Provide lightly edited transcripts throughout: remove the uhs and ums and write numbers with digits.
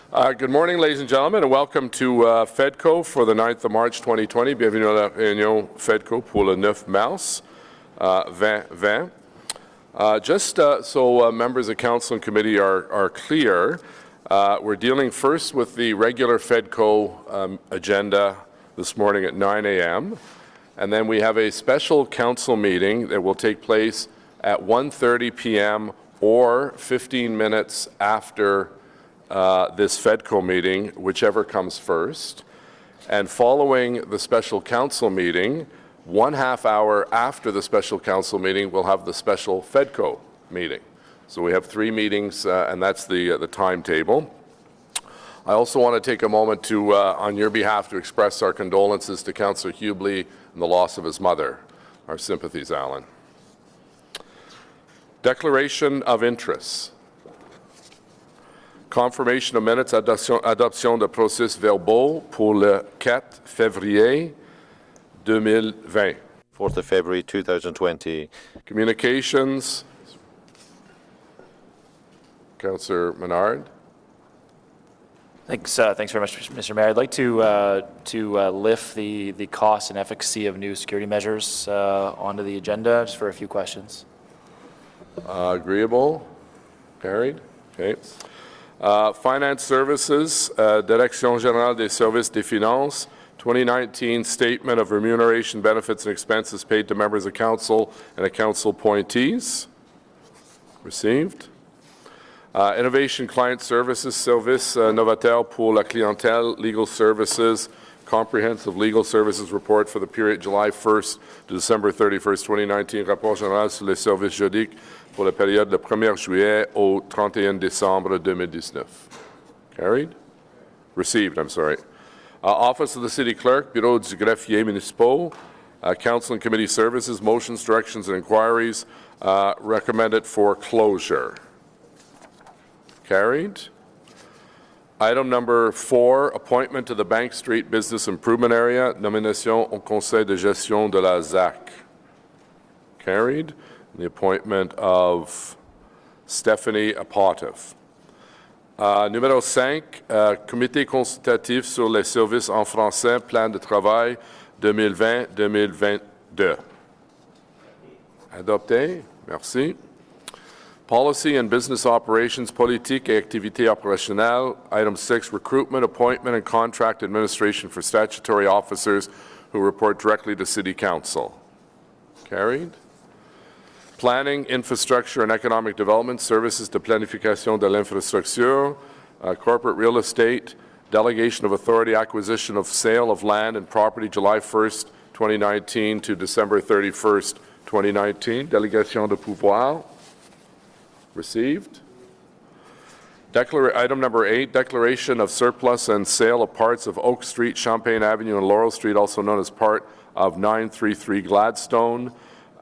Good morning, ladies and gentlemen, and welcome to FEDCO for the 9th of March 2020. Bienvenue à la réunion FEDCO pour le 9 mars 2020. Just so members of council and committee are clear, we're dealing first with the regular FEDCO agenda this morning at 9 a.m. And then we have a special council meeting that will take place at 1:30 p.m. or 15 minutes after this FEDCO meeting, whichever comes first. And following the special council meeting, 1/2 hour after the special council meeting, we'll have the special FEDCO meeting. So we have 3 meetings, and that's the timetable. I also want to take a moment to, on your behalf, to express our condolences to Councillor Hubley and the loss of his mother. Our sympathies, Alan. Declaration of interests. Confirmation of minutes, adoption de procès-verbaux pour le 4 février 2020. 4th of February 2020. Communications. Councillor Menard. Thanks very much, Mr. Mayor. I'd like to lift the cost and efficacy of new security measures onto the agenda, just for a few questions. Agreeable. Carried. Okay. Finance Services, Direction Générale des Services des Finances, 2019 Statement of Remuneration, Benefits and Expenses paid to members of Council and Council appointees. Received. Innovation Client Services, Service Novateur pour la Clientèle, Legal Services, Comprehensive Legal Services Report for the period July 1st to December 31st, 2019, Rapport général sur les services juridiques pour la période du 1er juillet au 31 décembre 2019. Carried? Received, I'm sorry. Office of the City Clerk, Bureau du Greffier Municipal, Council and Committee Services, Motions, Directions, and Inquiries, recommended for closure. Carried? Item number 4, appointment to the Bank Street Business Improvement Area, nomination au Conseil de gestion de la ZAC. Carried. The appointment of Stephanie Apotev. Numéro 5, Comité consultatif sur les services en français, plan de travail 2020-2022. Adopté. Merci. Policy and Business Operations, Politique et Activités Opérationnelles. Item 6, Recruitment, Appointment, and Contract Administration for Statutory Officers who report directly to City Council. Carried. Planning, Infrastructure and Economic Development, Services de Planification de l'Infrastructure, Corporate Real Estate, Delegation of Authority, Acquisition of Sale of Land and Property, July 1st, 2019 to December 31st, 2019. Délégation de pouvoir. Received. Item number 8, Declaration of Surplus and Sale of Parts of Oak Street, Champagne Avenue, and Laurel Street, also known as part of 933 Gladstone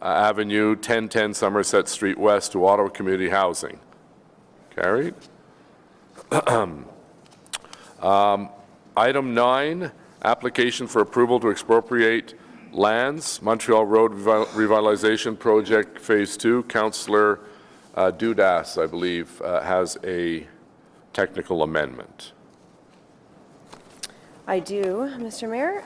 Avenue, 1010 Somerset Street West to Ottawa Community Housing. Carried. Item 9, application for approval to expropriate lands, Montreal Road Revitalization Project Phase 2. Councillor Dudas, I believe, has a technical amendment. I do, Mr. Mayor.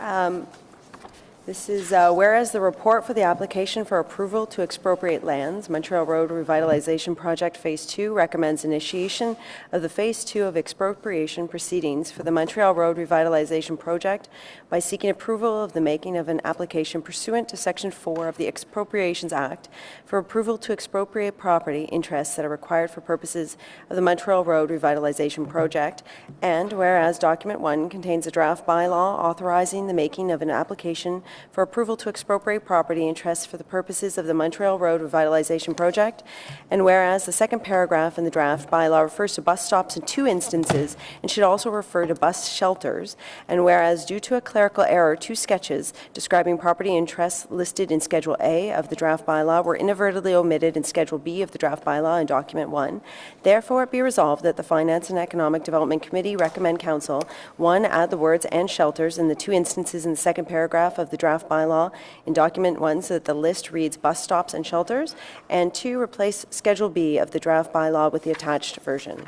This is whereas the report for the application for approval to expropriate lands, Montreal Road Revitalization Project Phase 2 recommends initiation of the Phase 2 of expropriation proceedings for the Montreal Road Revitalization Project by seeking approval of the making of an application pursuant to Section 4 of the Expropriations Act for approval to expropriate property interests that are required for purposes of the Montreal Road Revitalization Project, and whereas Document 1 contains a draft bylaw authorizing the making of an application for approval to expropriate property interests for the purposes of the Montreal Road Revitalization Project, and whereas the second paragraph in the draft bylaw refers to bus stops in 2 instances and should also refer to bus shelters, and whereas due to a clerical error, 2 sketches describing property interests listed in Schedule A of the draft bylaw were inadvertently omitted in Schedule B of the draft bylaw in Document 1. Therefore, it be resolved that the Finance and Economic Development Committee recommend Council 1. Add the words "and shelters" in the 2 instances in the second paragraph of the draft bylaw in Document 1 so that the list reads bus stops and shelters, and 2. Replace Schedule B of the draft bylaw with the attached version.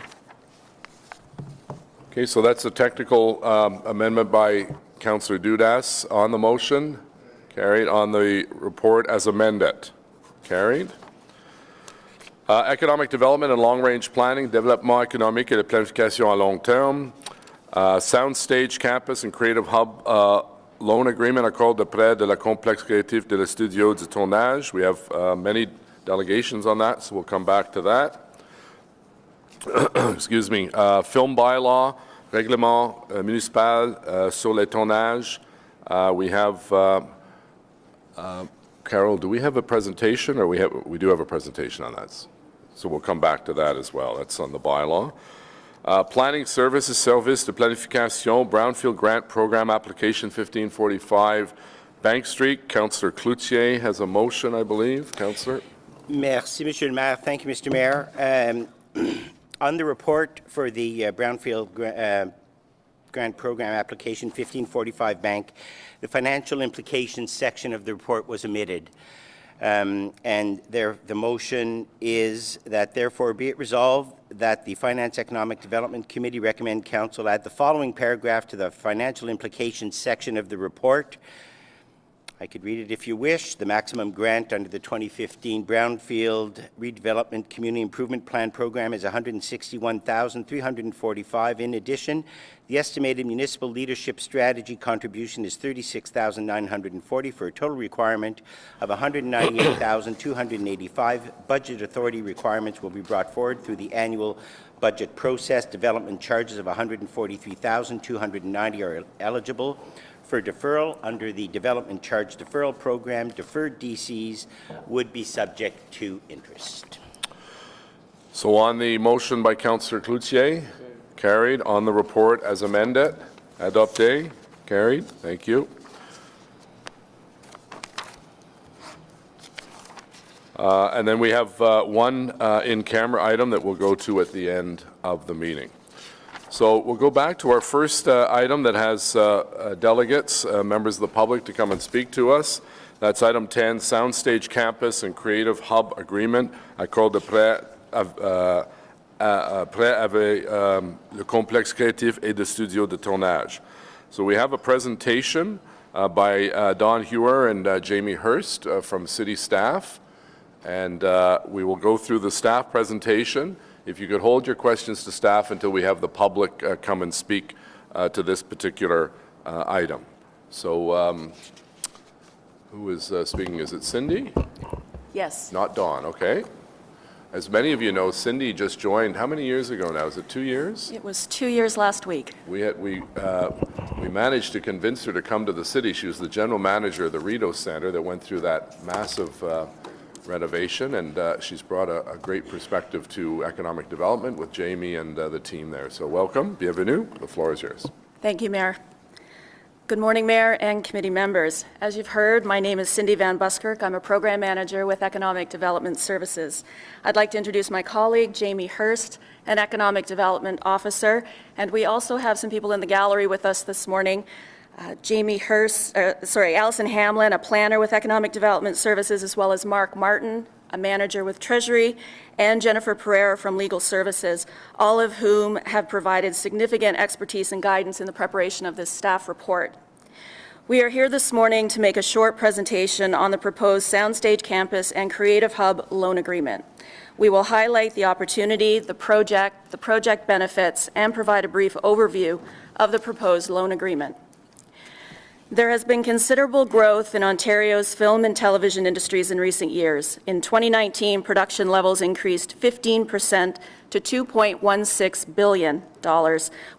Okay, so that's a technical amendment by Councillor Dudas on the motion. Carried. On the report as amended. Carried. Economic development and long-range planning, développement économique et de planification à long terme. Soundstage campus and creative hub loan agreement, accord de prêt de la complexe créatif de la studio du tournage. We have many delegations on that, so we'll come back to that. Excuse me. Film bylaw, règlement municipal sur les tournages. We have, Carol, do we have a presentation, or we do have a presentation on that? So we'll come back to that as well. That's on the bylaw. Planning Services, Service de Planification, Brownfield Grant Program Application 1545, Bank Street. Councillor Cloutier has a motion, I believe. Councillor. Merci, Monsieur le Maire. Thank you, Mr. Mayor. On the report for the Brownfield Grant Program Application 1545 Bank, the financial implications section of the report was omitted. And the motion is that therefore be it resolved that the Finance Economic Development Committee recommend Council add the following paragraph to the financial implications section of the report. I could read it if you wish. The maximum grant under the 2015 Brownfield Redevelopment Community Improvement Plan program is $161,345. In addition, the estimated municipal leadership strategy contribution is $36,940 for a total requirement of $198,285. Budget authority requirements will be brought forward through the annual budget process. Development charges of $143,290 are eligible for deferral under the Development Charge Deferral Program. Deferred DCs would be subject to interest. So on the motion by Councillor Cloutier, carried. On the report as amended, adopté, carried. Thank you. And then we have one in-camera item that we'll go to at the end of the meeting. So we'll go back to our first item that has delegates, members of the public, to come and speak to us. That's item 10, Soundstage Campus and Creative Hub Agreement, accord de prêt avec le complexe créatif et de studio de tournage. So we have a presentation by Don Hewer and Jamie Ernst from city staff, and we will go through the staff presentation. If you could hold your questions to staff until we have the public come and speak to this particular item. So who is speaking? Is it Cindy? Yes. Not Dawn, okay. As many of you know, Cindy just joined, how many years ago now? Is it 2 years? It was 2 years last week. We managed to convince her to come to the city. She was the general manager of the Rideau Center that went through that massive renovation, and she's brought a great perspective to economic development with Jamie and the team there. So welcome, bienvenue, the floor is yours. Thank you, Mayor. Good morning, Mayor and committee members. As you've heard, my name is Cindy Van Buskirk. I'm a program manager with Economic Development Services. I'd like to introduce my colleague, Jamie Ernst, an Economic Development Officer, and we also have some people in the gallery with us this morning. Allison Hamlin, a planner with Economic Development Services, as well as Mark Martin, a manager with Treasury, and Jennifer Pereira from Legal Services, all of whom have provided significant expertise and guidance in the preparation of this staff report. We are here this morning to make a short presentation on the proposed Soundstage Campus and Creative Hub loan agreement. We will highlight the opportunity, the project benefits, and provide a brief overview of the proposed loan agreement. There has been considerable growth in Ontario's film and television industries in recent years. In 2019, production levels increased 15% to $2.16 billion,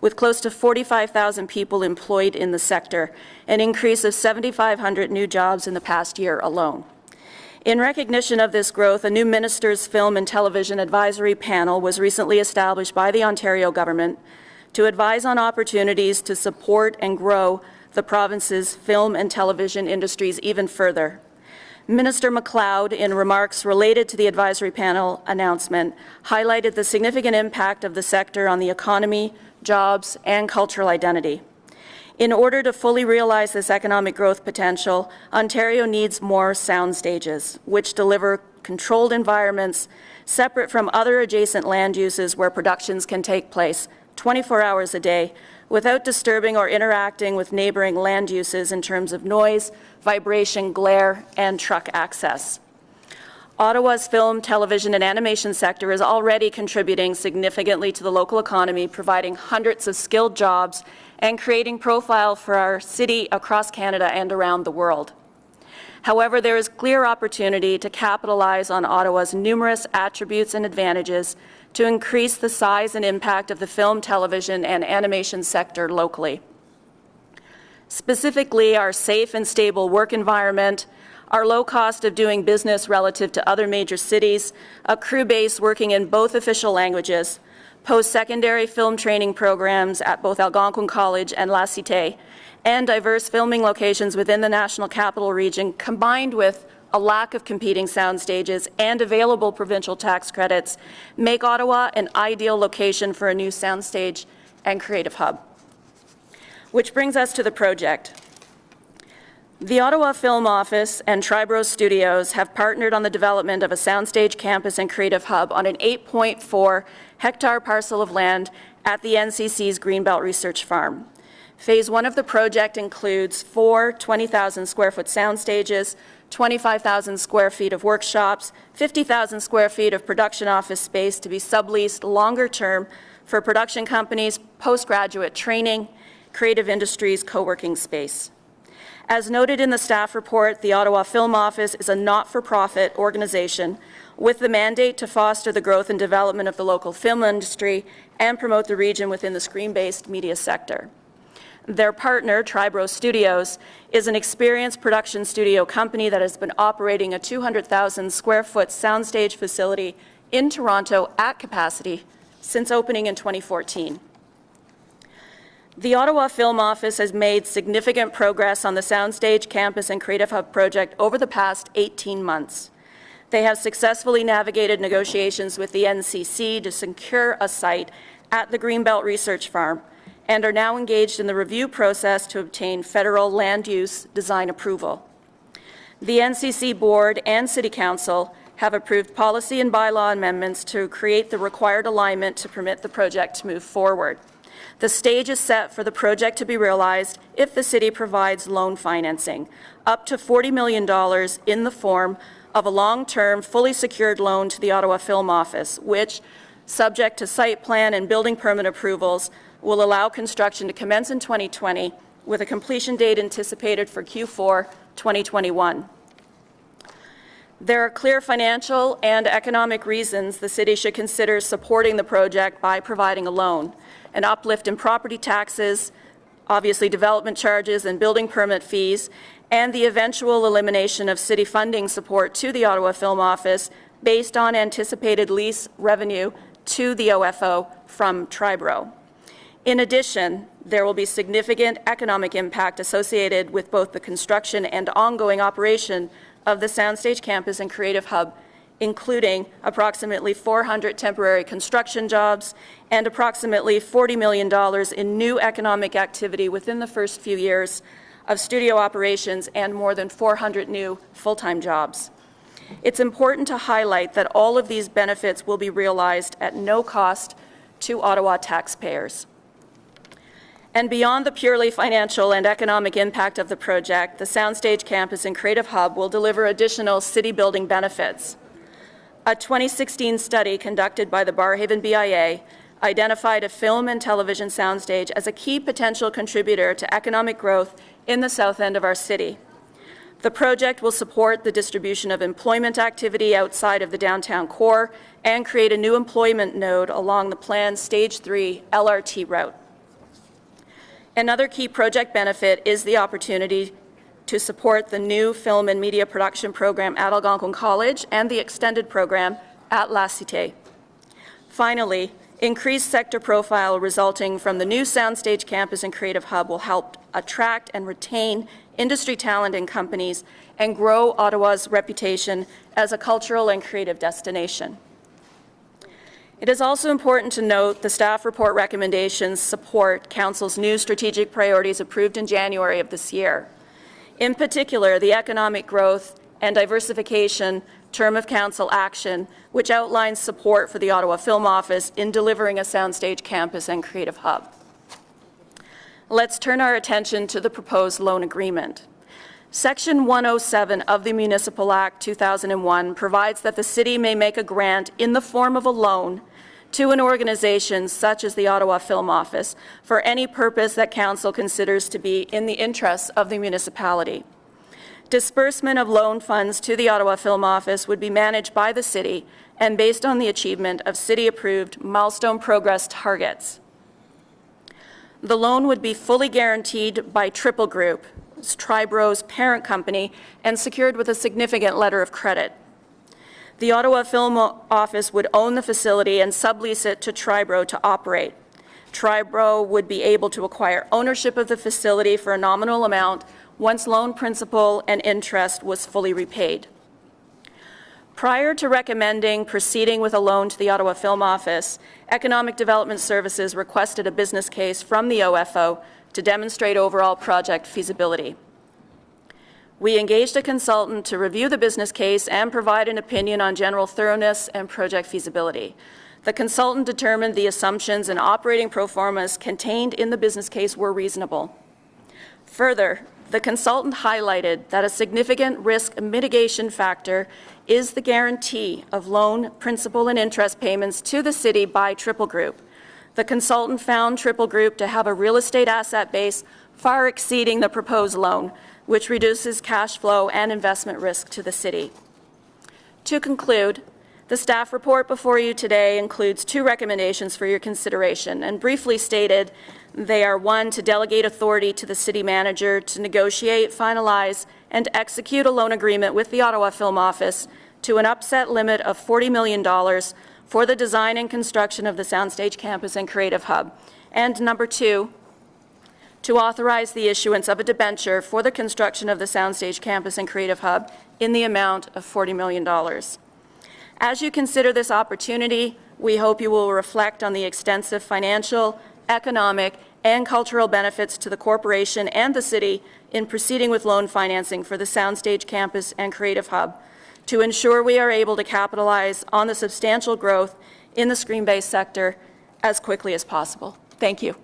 with close to 45,000 people employed in the sector, an increase of 7,500 new jobs in the past year alone. In recognition of this growth, a new Minister's Film and Television Advisory Panel was recently established by the Ontario government to advise on opportunities to support and grow the province's film and television industries even further. Minister MacLeod, in remarks related to the advisory panel announcement, highlighted the significant impact of the sector on the economy, jobs, and cultural identity. In order to fully realize this economic growth potential, Ontario needs more sound stages, which deliver controlled environments separate from other adjacent land uses where productions can take place 24 hours a day, without disturbing or interacting with neighboring land uses in terms of noise, vibration, glare, and truck access. Ottawa's film, television, and animation sector is already contributing significantly to the local economy, providing hundreds of skilled jobs and creating profile for our city across Canada and around the world. However, there is clear opportunity to capitalize on Ottawa's numerous attributes and advantages to increase the size and impact of the film, television, and animation sector locally. Specifically, our safe and stable work environment, our low cost of doing business relative to other major cities, a crew base working in both official languages, post-secondary film training programs at both Algonquin College and La Cité, and diverse filming locations within the National Capital Region, combined with a lack of competing sound stages and available provincial tax credits, make Ottawa an ideal location for a new soundstage and creative hub. Which brings us to the project. The Ottawa Film Office and Triborough Studios have partnered on the development of a soundstage campus and creative hub on an 8.4-hectare parcel of land at the NCC's Greenbelt Research Farm. Phase 1 of the project includes 4 20,000 square foot sound stages, 25,000 square feet of workshops, 50,000 square feet of production office space to be subleased longer term for production companies, postgraduate training, creative industries, co-working space. As noted in the staff report, the Ottawa Film Office is a not-for-profit organization with the mandate to foster the growth and development of the local film industry and promote the region within the screen-based media sector. Their partner, Triborough Studios, is an experienced production studio company that has been operating a 200,000 square foot soundstage facility in Toronto at capacity since opening in 2014. The Ottawa Film Office has made significant progress on the soundstage campus and creative hub project over the past 18 months. They have successfully navigated negotiations with the NCC to secure a site at the Greenbelt Research Farm, and are now engaged in the review process to obtain federal land use design approval. The NCC Board and City Council have approved policy and bylaw amendments to create the required alignment to permit the project to move forward. The stage is set for the project to be realized if the city provides loan financing, up to $40 million in the form of a long-term, fully secured loan to the Ottawa Film Office, which, subject to site plan and building permit approvals, will allow construction to commence in 2020 with a completion date anticipated for Q4 2021. There are clear financial and economic reasons the city should consider supporting the project by providing a loan. An uplift in property taxes, obviously development charges and building permit fees, and the eventual elimination of city funding support to the Ottawa Film Office based on anticipated lease revenue to the OFO from Triborough. In addition, there will be significant economic impact associated with both the construction and ongoing operation of the Soundstage Campus and Creative Hub, including approximately 400 temporary construction jobs and approximately $40 million in new economic activity within the first few years of studio operations and more than 400 new full-time jobs. It's important to highlight that all of these benefits will be realized at no cost to Ottawa taxpayers. And beyond the purely financial and economic impact of the project, the Soundstage Campus and Creative Hub will deliver additional city-building benefits. A 2016 study conducted by the Barrhaven BIA identified a film and television soundstage as a key potential contributor to economic growth in the south end of our city. The project will support the distribution of employment activity outside of the downtown core and create a new employment node along the planned Stage 3 LRT route. Another key project benefit is the opportunity to support the new film and media production program at Algonquin College and the extended program at La Cité. Finally, increased sector profile resulting from the new Soundstage Campus and Creative Hub will help attract and retain industry talent and companies and grow Ottawa's reputation as a cultural and creative destination. It is also important to note the staff report recommendations support Council's new strategic priorities approved in January of this year. In particular, the economic growth and diversification term of council action, which outlines support for the Ottawa Film Office in delivering a soundstage campus and creative hub. Let's turn our attention to the proposed loan agreement. Section 107 of the Municipal Act 2001 provides that the city may make a grant in the form of a loan to an organization such as the Ottawa Film Office for any purpose that council considers to be in the interests of the municipality. Disbursement of loan funds to the Ottawa Film Office would be managed by the city and based on the achievement of city-approved milestone progress targets. The loan would be fully guaranteed by Triple Group, Triborough's parent company, and secured with a significant letter of credit. The Ottawa Film Office would own the facility and sublease it to Triborough to operate. Triborough would be able to acquire ownership of the facility for a nominal amount once loan principal and interest was fully repaid. Prior to recommending proceeding with a loan to the Ottawa Film Office, Economic Development Services requested a business case from the OFO to demonstrate overall project feasibility. We engaged a consultant to review the business case and provide an opinion on general thoroughness and project feasibility. The consultant determined the assumptions and operating pro formas contained in the business case were reasonable. Further, the consultant highlighted that a significant risk mitigation factor is the guarantee of loan, principal, and interest payments to the city by Triple Group. The consultant found Triple Group to have a real estate asset base far exceeding the proposed loan, which reduces cash flow and investment risk to the city. To conclude, the staff report before you today includes two recommendations for your consideration, and briefly stated, they are: one, to delegate authority to the city manager to negotiate, finalize, and execute a loan agreement with the Ottawa Film Office to an upset limit of $40 million for the design and construction of the Soundstage Campus and Creative Hub. And number two, to authorize the issuance of a debenture for the construction of the Soundstage Campus and Creative Hub in the amount of $40 million. As you consider this opportunity, we hope you will reflect on the extensive financial, economic, and cultural benefits to the corporation and the city in proceeding with loan financing for the Soundstage Campus and Creative Hub to ensure we are able to capitalize on the substantial growth in the screen-based sector as quickly as possible. Thank you.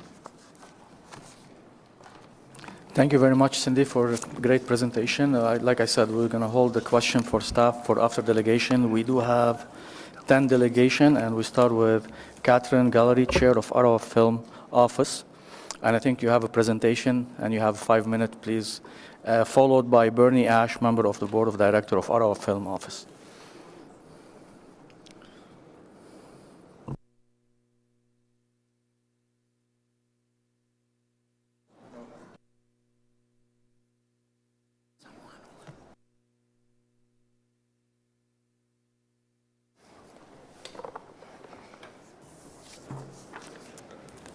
Thank you very much, Cindy, for a great presentation. Like I said, we're going to hold the question for staff for after delegation. We do have 10 delegation, and we start with Catherine Gallery, Chair of Ottawa Film Office. And I think you have a presentation, and you have 5 minutes, please, followed by Bernie Ash, Member of the Board of Directors of Ottawa Film Office.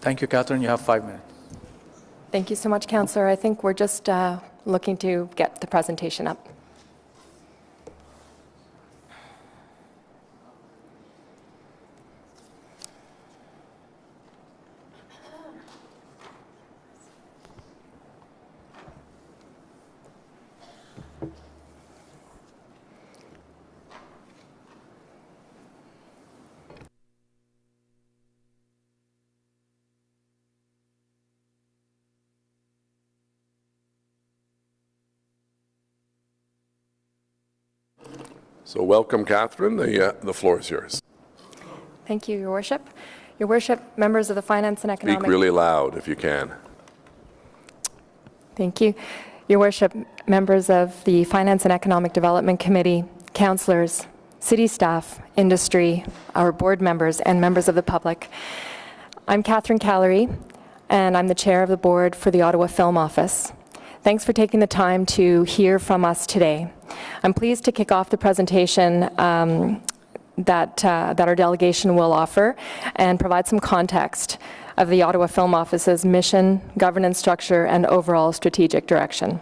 Thank you, Catherine. You have 5 minutes. Thank you so much, Councillor. I think we're just looking to get the presentation up. So welcome, Catherine. The floor is yours. Thank you, Your Worship. Your Worship, members of the Finance and Economic... Speak really loud if you can. Thank you. Your Worship, members of the Finance and Economic Development Committee, councillors, city staff, industry, our board members, and members of the public. I'm Catherine Gallery, and I'm the chair of the board for the Ottawa Film Office. Thanks for taking the time to hear from us today. I'm pleased to kick off the presentation that our delegation will offer and provide some context of the Ottawa Film Office's mission, governance structure, and overall strategic direction.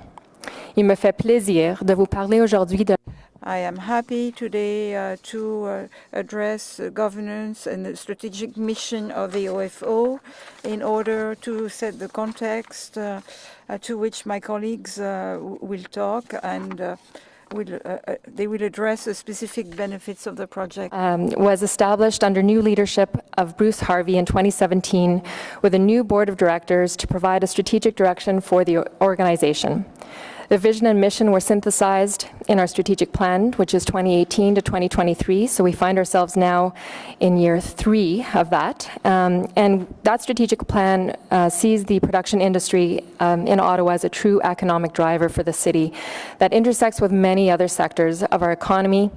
Il me fait plaisir de vous parler aujourd'hui de... I am happy today to address the governance and the strategic mission of the OFO in order to set the context to which my colleagues will talk and they will address the specific benefits of the project. Was established under new leadership of Bruce Harvey in 2017 with a new board of directors to provide a strategic direction for the organization. The vision and mission were synthesized in our strategic plan, which is 2018 to 2023, so we find ourselves now in year 3 of that. And that strategic plan sees the production industry in Ottawa as a true economic driver for the city that intersects with many other sectors of our economy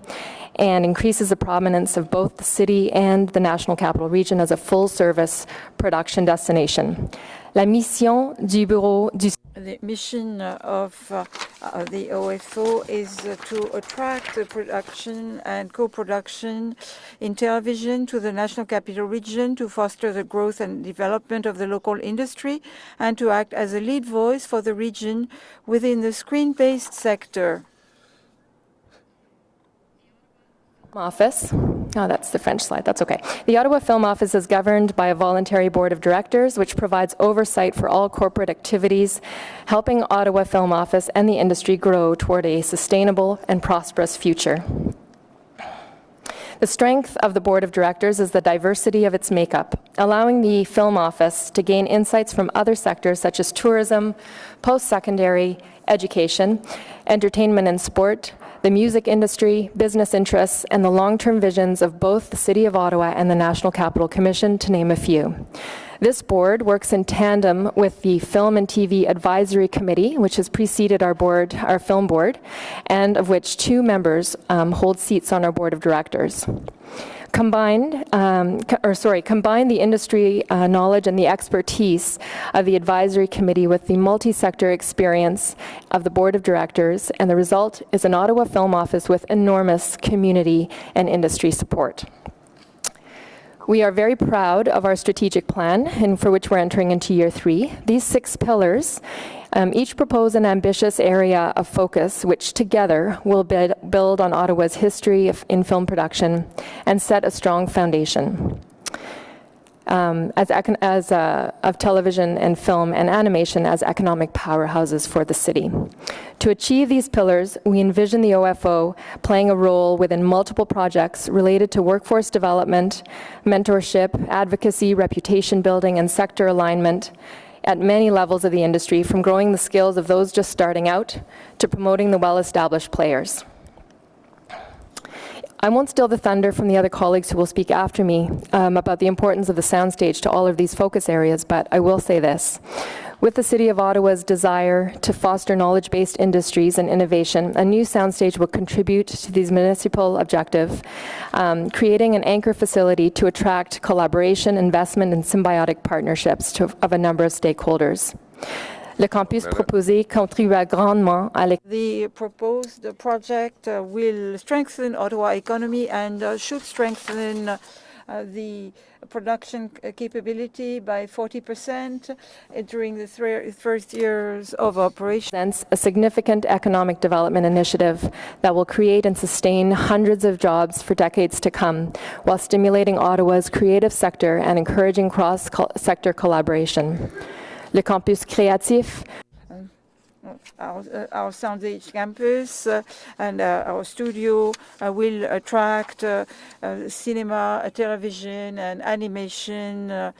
and increases the prominence of both the city and the National Capital Region as a full-service production destination. La mission du bureau du The mission of the OFO is to attract the production and co-production in television to the National Capital Region, to foster the growth and development of the local industry, and to act as a lead voice for the region within the screen-based sector. Office. Oh, that's the French slide. That's okay. The Ottawa Film Office is governed by a voluntary board of directors, which provides oversight for all corporate activities, helping Ottawa Film Office and the industry grow toward a sustainable and prosperous future. The strength of the board of directors is the diversity of its makeup, allowing the Film Office to gain insights from other sectors such as tourism, post-secondary, education, entertainment and sport, the music industry, business interests, and the long-term visions of both the City of Ottawa and the National Capital Commission, to name a few. This board works in tandem with the Film and TV Advisory Committee, which has preceded our film board, and of which 2 members hold seats on our board of directors. Combine the industry knowledge and the expertise of the advisory committee with the multi-sector experience of the board of directors, and the result is an Ottawa Film Office with enormous community and industry support. We are very proud of our strategic plan, and for which we're entering into year 3. These 6 pillars each propose an ambitious area of focus, which together will build on Ottawa's history in film production and set a strong foundation of television and film and animation as economic powerhouses for the city. To achieve these pillars, we envision the OFO playing a role within multiple projects related to workforce development, mentorship, advocacy, reputation building, and sector alignment at many levels of the industry, from growing the skills of those just starting out to promoting the well-established players. I won't steal the thunder from the other colleagues who will speak after me about the importance of the soundstage to all of these focus areas, but I will say this. With the City of Ottawa's desire to foster knowledge-based industries and innovation, a new soundstage will contribute to these municipal objectives, creating an anchor facility to attract collaboration, investment, and symbiotic partnerships of a number of stakeholders. Le campus proposé contribuera grandement à The proposed project will strengthen Ottawa economy and should strengthen the production capability by 40% during the first years of operation. A significant economic development initiative that will create and sustain hundreds of jobs for decades to come, while stimulating Ottawa's creative sector and encouraging cross-sector collaboration. Le campus créatif. Our Soundstage campus and our studio will attract cinema, television, and animation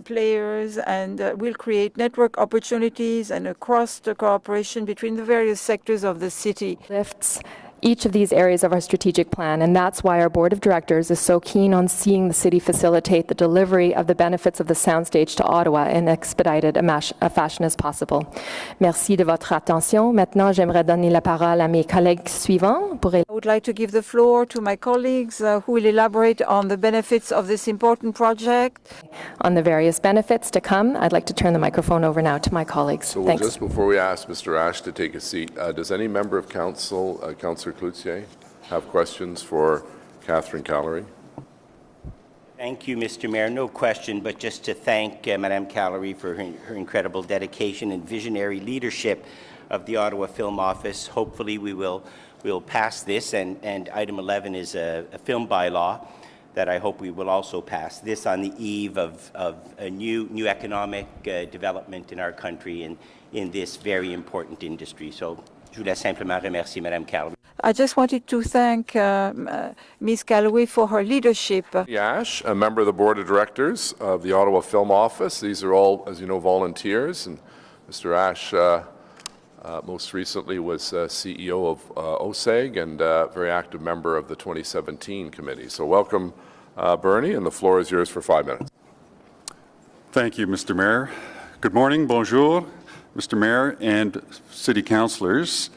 players, and will create network opportunities and across the cooperation between the various sectors of the city. Lifts each of these areas of our strategic plan, and that's why our board of directors is so keen on seeing the city facilitate the delivery of the benefits of the soundstage to Ottawa in expedited a fashion as possible. Merci de votre attention. Maintenant, j'aimerais donner la parole à mes collègues suivants. I would like to give the floor to my colleagues who will elaborate on the benefits of this important project. On the various benefits to come, I'd like to turn the microphone over now to my colleagues. So Thanks. just before we ask Mr. Ash to take a seat, does any member of council, Councillor Cloutier, have questions for Catherine Callery? Thank you, Mr. Mayor. No question, but just to thank Madame Callery for her incredible dedication and visionary leadership of the Ottawa Film Office. Hopefully we'll pass this, and item 11 is a film bylaw that I hope we will also pass. This on the eve of a new economic development in our country and in this very important industry. So je voulais simplement remercier Madame Callery. I just wanted to thank Ms. Galloway for her leadership. Ash, a member of the Board of Directors of the Ottawa Film Office. These are all, as you know, volunteers, and Mr. Ash most recently was CEO of OSEG and a very active member of the 2017 committee. So welcome, Bernie, and the floor is yours for 5 minutes. Thank you, Mr. Mayor. Good morning, bonjour, Mr. Mayor and City Councillors.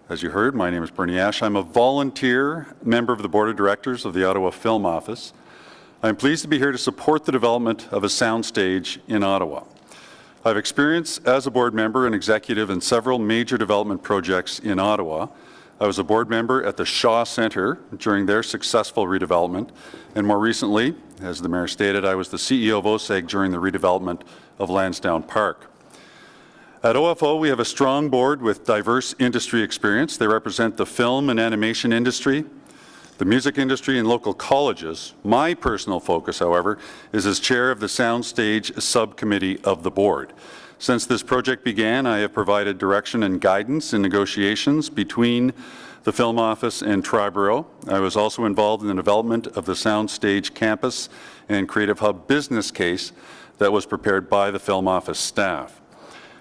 As you heard, my name is Bernie Ash. I'm a volunteer member of the Board of Directors of the Ottawa Film Office. I'm pleased to be here to support the development of a soundstage in Ottawa. I have experience as a board member and executive in several major development projects in Ottawa. I was a board member at the Shaw Centre during their successful redevelopment, and more recently, as the Mayor stated, I was the CEO of OSEG during the redevelopment of Lansdowne Park. At OFO, we have a strong board with diverse industry experience. They represent the film and animation industry, the music industry, and local colleges. My personal focus, however, is as chair of the Soundstage Subcommittee of the board. Since this project began, I have provided direction and guidance in negotiations between the Film Office and Triborough. I was also involved in the development of the Soundstage Campus and Creative Hub business case that was prepared by the Film Office staff.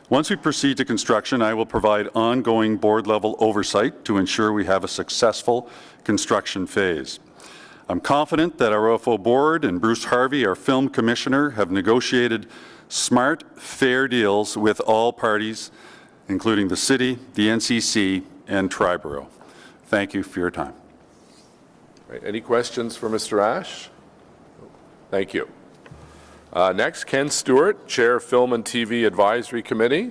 Once we proceed to construction, I will provide ongoing board-level oversight to ensure we have a successful construction phase. I'm confident that our OFO board and Bruce Harvey, our film commissioner, have negotiated smart, fair deals with all parties, including the city, the NCC, and Triborough. Thank you for your time. Right, any questions for Mr. Ash? Thank you. Next, Ken Stewart, Chair, Film and TV Advisory Committee.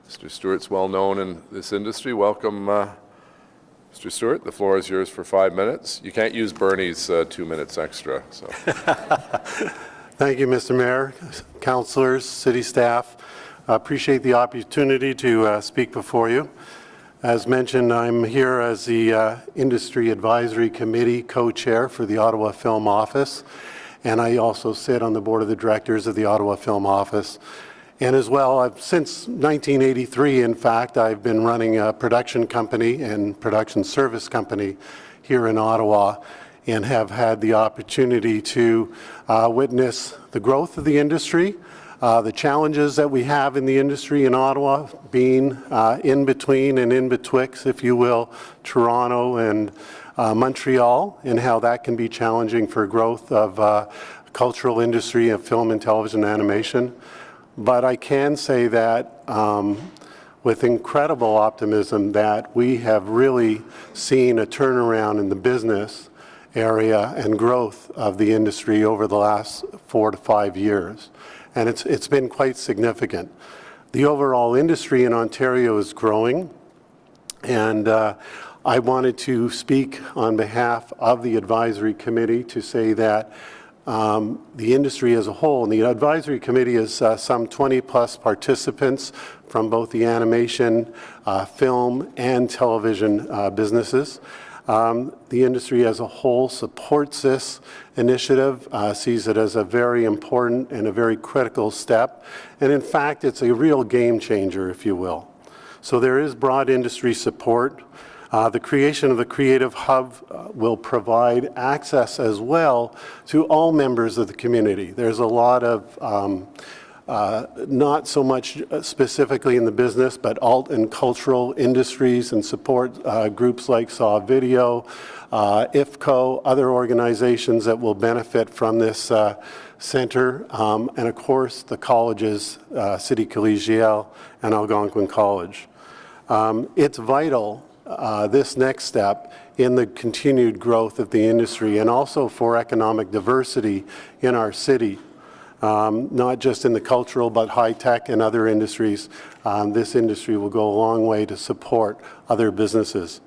Mr. Stewart's well known in this industry. Welcome, Mr. Stewart. The floor is yours for 5 minutes. You can't use Bernie's 2 minutes extra. So. Thank you, Mr. Mayor, councillors, city staff. I appreciate the opportunity to speak before you. As mentioned, I'm here as the Industry Advisory Committee co-chair for the Ottawa Film Office, and I also sit on the board of the directors of the Ottawa Film Office. And as well, since 1983, in fact, I've been running a production company and production service company here in Ottawa, and have had the opportunity to witness the growth of the industry, the challenges that we have in the industry in Ottawa, being in between and in betwixt, if you will, Toronto and Montreal, and how that can be challenging for growth of cultural industry of film and television animation. But I can say that with incredible optimism that we have really seen a turnaround in the business area and growth of the industry over the last 4 to 5 years. And it's been quite significant. The overall industry in Ontario is growing, and I wanted to speak on behalf of the advisory committee to say that the industry as a whole, and the advisory committee is some 20 plus participants from both the animation, film, and television businesses. The industry as a whole supports this initiative, sees it as a very important and a very critical step, and in fact it's a real game changer, if you will. So there is broad industry support. The creation of the Creative Hub will provide access as well to all members of the community. There's a lot of not so much specifically in the business, but alt and cultural industries and support groups like Saw Video, IFCO, other organizations that will benefit from this center, and of course the colleges, City Collegiale and Algonquin College. It's vital, this next step, in the continued growth of the industry and also for economic diversity in our city. Not just in the cultural, but high-tech and other industries. This industry will go a long way to support other businesses.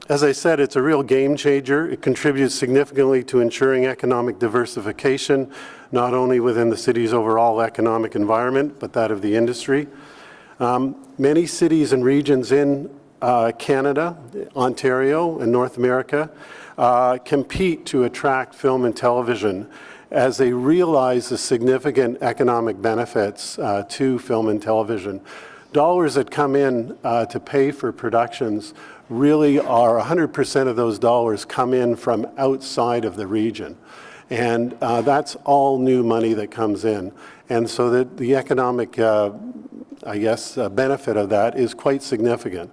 As I said, it's a real game changer. It contributes significantly to ensuring economic diversification, not only within the city's overall economic environment, but that of the industry. Many cities and regions in Canada, Ontario, and North America compete to attract film and television as they realize the significant economic benefits to film and television. dollars that come in to pay for productions really are 100% of those dollars come in from outside of the region. And that's all new money that comes in. And so the economic, benefit of that is quite significant.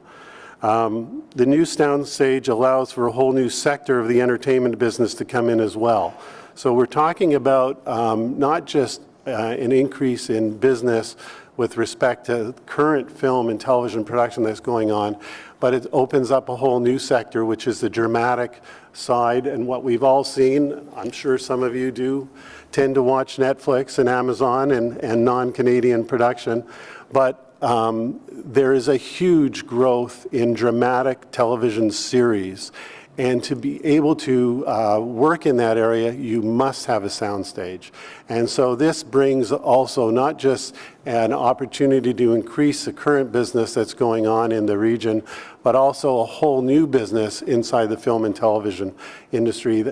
The new soundstage allows for a whole new sector of the entertainment business to come in as well. So we're talking about not just an increase in business with respect to current film and television production that's going on, but it opens up a whole new sector, which is the dramatic side. And what we've all seen, I'm sure some of you do, tend to watch Netflix and Amazon and non-Canadian production, but there is a huge growth in dramatic television series. And to be able to work in that area, you must have a soundstage. And so this brings also not just an opportunity to increase the current business that's going on in the region, but also a whole new business inside the film and television industry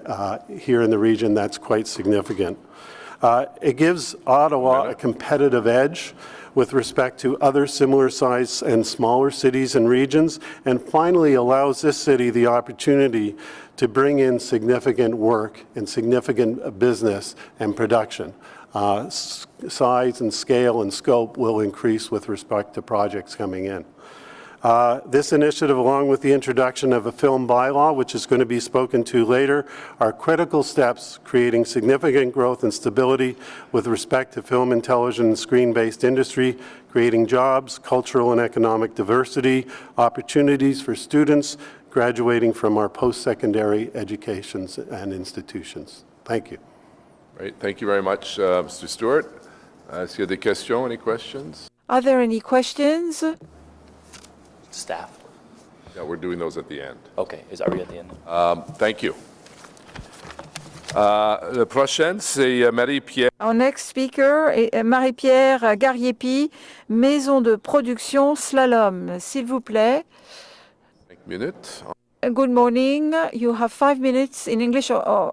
here in the region that's quite significant. It gives Ottawa a competitive edge with respect to other similar size and smaller cities and regions, and finally allows this city the opportunity to bring in significant work and significant business and production. Size and scale and scope will increase with respect to projects coming in. This initiative, along with the introduction of a film bylaw, which is going to be spoken to later, are critical steps creating significant growth and stability with respect to film and television and screen-based industry, creating jobs, cultural and economic diversity, opportunities for students graduating from our post-secondary educations and institutions. Thank you. Great. Thank you very much, Mr. Stewart. Est-ce qu'il y a des questions? Any questions? Are there any questions? Staff. Yeah, we're doing those at the end. Okay, are we at the end? Thank you. Le prochain, c'est Marie-Pierre. Our next speaker est Marie-Pierre Gariepi, Maison de production Slalom. S'il vous plaît. 5 minutes. Good morning. You have 5 minutes in English or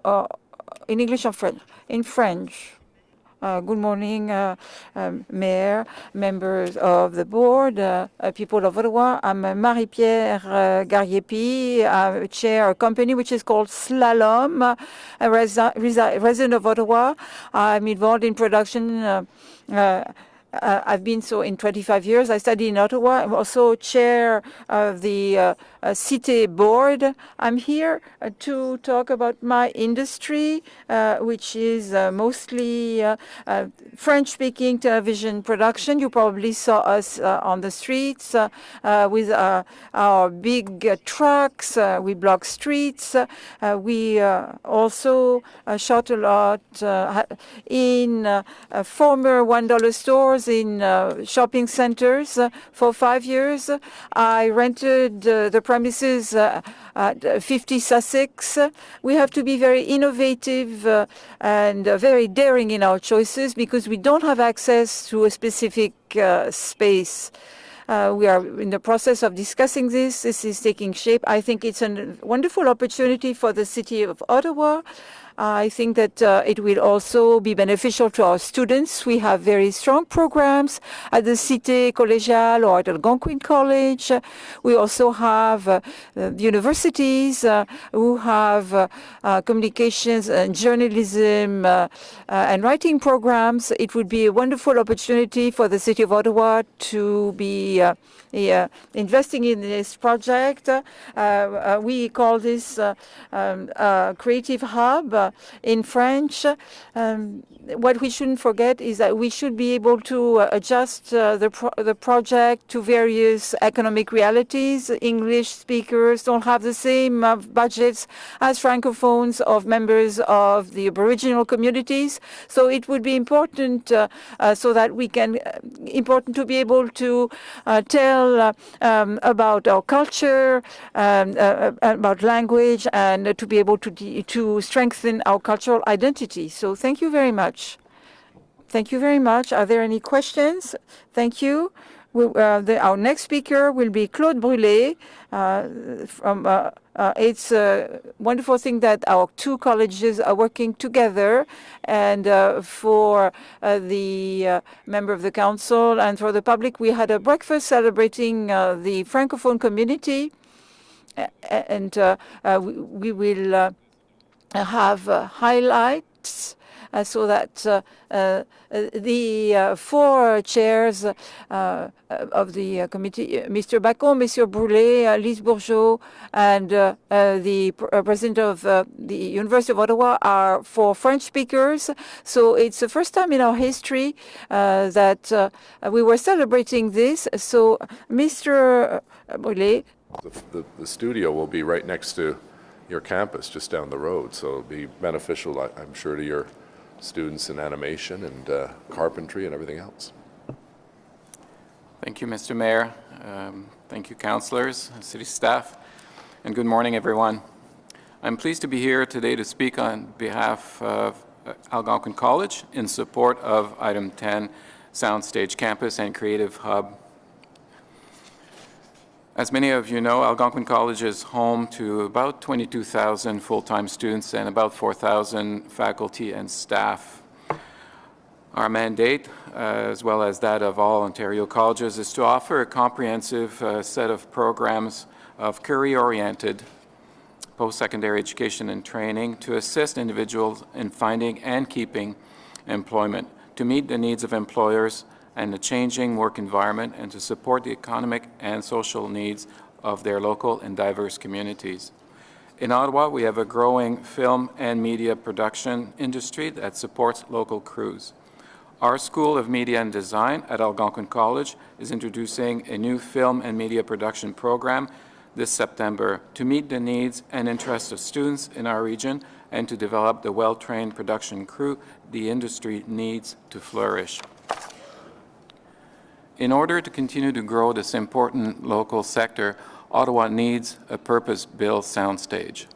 in English or French? In French. Good morning, Mayor, members of the board, people of Ottawa. I'm Marie-Pierre Gariepi. I chair a company which is called Slalom, a resident of Ottawa. I'm involved in production. I've been so in 25 years. I study in Ottawa. I'm also chair of the Cité board. I'm here to talk about my industry, which is mostly French-speaking television production. You probably saw us on the streets with our big trucks. We block streets. We also shot a lot in former $1 stores in shopping centers. For 5 years, I rented the premises at 50 Sussex. We have to be very innovative and very daring in our choices because we don't have access to a specific space. We are in the process of discussing this. This is taking shape. I think it's a wonderful opportunity for the city of Ottawa. I think that it will also be beneficial to our students. We have very strong programs at the Cité Collégiale or at Algonquin College. We also have universities who have communications and journalism and writing programs. It would be a wonderful opportunity for the City of Ottawa to be investing in this project. We call this Creative Hub in French. What we shouldn't forget is that we should be able to adjust the project to various economic realities. English speakers don't have the same budgets as Francophones of members of the Aboriginal communities. So it would be important so that we can, important to be able to tell about our culture, about language, and to be able to strengthen our cultural identity. So thank you very much. Thank you very much. Are there any questions? Thank you. Our next speaker will be Claude Brûlé. It's a wonderful thing that our two colleges are working together, and for the member of the council and for the public, we had a breakfast celebrating the Francophone community, and we will have highlights so that the four chairs of the committee, Mr. Bacon, Mr. Brûlé, Lise Bourgeot, and the president of the University of Ottawa are for French speakers. So it's the first time in our history that we were celebrating this. So, Mr. Brûlé. The studio will be right next to your campus, just down the road, so it'll be beneficial, I'm sure, to your students in animation and carpentry and everything else. Thank you, Mr. Mayor. Thank you, councillors, city staff, and good morning, everyone. I'm pleased to be here today to speak on behalf of Algonquin College in support of Item 10, Soundstage Campus and Creative Hub. As many of you know, Algonquin College is home to about 22,000 full-time students and about 4,000 faculty and staff. Our mandate, as well as that of all Ontario colleges, is to offer a comprehensive set of programs of career-oriented post-secondary education and training to assist individuals in finding and keeping employment, to meet the needs of employers and the changing work environment, and to support the economic and social needs of their local and diverse communities. In Ottawa, we have a growing film and media production industry that supports local crews. Our School of Media and Design at Algonquin College is introducing a new film and media production program this September to meet the needs and interests of students in our region and to develop the well-trained production crew the industry needs to flourish. In order to continue to grow this important local sector, Ottawa needs a purpose-built soundstage.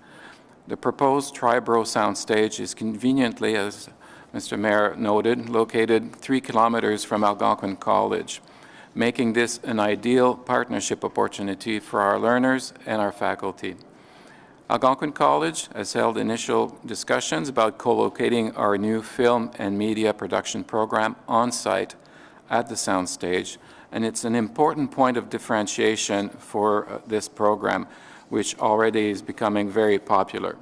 The proposed Triborough soundstage is conveniently, as Mr. Mayor noted, located 3 kilometers from Algonquin College, making this an ideal partnership opportunity for our learners and our faculty. Algonquin College has held initial discussions about co-locating our new film and media production program on-site at the soundstage, and it's an important point of differentiation for this program, which already is becoming very popular.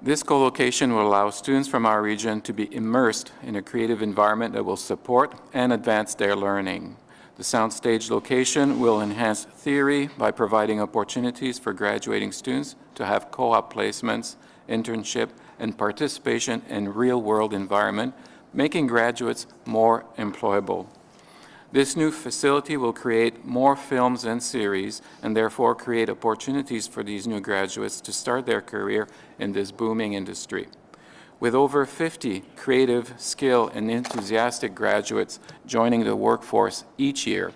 This co-location will allow students from our region to be immersed in a creative environment that will support and advance their learning. The soundstage location will enhance theory by providing opportunities for graduating students to have co-op placements, internship, and participation in real-world environment, making graduates more employable. This new facility will create more films and series and therefore create opportunities for these new graduates to start their career in this booming industry. With over 50 creative, skilled, and enthusiastic graduates joining the workforce each year,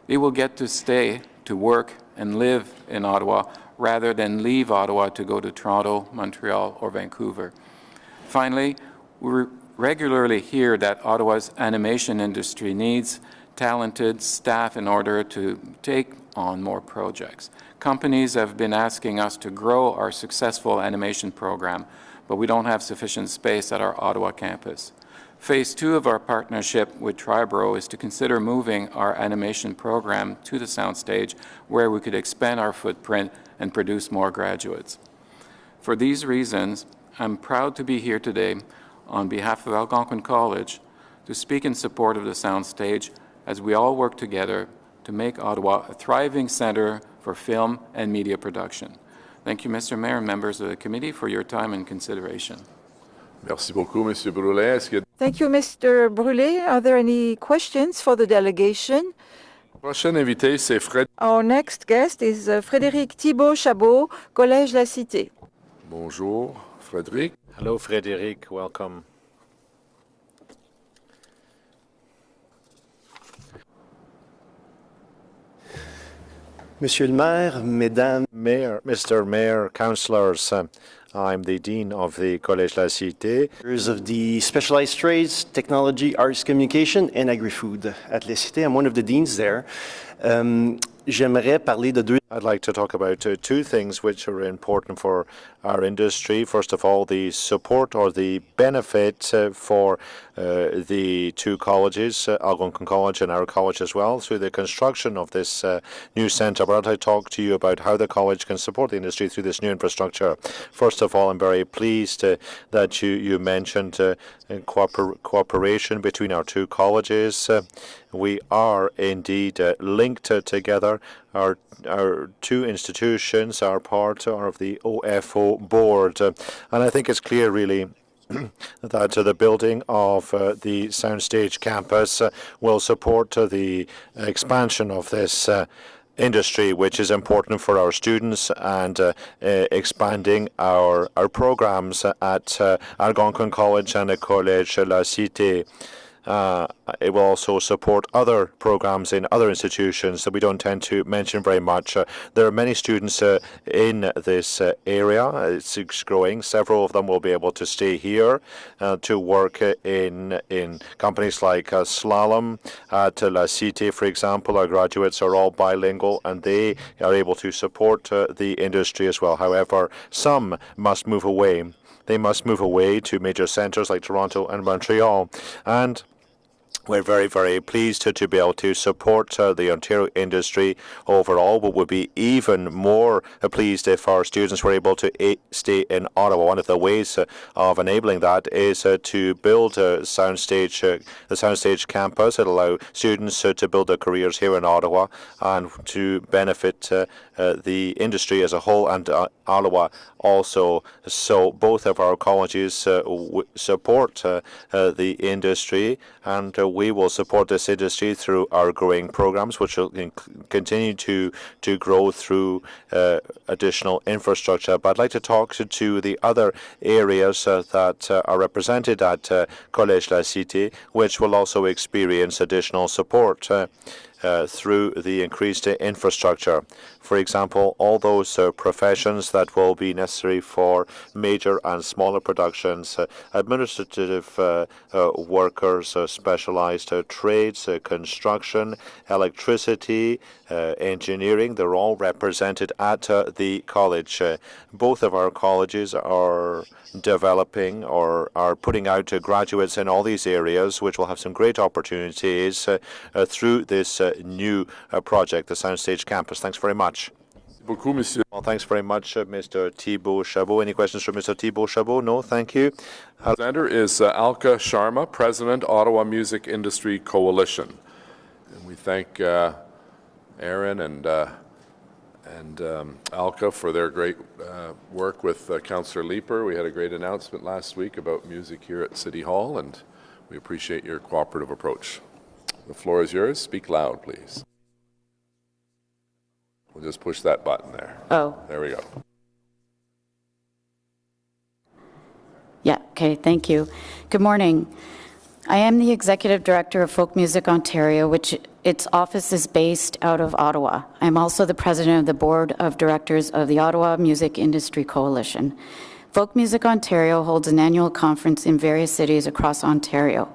they will get to stay, to work, and live in Ottawa rather than leave Ottawa to go to Toronto, Montreal, or Vancouver. Finally, we regularly hear that Ottawa's animation industry needs talented staff in order to take on more projects. Companies have been asking us to grow our successful animation program, but we don't have sufficient space at our Ottawa campus. Phase 2 of our partnership with Triborough is to consider moving our animation program to the soundstage, where we could expand our footprint and produce more graduates. For these reasons, I'm proud to be here today on behalf of Algonquin College to speak in support of the soundstage as we all work together to make Ottawa a thriving centre for film and media production. Thank you, Mr. Mayor and members of the committee, for your time and consideration. Merci beaucoup, Monsieur Brûlé. Est-ce qu'il y a... Thank you, Mr. Brûlé. Are there any questions for the delegation? Prochain invité, c'est Fred. Our next guest is Frédéric Thibault-Chabot, Collège La Cité. Bonjour, Frédéric. Hello, Frédéric. Welcome. Monsieur le maire, mesdames, Mayor, Mr. Mayor, councillors, I'm the Dean of the Collège La Cité. Of the Specialized Trades, Technology, Arts, Communication, and Agri-Food at La Cité. I'm one of the deans there. J'aimerais parler de deux. I'd like to talk about two things which are important for our industry. First of all, the support or the benefit for the two colleges, Algonquin College and our college as well, through the construction of this new centre. But I'd like to talk to you about how the college can support the industry through this new infrastructure. First of all, I'm very pleased that you mentioned cooperation between our two colleges. We are indeed linked together. Our two institutions are part of the OFO board. And I think it's clear, really, that the building of the Soundstage campus will support the expansion of this industry, which is important for our students, and expanding our programs at Algonquin College and the Collège La Cité. It will also support other programs in other institutions that we don't tend to mention very much. There are many students in this area. It's growing. Several of them will be able to stay here to work in companies like Slalom at La Cité, for example. Our graduates are all bilingual, and they are able to support the industry as well. However, some must move away. They must move away to major centres like Toronto and Montreal. And we're very, very pleased to be able to support the Ontario industry overall, but would be even more pleased if our students were able to stay in Ottawa. One of the ways of enabling that is to build the Soundstage campus. It'll allow students to build their careers here in Ottawa and to benefit the industry as a whole, and Ottawa also. So both of our colleges support the industry, and we will support this industry through our growing programs, which will continue to grow through additional infrastructure. But I'd like to talk to the other areas that are represented at Collège La Cité, which will also experience additional support through the increased infrastructure. For example, all those professions that will be necessary for major and smaller productions, administrative workers, specialized trades, construction, electricity, engineering, they're all represented at the college. Both of our colleges are developing or are putting out graduates in all these areas, which will have some great opportunities through this new project, the Soundstage campus. Thanks very much. Well, thanks very much, Mr. Thibault Chabot. Any questions from Mr. Thibault Chabot? No, thank you. Presenter is Alka Sharma, President, Ottawa Music Industry Coalition. And we thank Aaron and Alka for their great work with Councillor Leeper. We had a great announcement last week about music here at City Hall, and we appreciate your cooperative approach. The floor is yours. Speak loud, please. We'll just push that button there. Oh. There we go. Yeah, okay, thank you. Good morning. I am the Executive Director of Folk Music Ontario, which its office is based out of Ottawa. I'm also the President of the Board of Directors of the Ottawa Music Industry Coalition. Folk Music Ontario holds an annual conference in various cities across Ontario.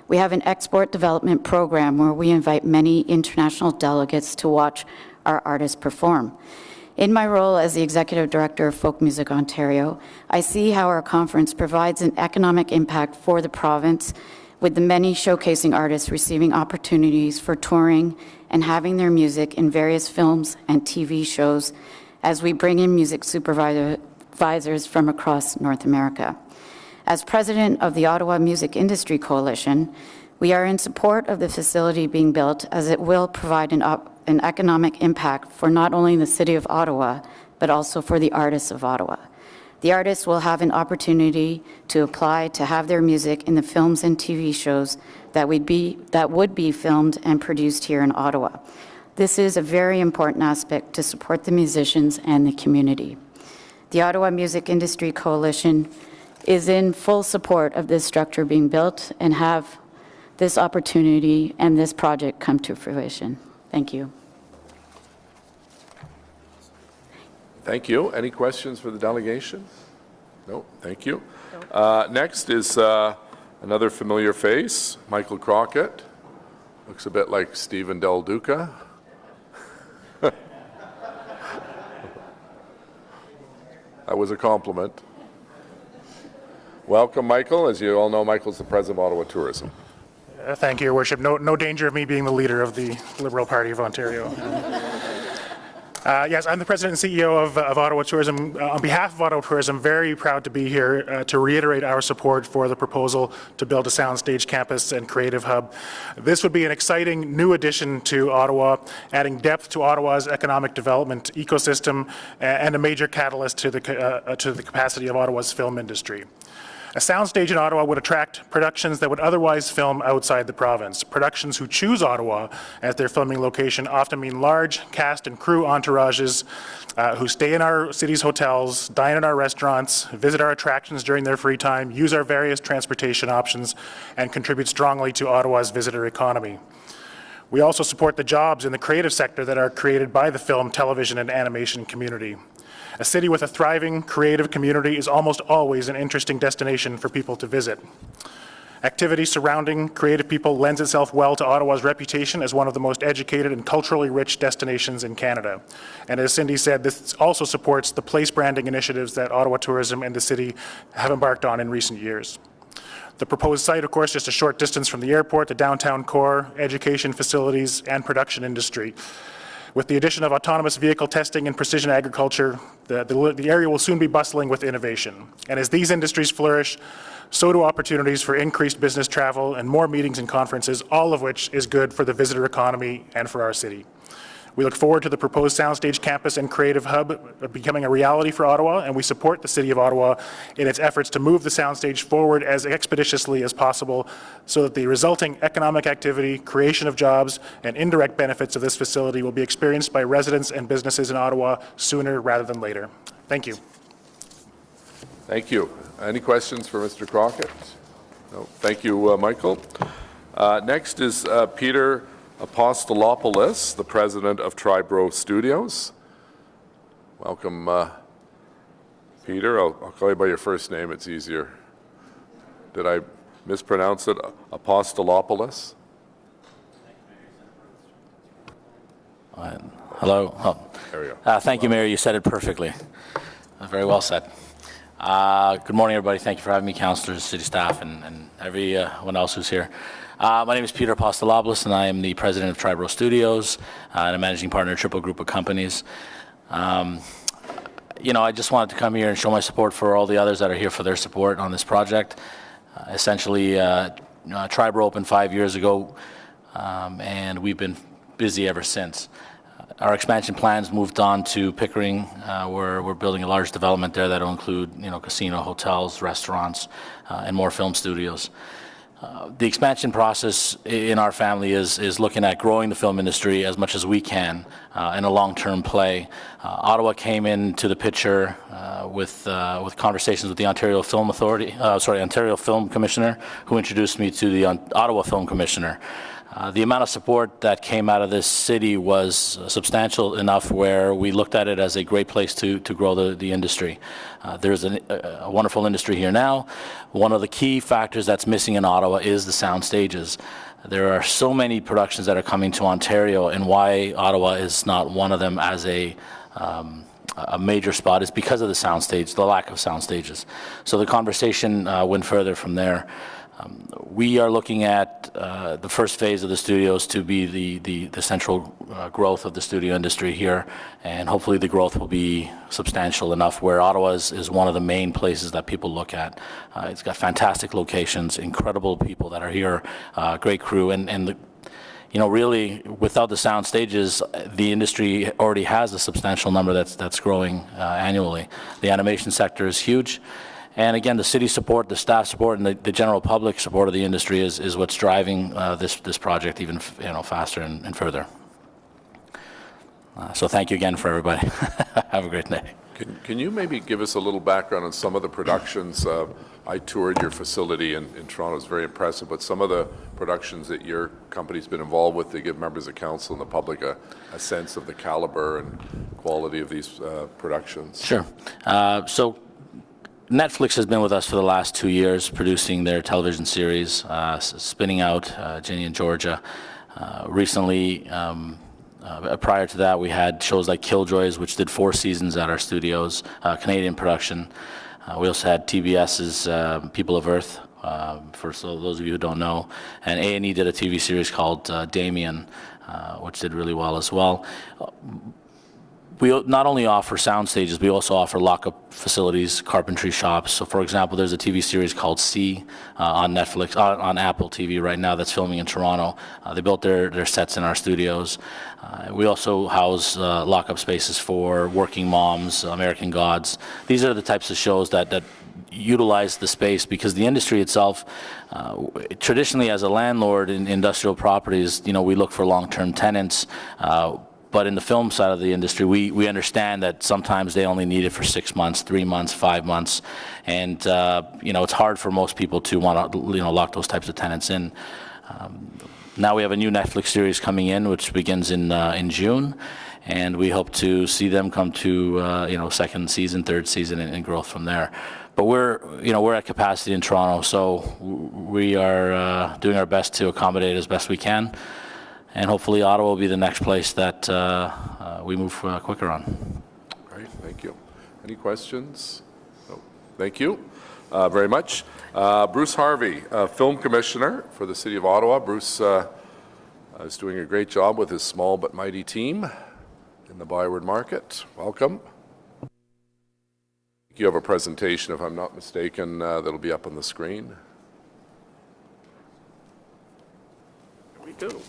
We have an export development program where we invite many international delegates to watch our artists perform. In my role as the Executive Director of Folk Music Ontario, I see how our conference provides an economic impact for the province, with the many showcasing artists receiving opportunities for touring and having their music in various films and TV shows as we bring in music supervisors from across North America. As President of the Ottawa Music Industry Coalition, we are in support of the facility being built, as it will provide an economic impact for not only the City of Ottawa, but also for the artists of Ottawa. The artists will have an opportunity to apply to have their music in the films and TV shows that would be filmed and produced here in Ottawa. This is a very important aspect to support the musicians and the community. The Ottawa Music Industry Coalition is in full support of this structure being built and have this opportunity and this project come to fruition. Thank you. Thank you. Any questions for the delegation? No, thank you. Next is another familiar face, Michael Crockett. Looks a bit like Stephen Del Duca. That was a compliment. Welcome, Michael. As you all know, Michael's the president of Ottawa Tourism. Thank you, Your Worship. No danger of me being the leader of the Liberal Party of Ontario. Yes, I'm the president and CEO of Ottawa Tourism. On behalf of Ottawa Tourism, very proud to be here to reiterate our support for the proposal to build a soundstage campus and creative hub. This would be an exciting new addition to Ottawa, adding depth to Ottawa's economic development ecosystem and a major catalyst to the capacity of Ottawa's film industry. A soundstage in Ottawa would attract productions that would otherwise film outside the province. Productions who choose Ottawa as their filming location often mean large cast and crew entourages who stay in our city's hotels, dine in our restaurants, visit our attractions during their free time, use our various transportation options, and contribute strongly to Ottawa's visitor economy. We also support the jobs in the creative sector that are created by the film, television, and animation community. A city with a thriving, creative community is almost always an interesting destination for people to visit. Activity surrounding creative people lends itself well to Ottawa's reputation as one of the most educated and culturally rich destinations in Canada. And as Cindy said, this also supports the place branding initiatives that Ottawa Tourism and the city have embarked on in recent years. The proposed site, of course, just a short distance from the airport, the downtown core, education facilities, and production industry. With the addition of autonomous vehicle testing and precision agriculture, the area will soon be bustling with innovation. And as these industries flourish, so do opportunities for increased business travel and more meetings and conferences, all of which is good for the visitor economy and for our city. We look forward to the proposed soundstage campus and creative hub becoming a reality for Ottawa, and we support the City of Ottawa in its efforts to move the soundstage forward as expeditiously as possible so that the resulting economic activity, creation of jobs, and indirect benefits of this facility will be experienced by residents and businesses in Ottawa sooner rather than later. Thank you. Thank you. Any questions for Mr. Crockett? No. Thank you, Michael. Next is Peter Apostolopoulos, the president of Triborough Studios. Welcome, Peter. I'll call you by your first name. It's easier. Did I mispronounce it? Apostolopoulos? Hello. Oh. There we go. Thank you, Mayor. You said it perfectly. Very well said. Good morning, everybody. Thank you for having me, councillors, city staff, and everyone else who's here. My name is Peter Apostolopoulos, and I am the president of Triborough Studios and a managing partner of Triple Group of Companies. I just wanted to come here and show my support for all the others that are here for their support on this project. Essentially, Triborough opened 5 years ago, and we've been busy ever since. Our expansion plans moved on to Pickering, where we're building a large development there that will include, casino, hotels, restaurants, and more film studios. The expansion process in our family is looking at growing the film industry as much as we can in a long-term play. Ottawa came into the picture with conversations with the Ontario Film Ontario Film Commissioner, who introduced me to the Ottawa Film Commissioner. The amount of support that came out of this city was substantial enough where we looked at it as a great place to grow the industry. There's a wonderful industry here now. One of the key factors that's missing in Ottawa is the sound stages. There are so many productions that are coming to Ontario, and why Ottawa is not one of them as a major spot is because of the soundstage, the lack of sound stages. So the conversation went further from there. We are looking at the first phase of the studios to be the central growth of the studio industry here, and hopefully the growth will be substantial enough where Ottawa is one of the main places that people look at. It's got fantastic locations, incredible people that are here, great crew, and really, without the sound stages, the industry already has a substantial number that's growing annually. The animation sector is huge. And again, the city support, the staff support, and the general public support of the industry is what's driving this project even faster and further. So thank you again for everybody. Have a great day. Can you maybe give us a little background on some of the productions? I toured your facility in Toronto. It was very impressive, but some of the productions that your company's been involved with to give members of council and the public a sense of the caliber and quality of these productions. Sure. So Netflix has been with us for the last 2 years, producing their television series, Spinning Out, Ginny and Georgia. Recently, prior to that, we had shows like Killjoys, which did 4 seasons at our studios, Canadian production. We also had TBS's People of Earth, for those of you who don't know, and A&E did a TV series called Damien, which did really well as well. We not only offer sound stages, we also offer lockup facilities, carpentry shops. So for example, there's a TV series called C on Netflix, on Apple TV right now that's filming in Toronto. They built their sets in our studios. We also house lockup spaces for Working Moms, American Gods. These are the types of shows that utilize the space, because the industry itself, traditionally as a landlord in industrial properties, we look for long-term tenants. But in the film side of the industry, we understand that sometimes they only need it for 6 months, 3 months, 5 months, and it's hard for most people to want to lock those types of tenants in. Now we have a new Netflix series coming in, which begins in June, and we hope to see them come to second season, third season, and growth from there. But we're at capacity in Toronto, so we are doing our best to accommodate as best we can. And hopefully Ottawa will be the next place that we move quicker on. All right, thank you. Any questions? No. Thank you very much. Bruce Harvey, Film Commissioner for the City of Ottawa. Bruce is doing a great job with his small but mighty team in the Byward Market. Welcome. You have a presentation, if I'm not mistaken, that'll be up on the screen. Here we go.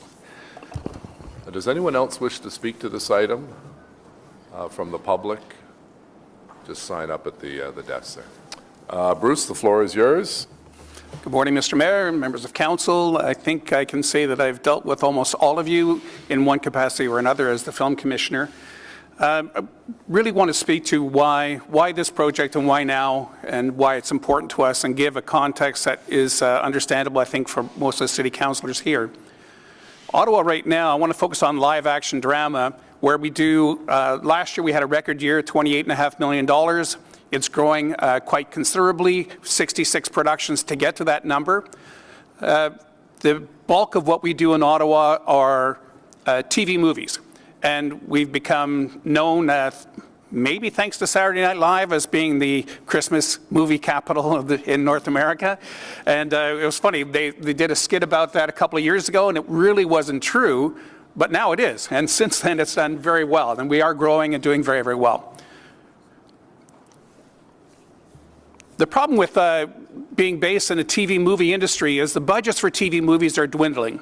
Does anyone else wish to speak to this item from the public? Just sign up at the desk there. Bruce, the floor is yours. Good morning, Mr. Mayor, members of council. I think I can say that I've dealt with almost all of you in one capacity or another as the film commissioner. I really want to speak to why this project and why now, and why it's important to us, and give a context that is understandable, I think, for most of the city councillors here. Ottawa right now, I want to focus on live action drama, where we do, last year we had a record year, $28.5 million. It's growing quite considerably, 66 productions to get to that number. The bulk of what we do in Ottawa are TV movies, and we've become known, maybe thanks to Saturday Night Live, as being the Christmas movie capital in North America. And it was funny, they did a skit about that a couple of years ago, and it really wasn't true, but now it is. And since then, it's done very well, and we are growing and doing very, very well. The problem with being based in the TV movie industry is the budgets for TV movies are dwindling.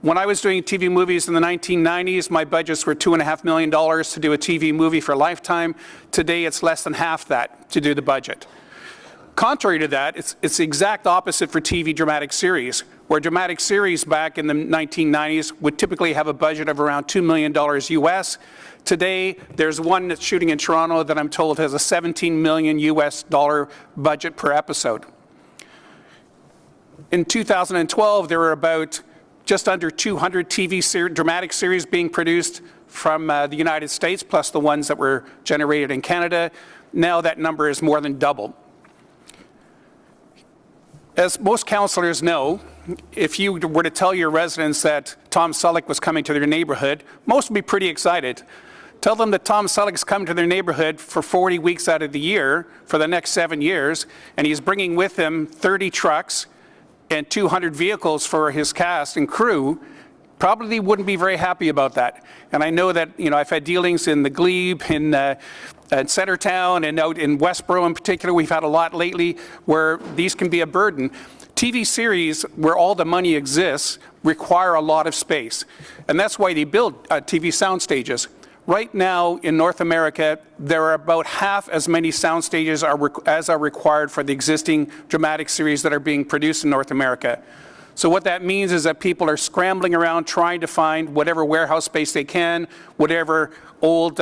When I was doing TV movies in the 1990s, my budgets were $2.5 million to do a TV movie for Lifetime. Today, it's less than half that to do the budget. Contrary to that, it's the exact opposite for TV dramatic series, where dramatic series back in the 1990s would typically have a budget of around $2 million US. Today, there's one that's shooting in Toronto that I'm told has a $17 million US budget per episode. In 2012, there were about just under 200 dramatic series being produced from the United States, plus the ones that were generated in Canada. Now that number is more than double. As most councillors know, if you were to tell your residents that Tom Selleck was coming to their neighbourhood, most would be pretty excited. Tell them that Tom Selleck's coming to their neighbourhood for 40 weeks out of the year for the next 7 years, and he's bringing with him 30 trucks and 200 vehicles for his cast and crew. Probably wouldn't be very happy about that. And I know that, I've had dealings in the Glebe, in Centertown, and out in Westboro in particular. We've had a lot lately where these can be a burden. TV series, where all the money exists, require a lot of space. And that's why they build TV sound stages. Right now in North America, there are about half as many sound stages as are required for the existing dramatic series that are being produced in North America. So what that means is that people are scrambling around trying to find whatever warehouse space they can, whatever old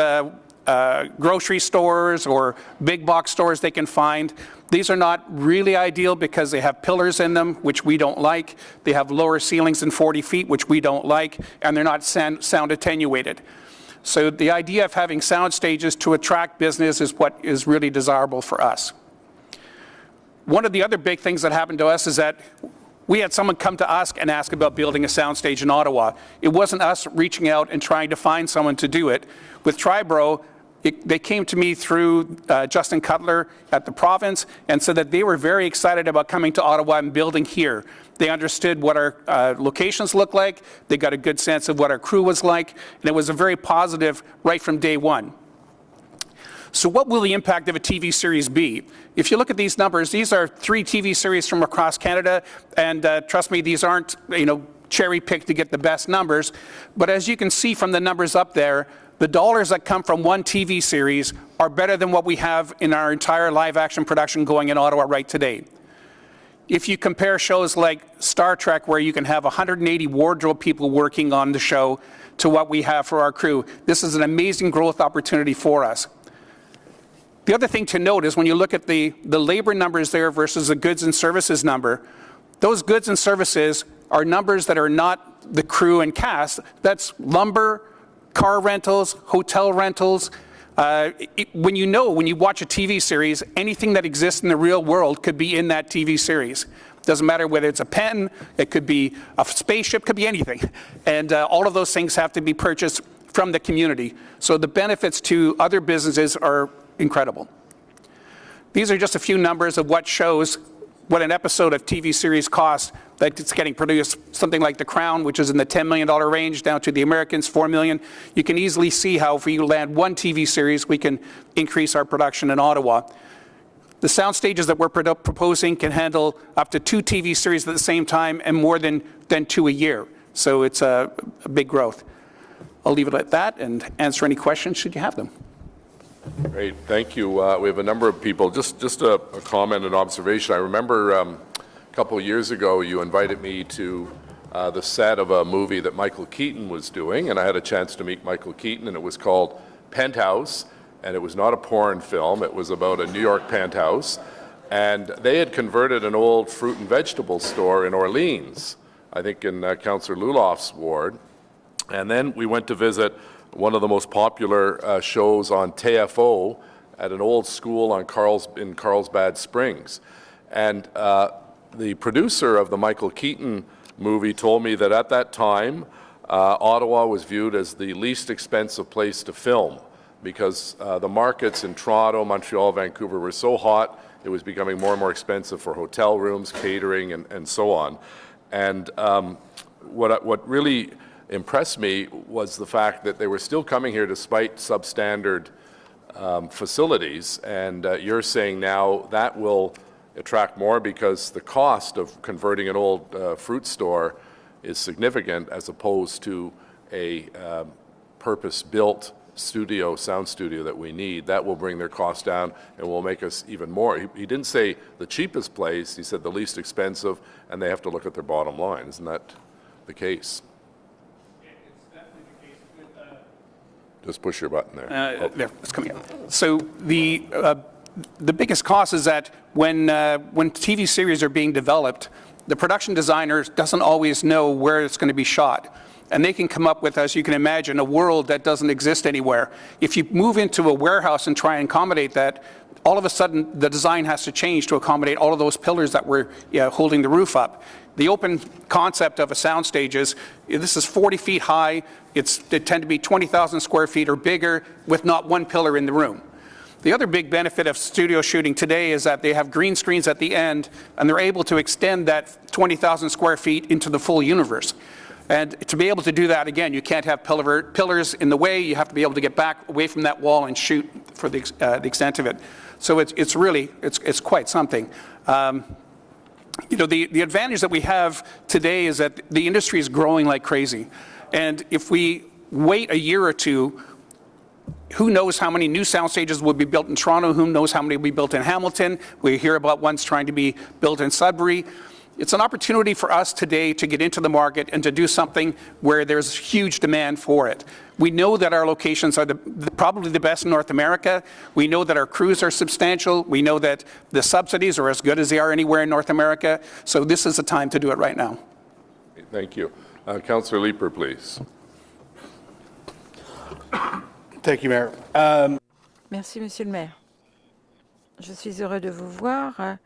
grocery stores or big box stores they can find. These are not really ideal because they have pillars in them, which we don't like. They have lower ceilings than 40 feet, which we don't like, and they're not sound attenuated. So the idea of having sound stages to attract business is what is really desirable for us. One of the other big things that happened to us is that we had someone come to us and ask about building a soundstage in Ottawa. It wasn't us reaching out and trying to find someone to do it. With Triborough, they came to me through Justin Cutler at the province and said that they were very excited about coming to Ottawa and building here. They understood what our locations looked like. They got a good sense of what our crew was like, and it was a very positive right from day one. So what will the impact of a TV series be? If you look at these numbers, these are 3 TV series from across Canada, and trust me, these aren't, cherry-picked to get the best numbers. But as you can see from the numbers up there, the dollars that come from one TV series are better than what we have in our entire live-action production going in Ottawa right today. If you compare shows like Star Trek, where you can have 180 wardrobe people working on the show, to what we have for our crew, this is an amazing growth opportunity for us. The other thing to note is when you look at the labor numbers there versus the goods and services number, those goods and services are numbers that are not the crew and cast. That's lumber, car rentals, hotel rentals. When you watch a TV series, anything that exists in the real world could be in that TV series. Doesn't matter whether it's a pen, it could be a spaceship, could be anything. And all of those things have to be purchased from the community. So the benefits to other businesses are incredible. These are just a few numbers of what shows what an episode of TV series costs that it's getting produced. Something like The Crown, which is in the $10 million range, down to The Americans, $4 million. You can easily see how if we land one TV series, we can increase our production in Ottawa. The sound stages that we're proposing can handle up to 2 TV series at the same time and more than 2 a year. So it's a big growth. I'll leave it at that and answer any questions should you have them. Great, thank you. We have a number of people. Just a comment and observation. I remember a couple of years ago you invited me to the set of a movie that Michael Keaton was doing, and I had a chance to meet Michael Keaton, and it was called Penthouse, and it was not a porn film. It was about a New York penthouse, and they had converted an old fruit and vegetable store in Orleans, I think in Councillor Luloff's ward, and then we went to visit one of the most popular shows on TFO at an old school in Carlsbad Springs. And the producer of the Michael Keaton movie told me that at that time, Ottawa was viewed as the least expensive place to film because the markets in Toronto, Montreal, Vancouver were so hot, it was becoming more and more expensive for hotel rooms, catering, and so on. And what really impressed me was the fact that they were still coming here despite substandard facilities, and you're saying now that will attract more because the cost of converting an old fruit store is significant as opposed to a purpose-built sound studio that we need. That will bring their costs down and will make us even more. He didn't say the cheapest place, he said the least expensive, and they have to look at their bottom line. Isn't that the case? Just push your button there. There, it's coming up. So the biggest cost is that when TV series are being developed, the production designer doesn't always know where it's going to be shot. And they can come up with, as you can imagine, a world that doesn't exist anywhere. If you move into a warehouse and try and accommodate that, all of a sudden the design has to change to accommodate all of those pillars that were holding the roof up. The open concept of a soundstage is, this is 40 feet high, they tend to be 20,000 square feet or bigger with not one pillar in the room. The other big benefit of studio shooting today is that they have green screens at the end and they're able to extend that 20,000 square feet into the full universe. And to be able to do that, again, you can't have pillars in the way. You have to be able to get back away from that wall and shoot for the extent of it. So it's really quite something. The advantage that we have today is that the industry is growing like crazy. And if we wait a year or two, who knows how many new sound stages will be built in Toronto, who knows how many will be built in Hamilton. We hear about ones trying to be built in Sudbury. It's an opportunity for us today to get into the market and to do something where there's huge demand for it. We know that our locations are probably the best in North America. We know that our crews are substantial. We know that the subsidies are as good as they are anywhere in North America. So this is the time to do it right now. Thank you. Councillor Leeper, please. Thank you, Mayor. Merci, Monsieur le maire. Je suis heureux de vous voir.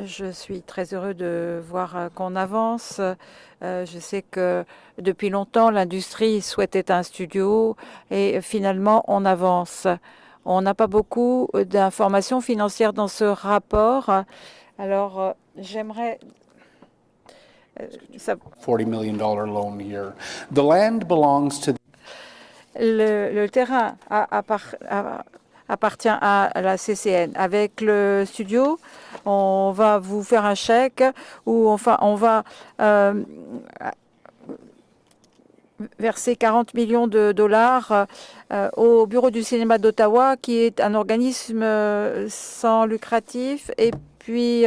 Je suis très heureux de voir qu'on avance. Je sais que depuis longtemps, l'industrie souhaitait un studio et finalement, on avance. On n'a pas beaucoup d'informations financières dans ce rapport. Alors, j'aimerais... $40 million loan here. The land belongs to... Le terrain appartient à la CCN. Avec le studio, on va vous faire un chèque où on va verser 40 millions de dollars au Bureau du cinéma d'Ottawa, qui est un organisme sans lucratif. Et puis,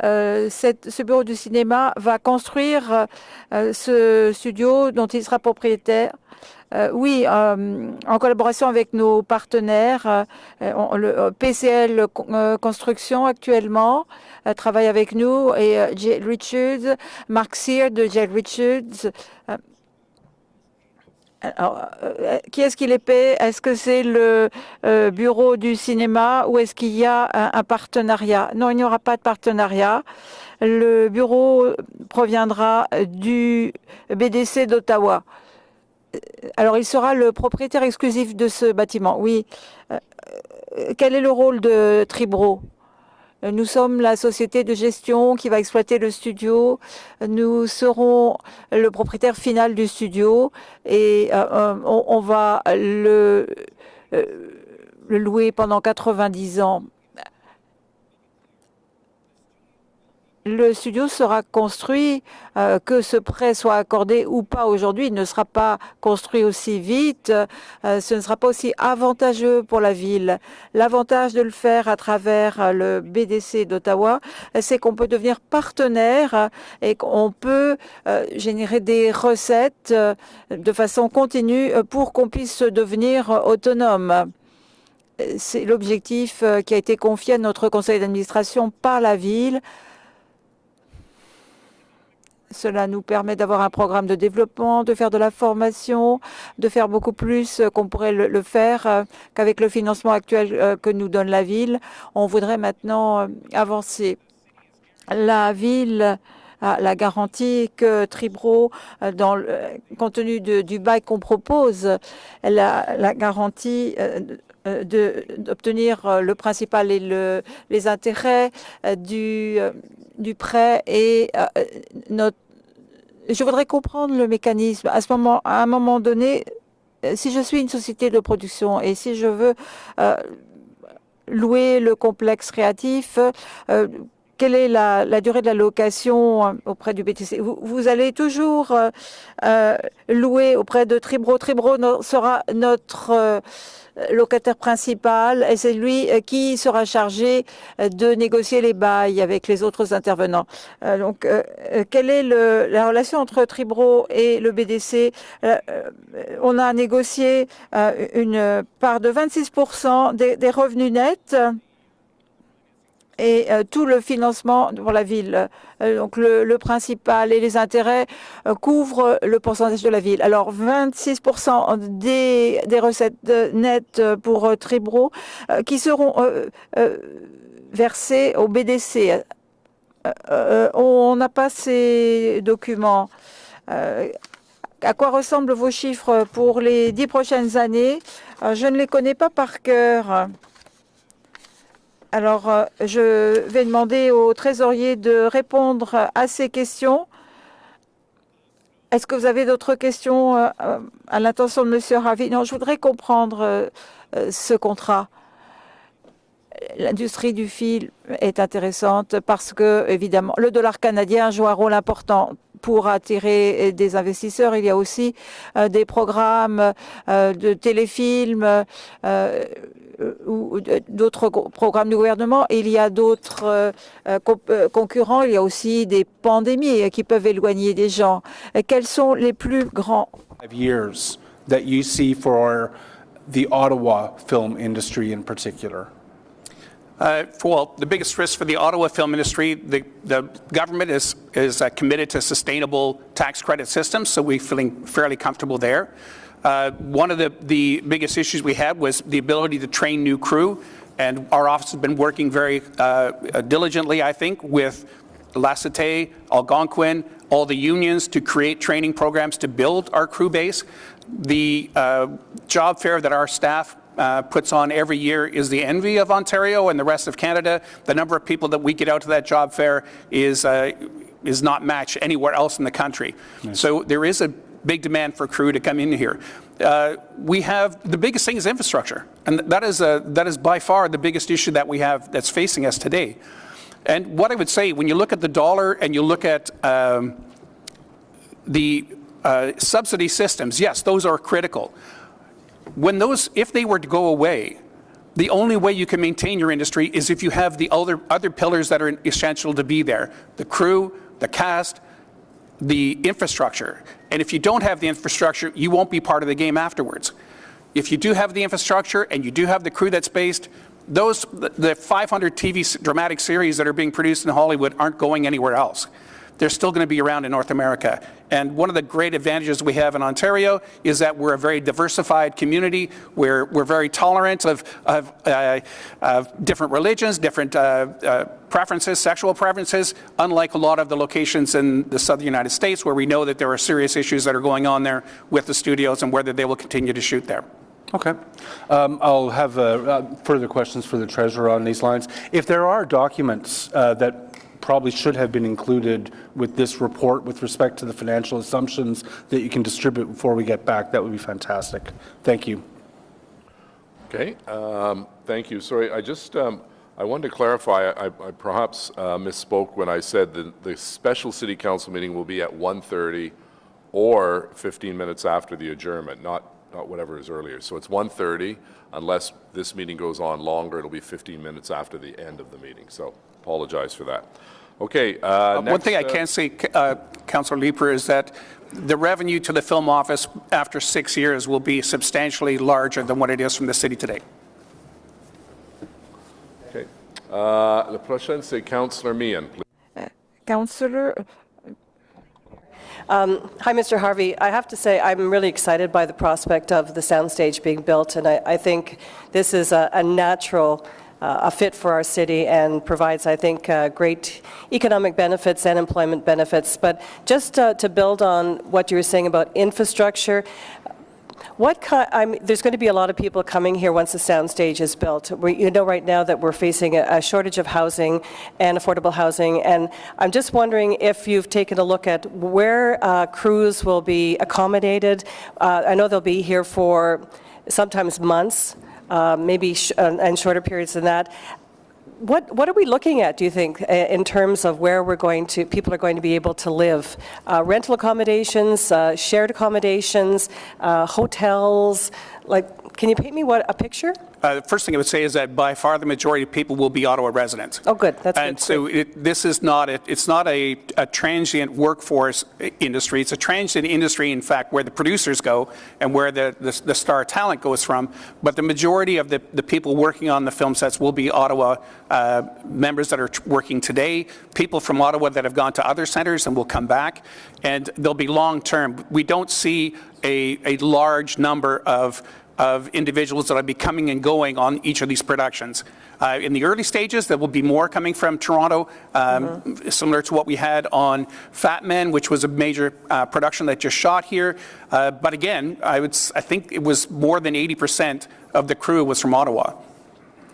ce bureau du cinéma va construire ce studio dont il sera propriétaire. Oui, en collaboration avec nos partenaires, le PCL Construction actuellement travaille avec nous et J. Richards, Mark Sear de J. Richards. Alors, qui est-ce qui les paie? Est-ce que c'est le bureau du cinéma ou est-ce qu'il y a un partenariat? Non, il n'y aura pas de partenariat. Le bureau proviendra du BDC d'Ottawa. Alors, il sera le propriétaire exclusif de ce bâtiment. Oui. Quel est le rôle de Triborough? Nous sommes la société de gestion qui va exploiter le studio. Nous serons le propriétaire final du studio et on va le louer pendant 90 ans. Le studio sera construit, que ce prêt soit accordé ou pas aujourd'hui, il ne sera pas construit aussi vite, ce ne sera pas aussi avantageux pour la ville. L'avantage de le faire à travers le BDC d'Ottawa, c'est qu'on peut devenir partenaire et qu'on peut générer des recettes de façon continue pour qu'on puisse devenir autonome. C'est l'objectif qui a été confié à notre conseil d'administration par la ville. Cela nous permet d'avoir un programme de développement, de faire de la formation, de faire beaucoup plus qu'on pourrait le faire qu'avec le financement actuel que nous donne la ville. On voudrait maintenant avancer. La ville a la garantie que Triborough, compte tenu du bail qu'on propose, elle a la garantie d'obtenir le principal et les intérêts du prêt et je voudrais comprendre le mécanisme. À un moment donné, si je suis une société de production et si je veux louer le complexe créatif, quelle est la durée de la location auprès du BTC? Vous allez toujours louer auprès de Triborough. Triborough sera notre locataire principal et c'est lui qui sera chargé de négocier les bails avec les autres intervenants. Donc, quelle est la relation entre Triborough et le BDC? On a négocié une part de 26% des revenus nets et tout le financement pour la ville. Donc le principal et les intérêts couvrent le pourcentage de la ville. Alors 26% des recettes nettes pour Triborough qui seront versées au BDC. On n'a pas ces documents. À quoi ressemblent vos chiffres pour les 10 prochaines années? Je ne les connais pas par cœur. Alors, je vais demander au trésorier de répondre à ces questions. Est-ce que vous avez d'autres questions à l'intention de M. Harvey? Non, je voudrais comprendre ce contrat. L'industrie du film est intéressante parce que, évidemment, le dollar canadien joue un rôle important pour attirer des investisseurs. Il y a aussi des programmes de téléfilms ou d'autres programmes du gouvernement. Il y a d'autres concurrents. Il y a aussi des pandémies qui peuvent éloigner des gens. Quels sont les plus grands? Years that you see for the Ottawa film industry in particular? Well, the biggest risk for the Ottawa film industry, the government is committed to a sustainable tax credit system, so we're feeling fairly comfortable there. One of the biggest issues we had was the ability to train new crew And our office has been working very diligently, I think, with La Cité, Algonquin, all the unions to create training programs to build our crew base. The job fair that our staff puts on every year is the envy of Ontario and the rest of Canada. The number of people that we get out to that job fair is not matched anywhere else in the country. Nice. So there is a big demand for crew to come in here. We have, the biggest thing is infrastructure, and that is by far the biggest issue that we have that's facing us today. And what I would say, when you look at the dollar and you look at the subsidy systems, yes, those are critical. When those, if they were to go away, the only way you can maintain your industry is if you have the other pillars that are essential to be there: the crew, the cast, the infrastructure. And if you don't have the infrastructure, you won't be part of the game afterwards. If you do have the infrastructure and you do have the crew that's based, the 500 TV dramatic series that are being produced in Hollywood aren't going anywhere else. They're still going to be around in North America. And one of the great advantages we have in Ontario is that we're a very diversified community. We're very tolerant of different religions, different preferences, sexual preferences, unlike a lot of the locations in the southern United States where we know that there are serious issues that are going on there with the studios and whether they will continue to shoot there. Okay. I'll have further questions for the Treasurer on these lines. If there are documents that probably should have been included with this report with respect to the financial assumptions that you can distribute before we get back, that would be fantastic. Thank you. Okay. Thank you. Sorry, I wanted to clarify, I perhaps misspoke when I said that the special City Council meeting will be at 1:30 or 15 minutes after the adjournment, not whatever is earlier. So it's 1:30, unless this meeting goes on longer, it'll be 15 minutes after the end of the meeting. So apologize for that. Okay. One thing I can say, Councillor Leeper, is that the revenue to the film office after 6 years will be substantially larger than what it is from the city today. Okay. Le prochain, c'est Councillor Meehan, please. Councillor. Hi, Mr. Harvey. I have to say I'm really excited by the prospect of the soundstage being built, and I think this is a natural a fit for our city and provides, I think, great economic benefits and employment benefits. But just to build on what you were saying about infrastructure, there's going to be a lot of people coming here once the soundstage is built. You know right now that we're facing a shortage of housing and affordable housing, and I'm just wondering if you've taken a look at where crews will be accommodated. I know they'll be here for sometimes months, maybe and shorter periods than that. What are we looking at, do you think, in terms of where people are going to be able to live? Rental accommodations, shared accommodations, hotels, can you paint me a picture? The first thing I would say is that by far the majority of people will be Ottawa residents. Oh, good. That's and good. So this is not a transient workforce industry. It's a transient industry, in fact, where the producers go and where the star talent goes from. But the majority of the people working on the film sets will be Ottawa members that are working today, people from Ottawa that have gone to other centres and will come back, and they'll be long-term. We don't see a large number of individuals that will be coming and going on each of these productions. In the early stages, there will be more coming from Toronto, similar to what we had on Fat Men, which was a major production that just shot here. But again, I think it was more than 80% of the crew was from Ottawa,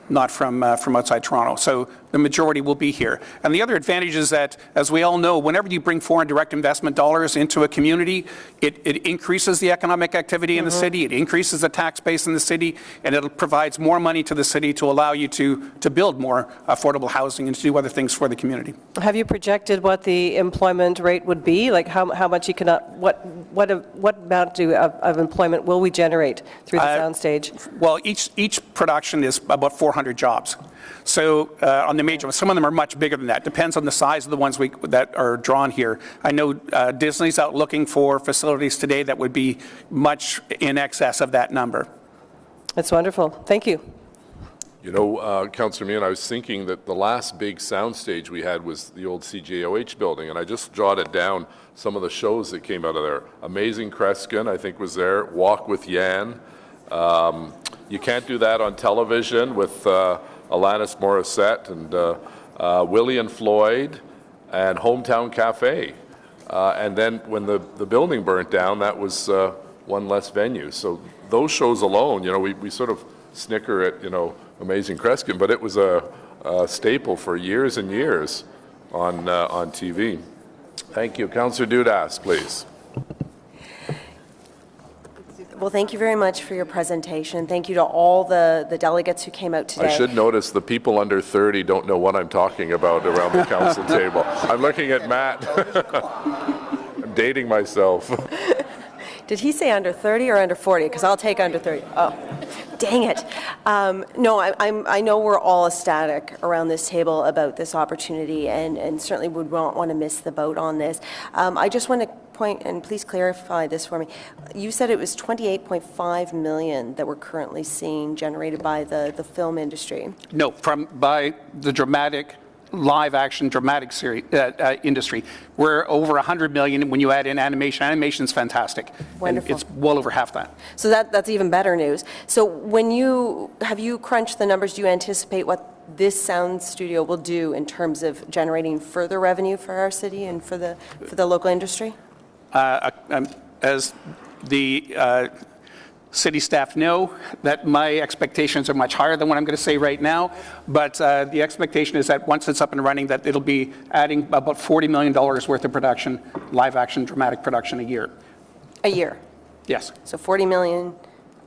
not from outside Toronto. So the majority will be here. And the other advantage is that, as we all know, whenever you bring foreign direct investment dollars into a community, it increases the economic activity in the city, it increases the tax base in the city, and it provides more money to the city to allow you to build more affordable housing and to do other things for the community. Have you projected what the employment rate would be? Like how much what amount of employment will we generate through the soundstage? Well, each production is about 400 jobs. So on the major ones, some of them are much bigger than that. Depends on the size of the ones that are drawn here. I know Disney's out looking for facilities today that would be much in excess of that number. That's wonderful. Thank you. You know, Councillor Meehan, I was thinking that the last big soundstage we had was the old CJOH building, and I just jotted down some of the shows that came out of there. Amazing Kreskin, I think, was there. Walk with Yan. You can't do that on television with Alanis Morissette and Willie and Floyd and Hometown Cafe. And then when the building burnt down, that was one less venue. So those shows alone, we sort of snicker at, Amazing Kreskin, but it was a staple for years and years on TV. Thank you. Councillor Dudas, please. Well, thank you very much for your presentation. Thank you to all the delegates who came out today. I should notice the people under 30 don't know what I'm talking about around the council table. I'm looking at Matt. I'm dating myself. Did he say under 30 or under 40? Because I'll take under 30. Oh, dang it. No, I know we're all ecstatic around this table about this opportunity and certainly would not want to miss the boat on this. I just want to point, and please clarify this for me. You said it was $28.5 million that we're currently seeing generated by the film industry. No, by the live-action dramatic series industry. We're over $100 million when you add in animation. Animation's fantastic. Wonderful. And it's well over half that. So that's even better news. So have you crunched the numbers? Do you anticipate what this sound studio will do in terms of generating further revenue for our city and for the local industry? As the city staff know, that my expectations are much higher than what I'm going to say right now, but the expectation is that once it's up and running, that it'll be adding about $40 million worth of production, live-action dramatic production a year. A year? Yes. So $40 million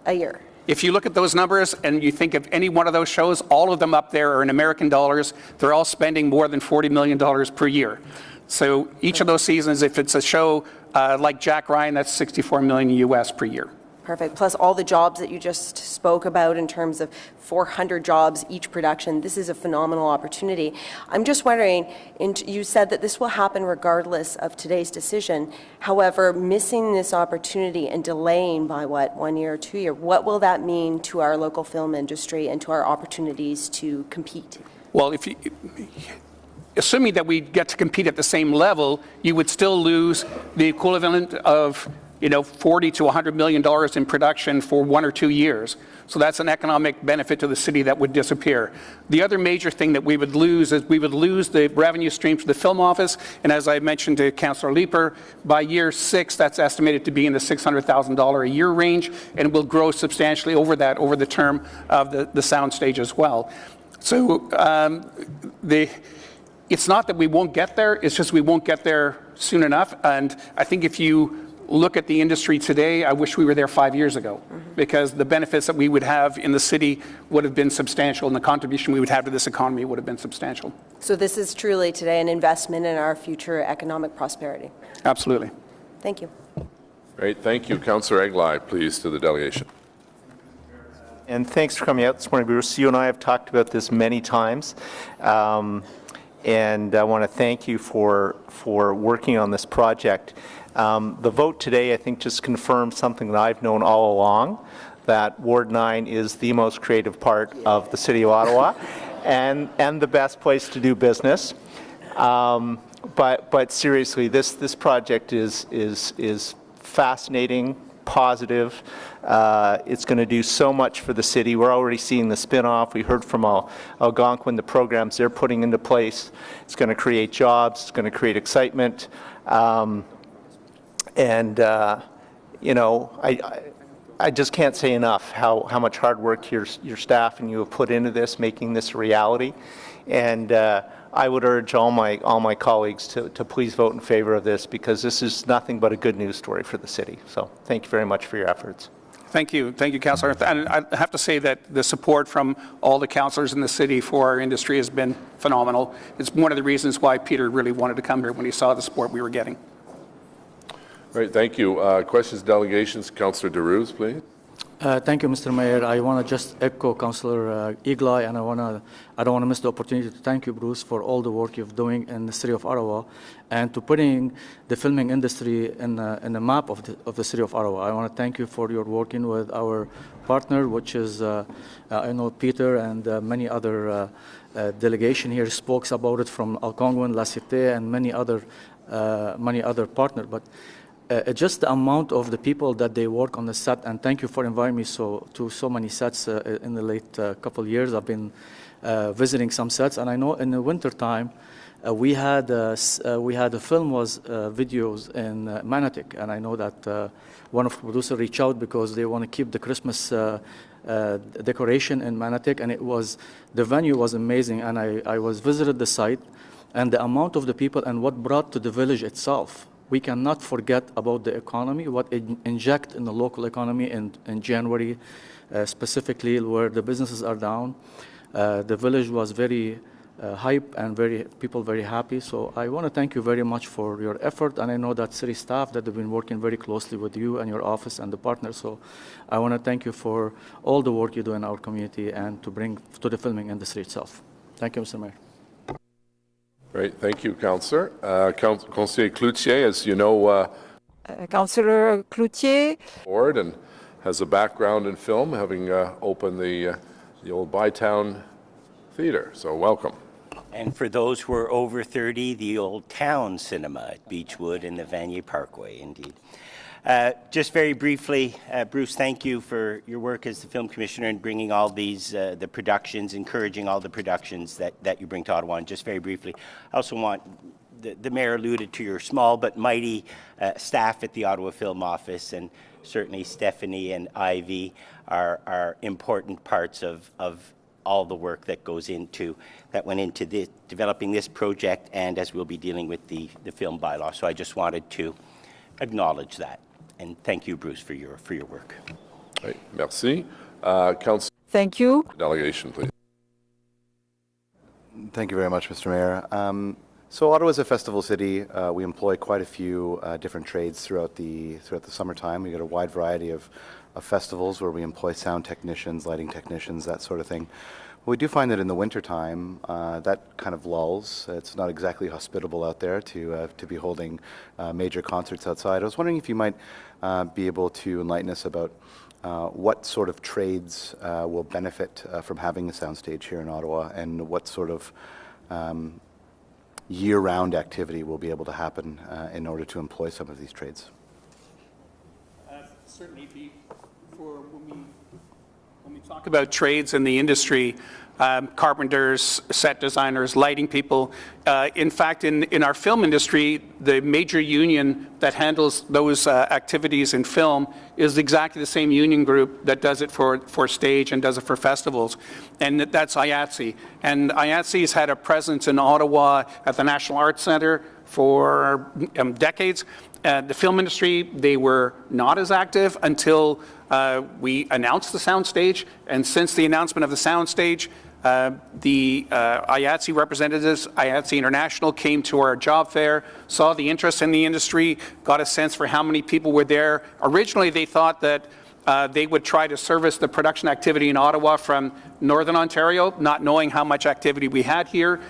a year? If you look at those numbers and you think of any one of those shows, all of them up there are in American dollars. They're all spending more than $40 million per year. So each of those seasons, if it's a show like Jack Ryan, that's $64 million US per year. Perfect. Plus all the jobs that you just spoke about in terms of 400 jobs each production. This is a phenomenal opportunity. I'm just wondering, you said that this will happen regardless of today's decision. However, missing this opportunity and delaying by 1 year or 2 years, what will that mean to our local film industry and to our opportunities to compete? Well, assuming that we get to compete at the same level, you would still lose the equivalent of $40 to $100 million in production for 1 or 2 years. So that's an economic benefit to the city that would disappear. The other major thing that we would lose is we would lose the revenue stream to the film office. And as I mentioned to Councillor Leeper, by year 6, that's estimated to be in the $600,000 a year range, and will grow substantially over that over the term of the sound stage as well. So it's not that we won't get there, it's just we won't get there soon enough. And I think if you look at the industry today, I wish we were there 5 years ago, because the benefits that we would have in the city would have been substantial, and the contribution we would have to this economy would have been substantial. So this is truly today an investment in our future economic prosperity. Absolutely. Thank you. Great. Thank you. Councillor Eglai, please, to the delegation. And thanks for coming out this morning, Bruce. You and I have talked about this many times. And I want to thank you for working on this project. The vote today, I think, just confirms something that I've known all along, that Ward 9 is the most creative part of the City of Ottawa and the best place to do business. But seriously, this project is fascinating, positive. It's going to do so much for the city. We're already seeing the spin-off. We heard from Algonquin, the programs they're putting into place. It's going to create jobs. It's going to create excitement. I just can't say enough how much hard work your staff and you have put into this, making this a reality. And I would urge all my colleagues to please vote in favor of this, because this is nothing but a good news story for the city. So thank you very much for your efforts. Thank you, Councillor. And I have to say that the support from all the councillors in the city for our industry has been phenomenal. It's one of the reasons why Peter really wanted to come here, when he saw the support we were getting. Great, thank you. Questions, delegations, Councillor DeRuse, please. Thank you, Mr. Mayor. I want to just echo Councillor Eglai, and I don't want to miss the opportunity to thank you, Bruce, for all the work you're doing in the City of Ottawa, and to putting the filming industry in the map of the City of Ottawa. I want to thank you for your working with our partner, which is I know Peter and many other delegation here spoke about it, from Algonquin, La Cité, and many other partners. But just the amount of the people that they work on the set, and thank you for inviting me to so many sets in the late couple of years. I've been visiting some sets. And I know in the wintertime, we had the film was videos in Manatik, and I know that one of the producers reached out because they want to keep the Christmas decoration in Manatik, and the venue was amazing. And I was visited the site, and the amount of the people and what brought to the village itself. We cannot forget about the economy, what it inject in the local economy in January, specifically where the businesses are down. The village was very hype and people very happy. So I want to thank you very much for your effort, and I know that city staff that have been working very closely with you and your office and the partners. So I want to thank you for all the work you do in our community and to bring to the filming industry itself. Thank you, Mr. Mayor. Great, thank you, Councillor. Councillor Cloutier, as you know, Councillor Cloutier. board and has a background in film, having opened the old Bytown Theatre. So welcome. And for those who are over 30, the Old Town Cinema at Beechwood and the Vanier Parkway, indeed. Just very briefly, Bruce, thank you for your work as the film commissioner and bringing all these, the productions, encouraging all the productions that you bring to Ottawa. And just very briefly, I also want, the mayor alluded to your small but mighty staff at the Ottawa Film Office, and certainly Stephanie and Ivy are important parts of all the work that went into developing this project, and as we'll be dealing with the film bylaw. So I just wanted to acknowledge that. And thank you, Bruce, for your work. Right. Merci. Council. Thank you. Delegation, please. Thank you very much, Mr. Mayor. So Ottawa is a festival city. We employ quite a few different trades throughout the summertime. We get a wide variety of festivals where we employ sound technicians, lighting technicians, that sort of thing. We do find that in the wintertime, that kind of lulls. It's not exactly hospitable out there to be holding major concerts outside. I was wondering if you might be able to enlighten us about what sort of trades will benefit from having a soundstage here in Ottawa, and what sort of year-round activity will be able to happen in order to employ some of these trades. Certainly, for when we talk about trades in the industry, carpenters, set designers, lighting people. In fact, in our film industry, the major union that handles those activities in film is exactly the same union group that does it for stage and does it for festivals, and that's IATSE. And IATSE has had a presence in Ottawa at the National Arts Centre for decades. The film industry, they were not as active until we announced the soundstage, and since the announcement of the soundstage, the IATSE representatives, IATSE International, came to our job fair, saw the interest in the industry, got a sense for how many people were there. Originally, they thought that they would try to service the production activity in Ottawa from Northern Ontario, not knowing how much activity we had here.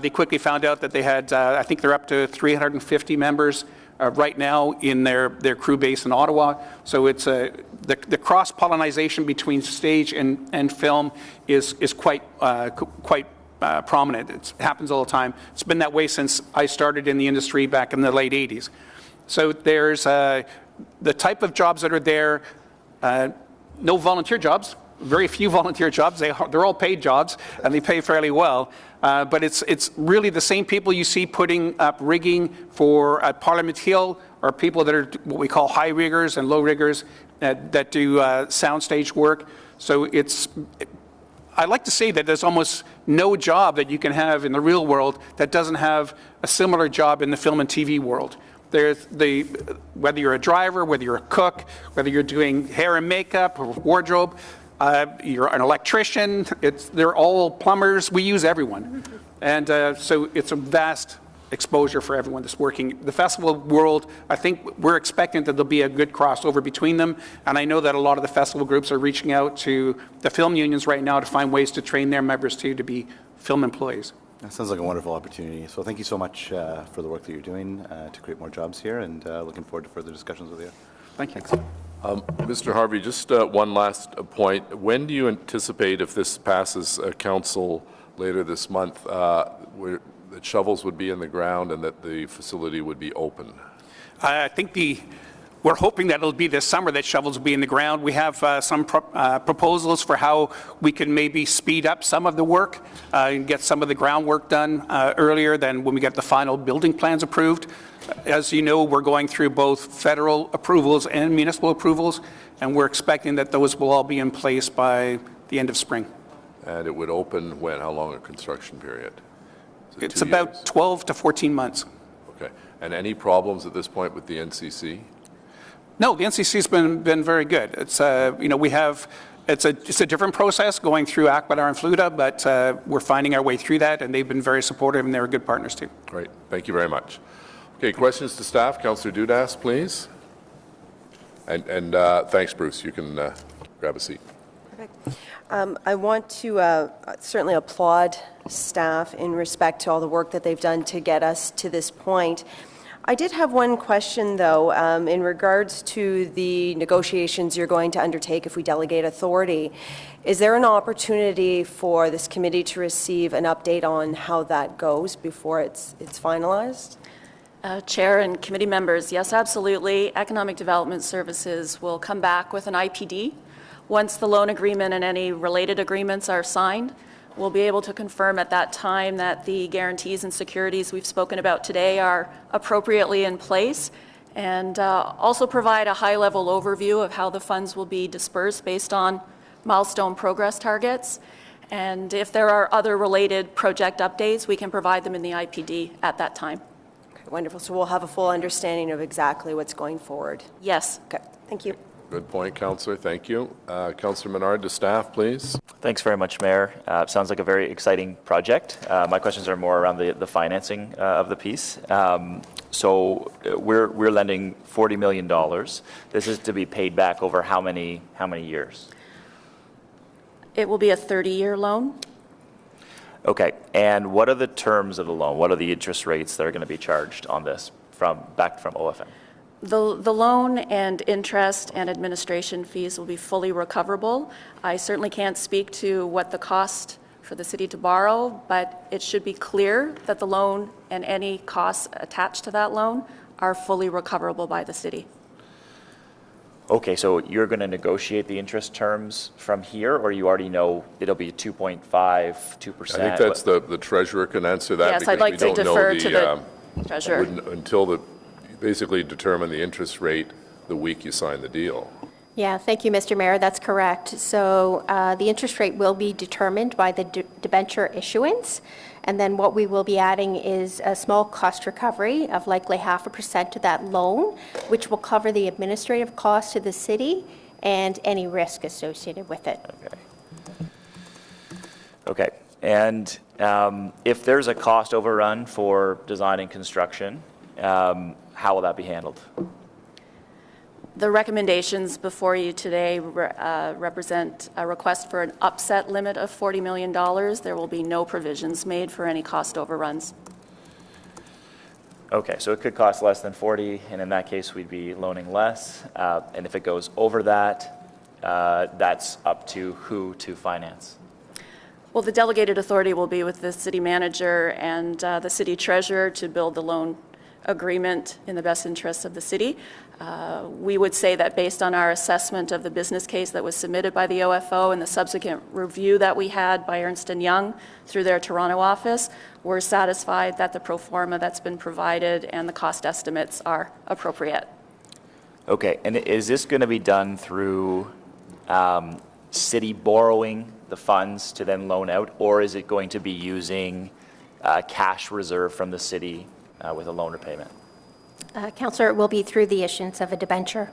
They quickly found out that they had, I think they're up to 350 members right now in their crew base in Ottawa. So it's the cross-pollinization between stage and film is quite prominent. It happens all the time. It's been that way since I started in the industry back in the late 80s. So there's the type of jobs that are there, no volunteer jobs, very few volunteer jobs. They're all paid jobs, and they pay fairly well. But it's really the same people you see putting up rigging for Parliament Hill, or people that are what we call high riggers and low riggers that do soundstage work. So I like to say that there's almost no job that you can have in the real world that doesn't have a similar job in the film and TV world. Whether you're a driver, whether you're a cook, whether you're doing hair and makeup or wardrobe, you're an electrician, they're all plumbers, we use everyone. And so it's a vast exposure for everyone that's working. The festival world, I think we're expecting that there'll be a good crossover between them, and I know that a lot of the festival groups are reaching out to the film unions right now to find ways to train their members too to be film employees. That sounds like a wonderful opportunity. So thank you so much for the work that you're doing to create more jobs here, and looking forward to further discussions with you. Thank you. Mr. Harvey, just one last point. When do you anticipate, if this passes council later this month, that shovels would be in the ground and that the facility would be open? I think We're hoping that it'll be this summer that shovels will be in the ground. We have some proposals for how we can maybe speed up some of the work and get some of the groundwork done earlier than when we get the final building plans approved. As you know, we're going through both federal approvals and municipal approvals, and we're expecting that those will all be in place by the end of spring. And it would open when? How long a construction period? It's about 12 to 14 months. Okay. And any problems at this point with the NCC? No, the NCC's been very good. It's we have it's a different process going through Aquadar and Fluta, but we're finding our way through that, and they've been very supportive, and they're good partners too. Great, thank you very much. Okay, questions to staff. Councillor Dudas, please. And thanks, Bruce. You can grab a seat. Perfect. I want to certainly applaud staff in respect to all the work that they've done to get us to this point. I did have one question, though, in regards to the negotiations you're going to undertake if we delegate authority. Is there an opportunity for this committee to receive an update on how that goes before it's finalized? Chair and committee members, yes, absolutely. Economic Development Services will come back with an IPD. Once the loan agreement and any related agreements are signed, we'll be able to confirm at that time that the guarantees and securities we've spoken about today are appropriately in place, and also provide a high-level overview of how the funds will be dispersed based on milestone progress targets. And if there are other related project updates, we can provide them in the IPD at that time. Okay, wonderful. So we'll have a full understanding of exactly what's going forward. Yes. Okay, thank you. Good point, Councillor. Thank you. Councillor Menard to staff, please. Thanks very much, Mayor. Sounds like a very exciting project. My questions are more around the financing of the piece. So we're lending $40 million. This is to be paid back over how many years? It will be a 30-year loan. Okay. And what are the terms of the loan? What are the interest rates that are going to be charged on this back from OFM? The loan and interest and administration fees will be fully recoverable. I certainly can't speak to what the cost for the city to borrow, but it should be clear that the loan and any costs attached to that loan are fully recoverable by the city. Okay, so you're going to negotiate the interest terms from here, or you already know it'll be 2.5, 2%? I think that's the treasurer can answer that. Yes, I'd like to defer to the treasurer. Until basically determine the interest rate the week you sign the deal. Yeah, thank you, Mr. Mayor. That's correct. So the interest rate will be determined by the debenture issuance. And then what we will be adding is a small cost recovery of likely 0.5% to that loan, which will cover the administrative costs to the city and any risk associated with it. Okay. And if there's a cost overrun for design and construction, how will that be handled? The recommendations before you today represent a request for an upset limit of $40 million. There will be no provisions made for any cost overruns. Okay, so it could cost less than 40, and in that case, we'd be loaning less. And if it goes over that, that's up to who to finance? Well, the delegated authority will be with the city manager and the city treasurer to build the loan agreement in the best interests of the city. We would say that based on our assessment of the business case that was submitted by the OFO and the subsequent review that we had by Ernst & Young through their Toronto office, we're satisfied that the pro forma that's been provided and the cost estimates are appropriate. Okay, and is this going to be done through city borrowing the funds to then loan out, or is it going to be using cash reserve from the city with a loan repayment? Councillor, it will be through the issuance of a debenture.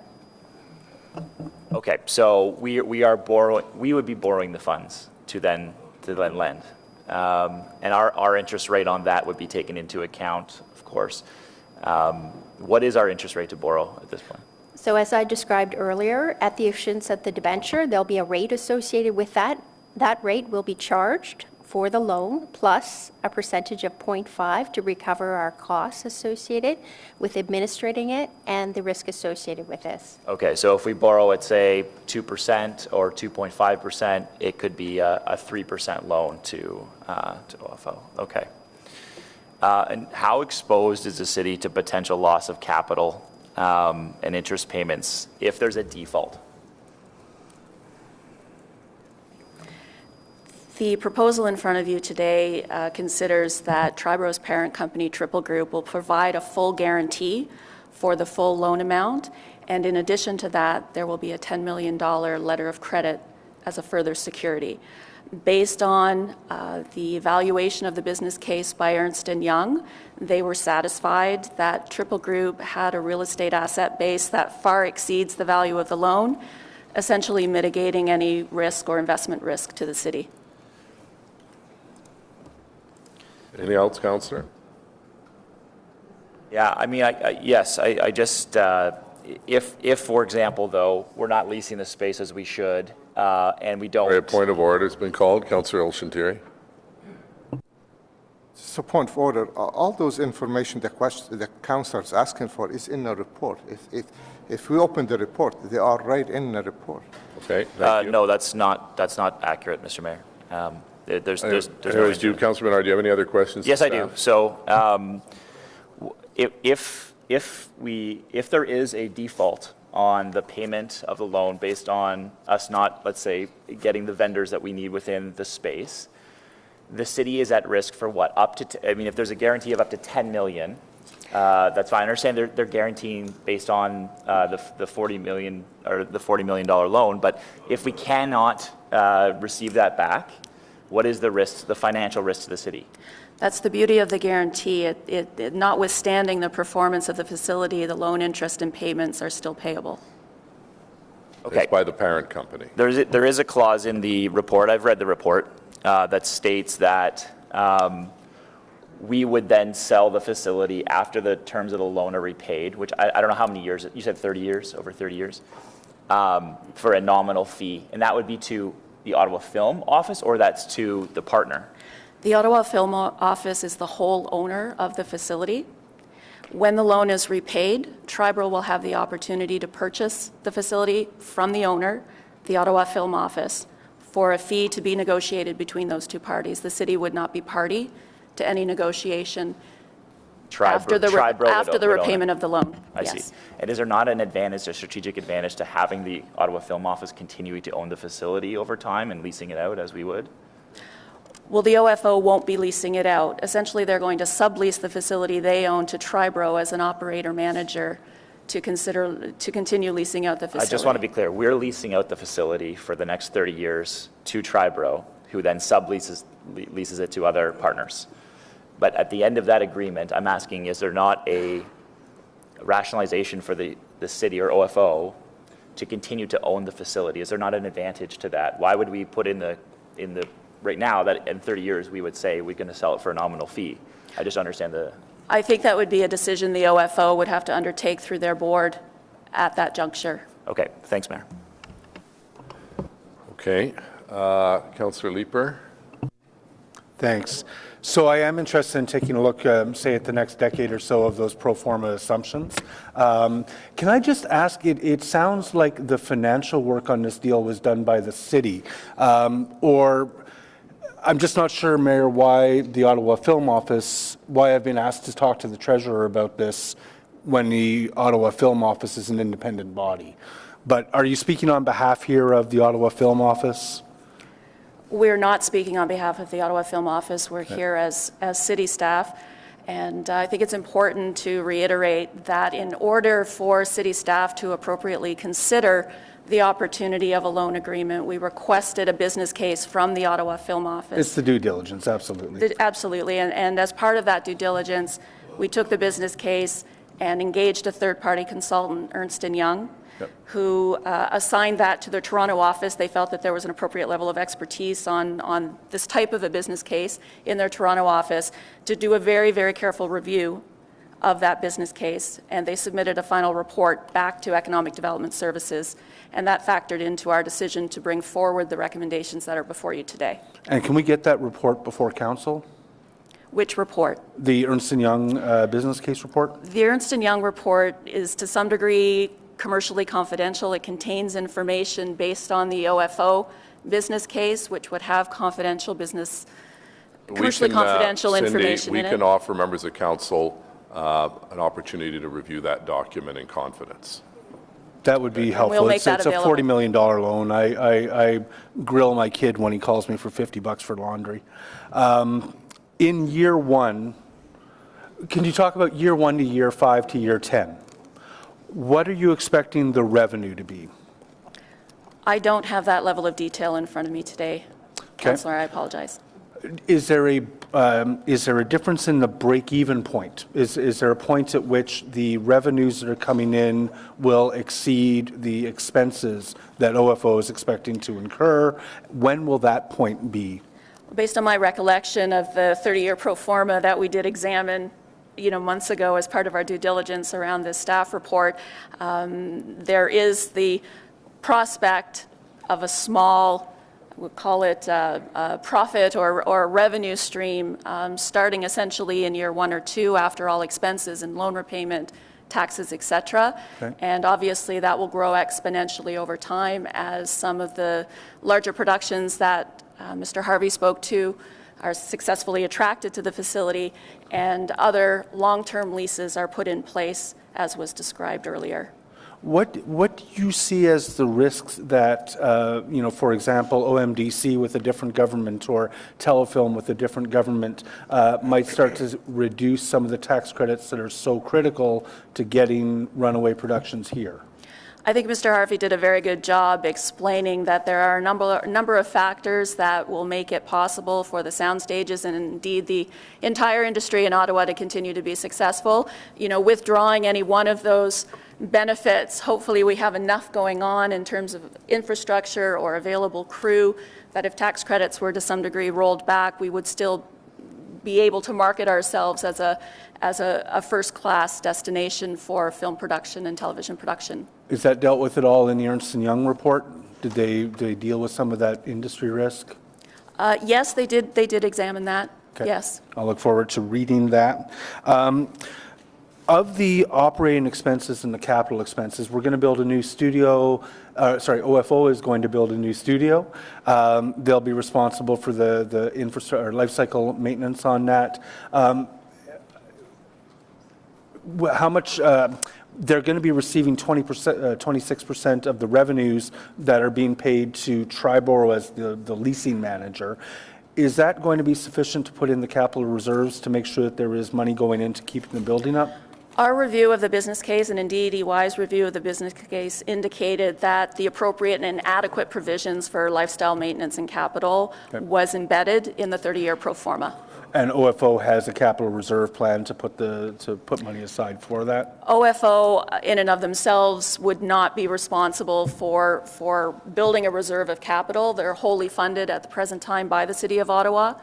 Okay, so we would be borrowing the funds to then lend. And our interest rate on that would be taken into account, of course. What is our interest rate to borrow at this point? So as I described earlier, at the issuance of the debenture, there'll be a rate associated with that. That rate will be charged for the loan plus a percentage of 0.5 to recover our costs associated with administrating it and the risk associated with this. Okay, so if we borrow at, say, 2% or 2.5%, it could be a 3% loan to OFO. Okay. And how exposed is the city to potential loss of capital and interest payments if there's a default? The proposal in front of you today considers that Triborough's parent company, Triple Group, will provide a full guarantee for the full loan amount, and in addition to that, there will be a $10 million letter of credit as a further security. Based on the evaluation of the business case by Ernst & Young, they were satisfied that Triple Group had a real estate asset base that far exceeds the value of the loan, essentially mitigating any risk or investment risk to the city. Anything else, Councillor? Yeah, I mean, yes, I just, if, for example, though, we're not leasing the space as we should, and we don't. A point of order has been called. Councillor El-Shantiri. Just a point of order. All those information the councillor is asking for is in the report. If we open the report, they are right in the report. Okay, thank you. No, that's not accurate, Mr. Mayor. There's anyways, Councillor Menard, do you have any other questions? Yes, I do. So, if there is a default on the payment of the loan based on us not, let's say, getting the vendors that we need within the space, the city is at risk for what? Up to, I mean, if there's a guarantee of up to 10 million, that's fine. I understand they're guaranteeing based on the 40 million or the $40 million loan, but if we cannot receive that back, what is the risk, the financial risk to the city? That's the beauty of the guarantee. Notwithstanding the performance of the facility, the loan interest and payments are still payable. Okay. It's by the parent company. There is a clause in the report, I've read the report, that states that we would then sell the facility after the terms of the loan are repaid, which I don't know how many years, you said 30 years, over 30 years, for a nominal fee. And that would be to the Ottawa Film Office, or that's to the partner? The Ottawa Film Office is the whole owner of the facility. When the loan is repaid, Triborough will have the opportunity to purchase the facility from the owner, the Ottawa Film Office, for a fee to be negotiated between those two parties. The city would not be party to any negotiation after the repayment of the loan. I see. And is there not an advantage, a strategic advantage to having the Ottawa Film Office continuing to own the facility over time and leasing it out as we would? Well, the OFO won't be leasing it out. Essentially, they're going to sublease the facility they own to Triborough as an operator-manager to continue leasing out the facility. I just want to be clear. We're leasing out the facility for the next 30 years to Triborough, who then subleases it to other partners. But at the end of that agreement, I'm asking, is there not a rationalization for the city or OFO to continue to own the facility? Is there not an advantage to that? Why would we put in the right now that in 30 years we would say we're going to sell it for a nominal fee? I just understand the... I think that would be a decision the OFO would have to undertake through their board at that juncture. Okay, thanks, Mayor. Okay, Councillor Leeper. Thanks. So I am interested in taking a look, say, at the next decade or so of those pro forma assumptions. Can I just ask, it sounds like the financial work on this deal was done by the city, or I'm just not sure, Mayor, why the Ottawa Film Office, why I've been asked to talk to the Treasurer about this when the Ottawa Film Office is an independent body. But are you speaking on behalf here of the Ottawa Film Office? We're not speaking on behalf of the Ottawa Film Office. We're here as city staff. And I think it's important to reiterate that in order for city staff to appropriately consider the opportunity of a loan agreement, we requested a business case from the Ottawa Film Office. It's the due diligence, absolutely. Absolutely. And as part of that due diligence, we took the business case and engaged a third-party consultant, Ernst & Young, who assigned that to the Toronto office. They felt that there was an appropriate level of expertise on this type of a business case in their Toronto office to do a very, very careful review of that business case. And they submitted a final report back to Economic Development Services, and that factored into our decision to bring forward the recommendations that are before you today. And can we get that report before council? Which report? The Ernst & Young business case report? The Ernst & Young report is to some degree commercially confidential. It contains information based on the OFO business case, which would have confidential business, commercially confidential information Cindy, in it. we can offer members of council an opportunity to review that document in confidence. That would be helpful. we'll make that it's a available. $40 million loan. I grill my kid when he calls me for $50 for laundry. In year one, can you talk about year 1 to year 5 to year 10? What are you expecting the revenue to be? I don't have that level of detail in front of me today, Councillor. I apologize. Is there a difference in the break-even point? Is there a point at which the revenues that are coming in will exceed the expenses that OFO is expecting to incur? When will that point be? Based on my recollection of the 30-year pro forma that we did examine, months ago as part of our due diligence around this staff report, there is the prospect of a small, we'll call it a profit or revenue stream starting essentially in year 1 or 2 after all expenses and loan repayment, taxes, etc. Okay. And obviously that will grow exponentially over time as some of the larger productions that Mr. Harvey spoke to are successfully attracted to the facility and other long-term leases are put in place as was described earlier. What do you see as the risks that, for example, OMDC with a different government or Telefilm with a different government might start to reduce some of the tax credits that are so critical to getting runaway productions here? I think Mr. Harvey did a very good job explaining that there are a number of factors that will make it possible for the sound stages and indeed the entire industry in Ottawa to continue to be successful. Withdrawing any one of those benefits, hopefully we have enough going on in terms of infrastructure or available crew that if tax credits were to some degree rolled back, we would still be able to market ourselves as a first-class destination for film production and television production. Is that dealt with at all in the Ernst & Young report? Did they deal with some of that industry risk? Yes, they did examine that. Okay. Yes. I'll look forward to reading that. Of the operating expenses and the capital expenses, we're going to build a new studio. OFO is going to build a new studio. They'll be responsible for the infrastructure or life cycle maintenance on that. How much? They're going to be receiving 26% of the revenues that are being paid to Triborough as the leasing manager. Is that going to be sufficient to put in the capital reserves to make sure that there is money going in to keep the building up? Our review of the business case, and indeed EY's review of the business case, indicated that the appropriate and adequate provisions for lifestyle maintenance and capital was embedded in the 30-year pro forma. And OFO has a capital reserve plan to put money aside for that? OFO, in and of themselves, would not be responsible for building a reserve of capital. They're wholly funded at the present time by the City of Ottawa.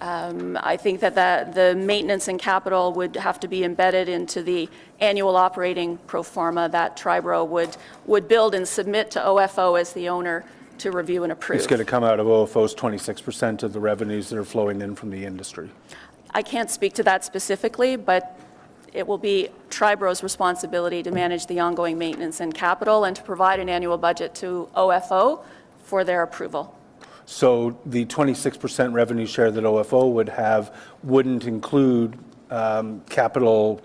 I think that the maintenance and capital would have to be embedded into the annual operating pro forma that Triborough would build and submit to OFO as the owner to review and approve. It's going to come out of OFO's 26% of the revenues that are flowing in from the industry. I can't speak to that specifically, but it will be Triborough's responsibility to manage the ongoing maintenance and capital and to provide an annual budget to OFO for their approval. So the 26% revenue share that OFO would have wouldn't include capital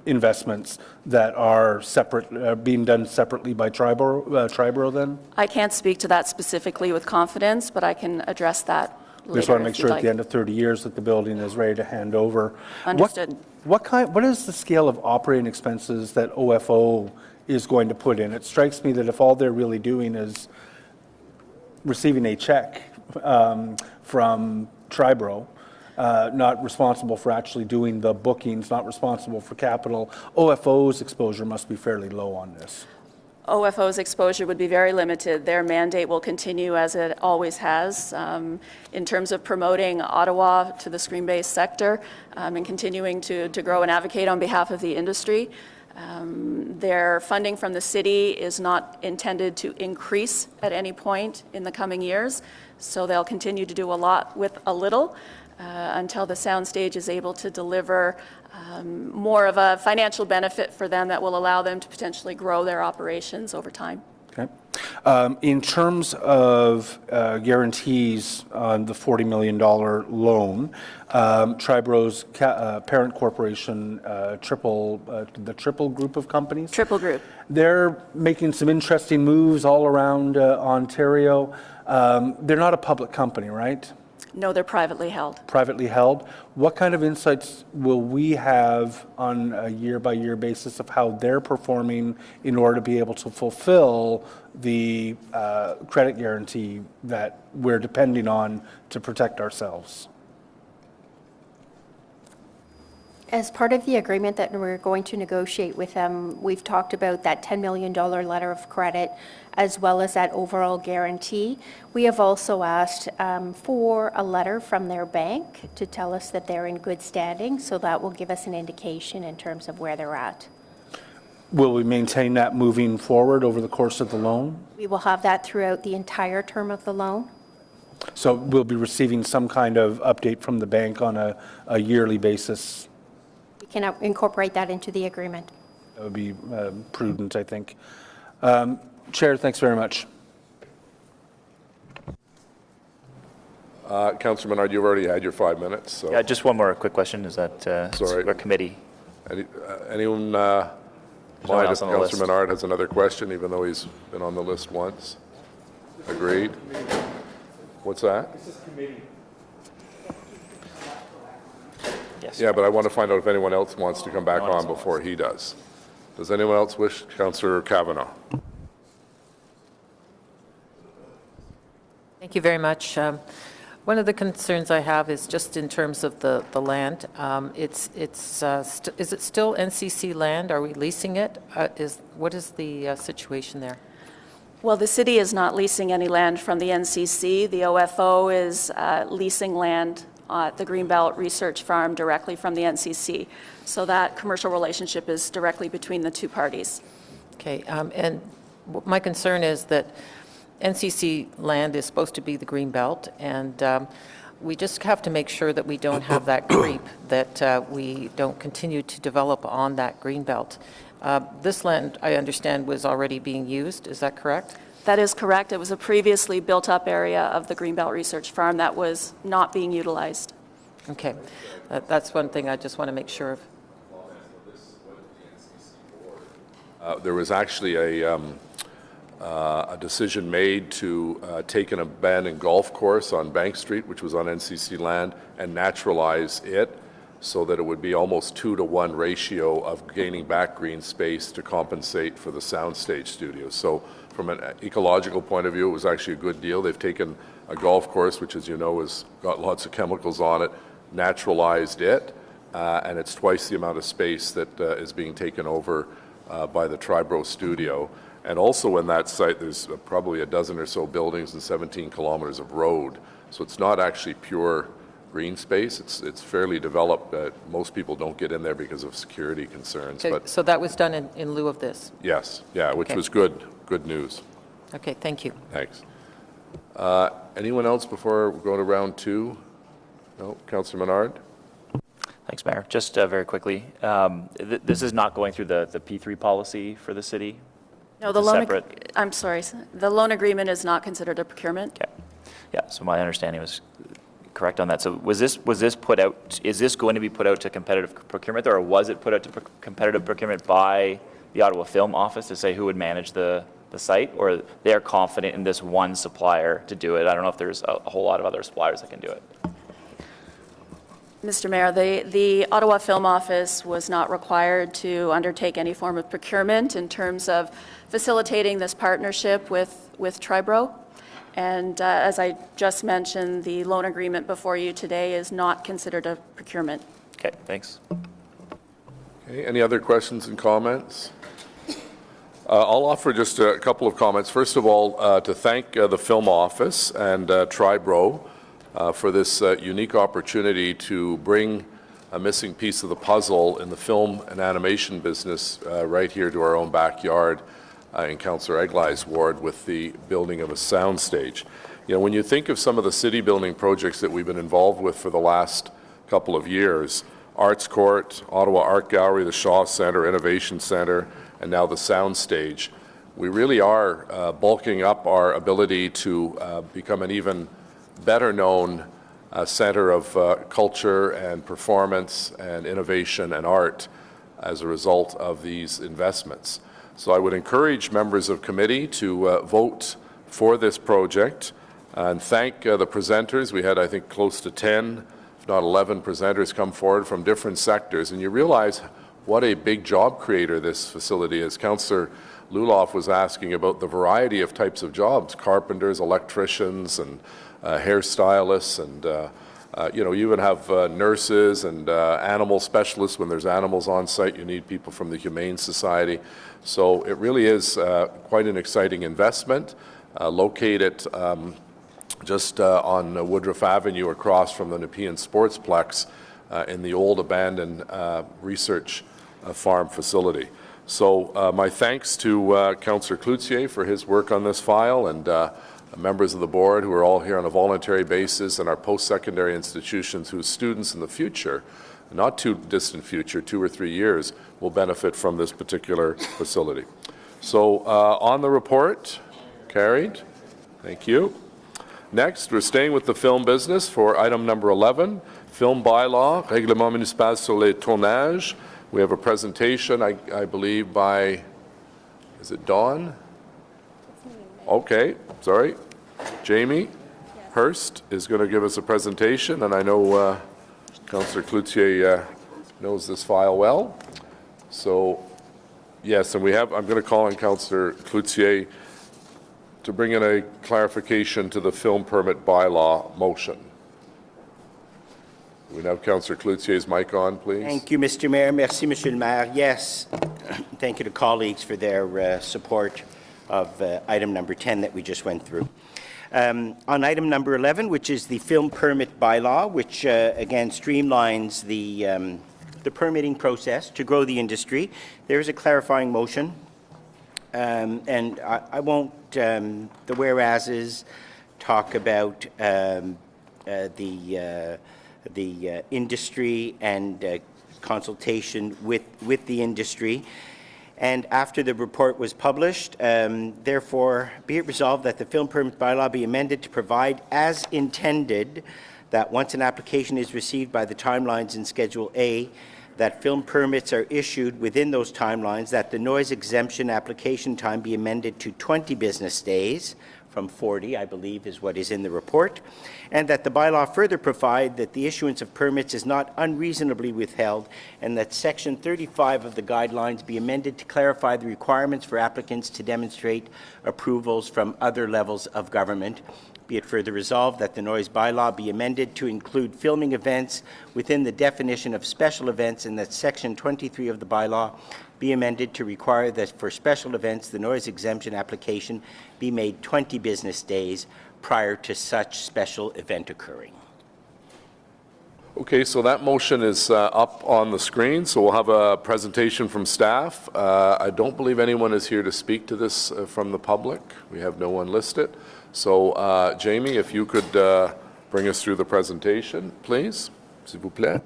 investments that are separate, being done separately by Triborough then? I can't speak to that specifically with confidence, but I can address that later. We just want to make sure at the end of 30 years that the building is ready to hand over. Understood. What is the scale of operating expenses that OFO is going to put in? It strikes me that if all they're really doing is receiving a check from Triborough, not responsible for actually doing the bookings, not responsible for capital, OFO's exposure must be fairly low on this. OFO's exposure would be very limited. Their mandate will continue as it always has in terms of promoting Ottawa to the screen-based sector and continuing to grow and advocate on behalf of the industry. Their funding from the city is not intended to increase at any point in the coming years, so they'll continue to do a lot with a little until the soundstage is able to deliver more of a financial benefit for them that will allow them to potentially grow their operations over time. Okay. In terms of guarantees on the $40 million loan, Triborough's parent corporation, the Triple Group of companies? Triple Group. They're making some interesting moves all around Ontario. They're not a public company, right? No, they're privately held. Privately held. What kind of insights will we have on a year-by-year basis of how they're performing in order to be able to fulfill the credit guarantee that we're depending on to protect ourselves? As part of the agreement that we're going to negotiate with them, we've talked about that $10 million letter of credit as well as that overall guarantee. We have also asked for a letter from their bank to tell us that they're in good standing, so that will give us an indication in terms of where they're at. Will we maintain that moving forward over the course of the loan? We will have that throughout the entire term of the loan. So we'll be receiving some kind of update from the bank on a yearly basis? We can incorporate that into the agreement. That would be prudent, I think. Chair, thanks very much. Councillor Menard, you've already had your 5 minutes. So. Yeah, just one more quick question. Is that our committee? Anyone mind if Councillor Menard has another question, even though he's been on the list once? Agreed. What's that? This is committee. Yes. Yeah, but I want to find out if anyone else wants to come back on before he does. Does anyone else wish? Councillor Kavanagh. Thank you very much. One of the concerns I have is just in terms of the land. Is it still NCC land? Are we leasing it? What is the situation there? Well, the city is not leasing any land from the NCC. The OFO is leasing land at the Greenbelt Research Farm directly from the NCC. So that commercial relationship is directly between the two parties. Okay, and my concern is that NCC land is supposed to be the Greenbelt, and we just have to make sure that we don't have that creep, that we don't continue to develop on that Greenbelt. This land, I understand, was already being used. Is that correct? That is correct. It was a previously built-up area of the Greenbelt Research Farm that was not being utilized. Okay. That's one thing I just want to make sure of. There was actually a decision made to take an abandoned golf course on Bank Street, which was on NCC land, and naturalize it so that it would be almost 2-to-1 ratio of gaining back green space to compensate for the soundstage studio. So from an ecological point of view, it was actually a good deal. They've taken a golf course, which, as you know, has got lots of chemicals on it, naturalized it, and it's twice the amount of space that is being taken over by the Triborough studio. And also in that site, there's probably a dozen or so buildings and 17 kilometers of road. So it's not actually pure green space. It's fairly developed. Most people don't get in there because of security concerns. Okay, but so that was done in lieu of this? Yes, yeah, which Okay. was good news. Okay, thank you. Thanks. Anyone else before we go to round two? No, Councillor Menard? Thanks, Mayor. Just very quickly, this is not going through the P3 policy for the city? No, the loan, I'm sorry, the loan agreement is not considered a procurement. Okay. Yeah, so my understanding was correct on that. So was this put out, is this going to be put out to competitive procurement, or was it put out to competitive procurement by the Ottawa Film Office to say who would manage the site, or they're confident in this one supplier to do it? I don't know if there's a whole lot of other suppliers that can do it. Mr. Mayor, the Ottawa Film Office was not required to undertake any form of procurement in terms of facilitating this partnership with Triborough. And as I just mentioned, the loan agreement before you today is not considered a procurement. Okay, thanks. Okay, any other questions and comments? I'll offer just a couple of comments. First of all, to thank the Film Office and Triborough for this unique opportunity to bring a missing piece of the puzzle in the film and animation business right here to our own backyard in Councillor Eglai's ward with the building of a soundstage. You know, when you think of some of the city building projects that we've been involved with for the last couple of years, Arts Court, Ottawa Art Gallery, the Shaw Centre, Innovation Centre, and now the soundstage, we really are bulking up our ability to become an even better known center of culture and performance and innovation and art as a result of these investments. So I would encourage members of committee to vote for this project and thank the presenters. We had, I think, close to 10, if not 11 presenters come forward from different sectors, and you realize what a big job creator this facility is. Councillor Luloff was asking about the variety of types of jobs, carpenters, electricians, and hairstylists, and you even have nurses and animal specialists. When there's animals on site, you need people from the Humane Society. So it really is quite an exciting investment, located just on Woodruff Avenue across from the Nepean Sportsplex in the old abandoned research farm facility. So my thanks to Councillor Cloutier for his work on this file, and members of the board who are all here on a voluntary basis, and our post-secondary institutions whose students in the future, not too distant future, 2 or 3 years, will benefit from this particular facility. So on the report, carried. Thank you. Next, we're staying with the film business for item number 11, Film Bylaw, Règlement municipal sur les tournages. We have a presentation, I believe, by, is it Dawn? Okay, sorry. Jamie Ernst is going to give us a presentation, and I know Councillor Cloutier knows this file well. So, yes, and I'm going to call on Councillor Cloutier to bring in a clarification to the film permit bylaw motion. We have Councillor Cloutier's mic on, please. Thank you, Mr. Mayor. Merci, Monsieur le Maire. Yes, thank you to colleagues for their support of item number 10 that we just went through. On item number 11, which is the film permit bylaw, which again streamlines the permitting process to grow the industry, there is a clarifying motion. And I won't, the whereases talk about the industry and consultation with the industry. And after the report was published, therefore, be it resolved that the film permit bylaw be amended to provide as intended that once an application is received by the timelines in Schedule A, that film permits are issued within those timelines, that the noise exemption application time be amended to 20 business days, from 40, I believe, is what is in the report, and that the bylaw further provide that the issuance of permits is not unreasonably withheld, and that Section 35 of the guidelines be amended to clarify the requirements for applicants to demonstrate approvals from other levels of government. Be it further resolved that the noise bylaw be amended to include filming events within the definition of special events, and that Section 23 of the bylaw be amended to require that for special events, the noise exemption application be made 20 business days prior to such special event occurring. Okay, so that motion is up on the screen, so we'll have a presentation from staff. I don't believe anyone is here to speak to this from the public. We have no one listed. So, Jamie, if you could bring us through the presentation, please, s'il vous plaît.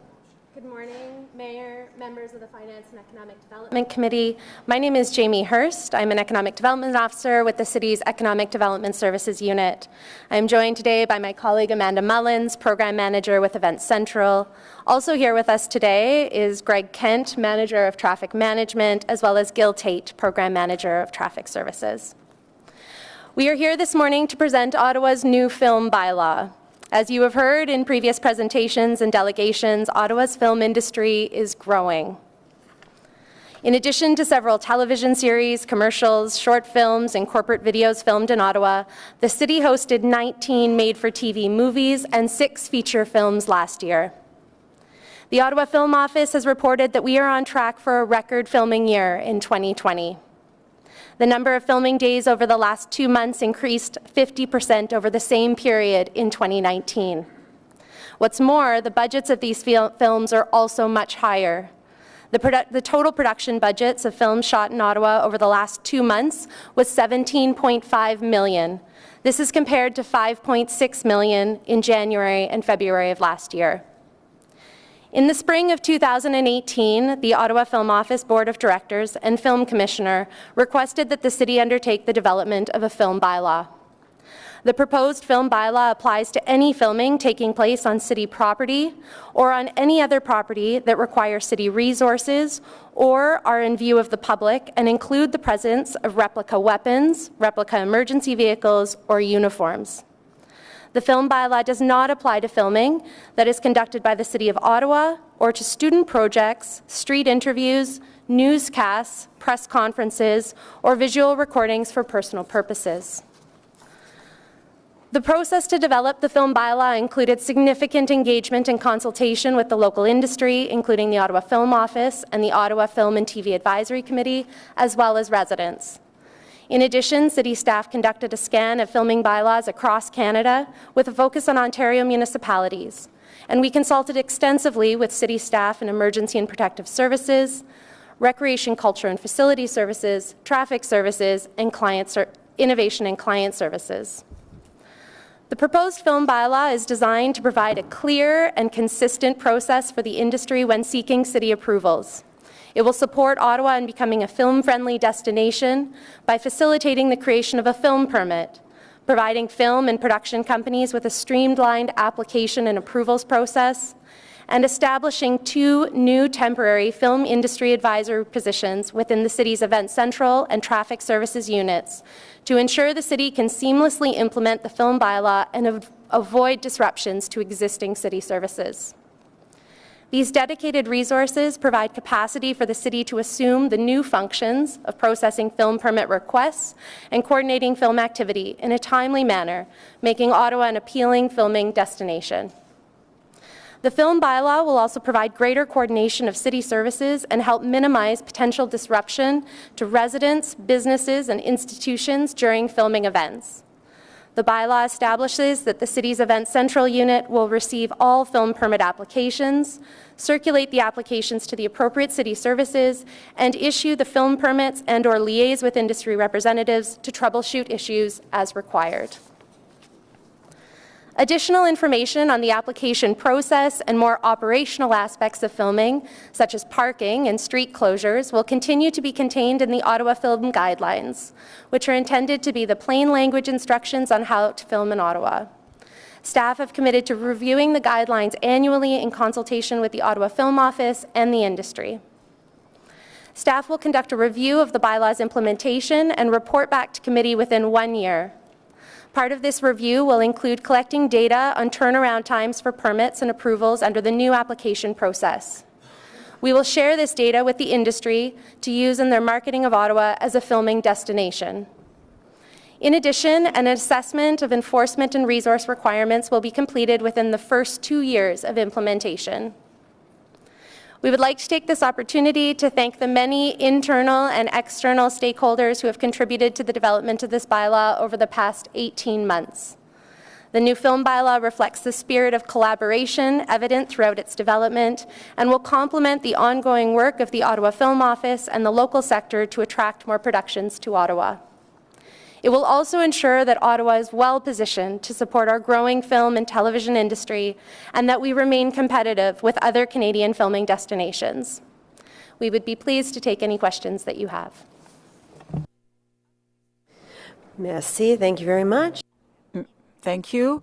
Good morning, Mayor, members of the Finance and Economic Development Committee. My name is Jamie Ernst. I'm an Economic Development Officer with the city's Economic Development Services Unit. I'm joined today by my colleague Amanda Mullins, Program Manager with Events Central. Also here with us today is Greg Kent, Manager of Traffic Management, as well as Gil Tate, Program Manager of Traffic Services. We are here this morning to present Ottawa's new film bylaw. As you have heard in previous presentations and delegations, Ottawa's film industry is growing. In addition to several television series, commercials, short films, and corporate videos filmed in Ottawa, the city hosted 19 made-for-TV movies and 6 feature films last year. The Ottawa Film Office has reported that we are on track for a record filming year in 2020. The number of filming days over the last 2 months increased 50% over the same period in 2019. What's more, the budgets of these films are also much higher. The total production budgets of films shot in Ottawa over the last 2 months was $17.5 million. This is compared to $5.6 million in January and February of last year. In the spring of 2018, the Ottawa Film Office Board of Directors and Film Commissioner requested that the city undertake the development of a film bylaw. The proposed film bylaw applies to any filming taking place on city property or on any other property that require city resources or are in view of the public and include the presence of replica weapons, replica emergency vehicles, or uniforms. The film bylaw does not apply to filming that is conducted by the City of Ottawa or to student projects, street interviews, newscasts, press conferences, or visual recordings for personal purposes. The process to develop the film bylaw included significant engagement and consultation with the local industry, including the Ottawa Film Office and the Ottawa Film and TV Advisory Committee, as well as residents. In addition, city staff conducted a scan of filming bylaws across Canada with a focus on Ontario municipalities, and we consulted extensively with city staff in emergency and protective services, recreation, culture and facility services, traffic services, and innovation and client services. The proposed film bylaw is designed to provide a clear and consistent process for the industry when seeking city approvals. It will support Ottawa in becoming a film-friendly destination by facilitating the creation of a film permit, providing film and production companies with a streamlined application and approvals process, and establishing 2 new temporary film industry advisory positions within the city's Event Central and Traffic Services units to ensure the city can seamlessly implement the film bylaw and avoid disruptions to existing city services. These dedicated resources provide capacity for the city to assume the new functions of processing film permit requests and coordinating film activity in a timely manner, making Ottawa an appealing filming destination. The film bylaw will also provide greater coordination of city services and help minimize potential disruption to residents, businesses, and institutions during filming events. The bylaw establishes that the city's Event Central unit will receive all film permit applications, circulate the applications to the appropriate city services, and issue the film permits and/or liaise with industry representatives to troubleshoot issues as required. Additional information on the application process and more operational aspects of filming, such as parking and street closures, will continue to be contained in the Ottawa Film Guidelines, which are intended to be the plain language instructions on how to film in Ottawa. Staff have committed to reviewing the guidelines annually in consultation with the Ottawa Film Office and the industry. Staff will conduct a review of the bylaw's implementation and report back to committee within 1 year. Part of this review will include collecting data on turnaround times for permits and approvals under the new application process. We will share this data with the industry to use in their marketing of Ottawa as a filming destination. In addition, an assessment of enforcement and resource requirements will be completed within the first 2 years of implementation. We would like to take this opportunity to thank the many internal and external stakeholders who have contributed to the development of this bylaw over the past 18 months. The new film bylaw reflects the spirit of collaboration evident throughout its development and will complement the ongoing work of the Ottawa Film Office and the local sector to attract more productions to Ottawa. It will also ensure that Ottawa is well positioned to support our growing film and television industry and that we remain competitive with other Canadian filming destinations. We would be pleased to take any questions that you have. Merci. Thank you very much. Thank you.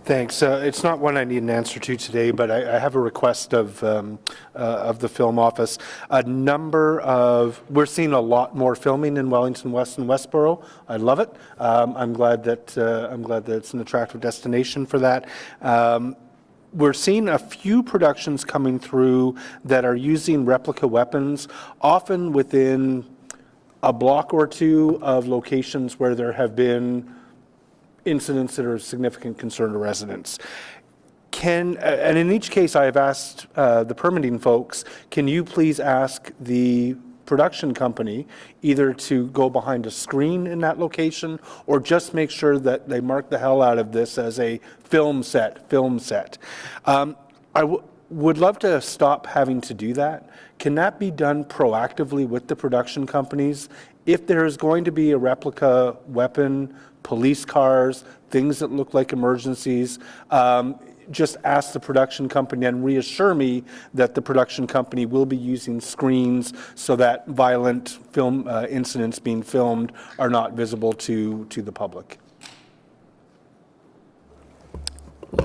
Thanks. It's not one I need an answer to today, but I have a request of the Film Office. We're seeing a lot more filming in Wellington West and Westboro. I love it. I'm glad that it's an attractive destination for that. We're seeing a few productions coming through that are using replica weapons, often within a block or two of locations where there have been incidents that are of significant concern to residents. And in each case, I have asked the permitting folks, can you please ask the production company either to go behind a screen in that location or just make sure that they mark the hell out of this as a film set. I would love to stop having to do that. Can that be done proactively with the production companies? If there's going to be a replica weapon, police cars, things that look like emergencies, just ask the production company and reassure me that the production company will be using screens so that violent film incidents being filmed are not visible to the public.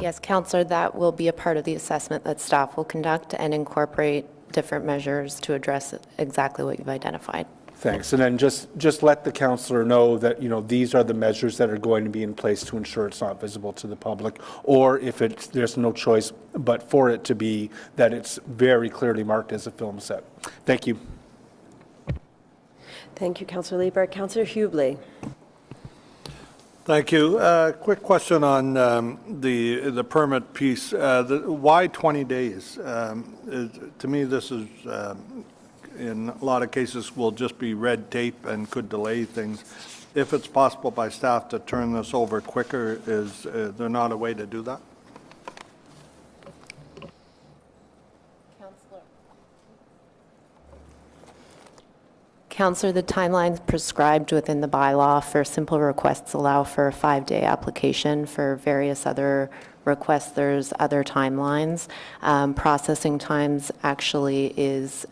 Yes, Councillor, that will be a part of the assessment that staff will conduct and incorporate different measures to address exactly what you've identified. Thanks. And then just let the councillor know that, these are the measures that are going to be in place to ensure it's not visible to the public, or if there's no choice but for it to be, that it's very clearly marked as a film set. Thank you. Thank you, Councillor Liebert. Councillor Hubley. Thank you. Quick question on the permit piece. Why 20 days? To me, this is, in a lot of cases, will just be red tape and could delay things. If it's possible by staff to turn this over quicker, is there not a way to do that? Councillor, the timelines prescribed within the bylaw for simple requests allow for a 5-day application. For various other requests, there's other timelines. Processing times actually is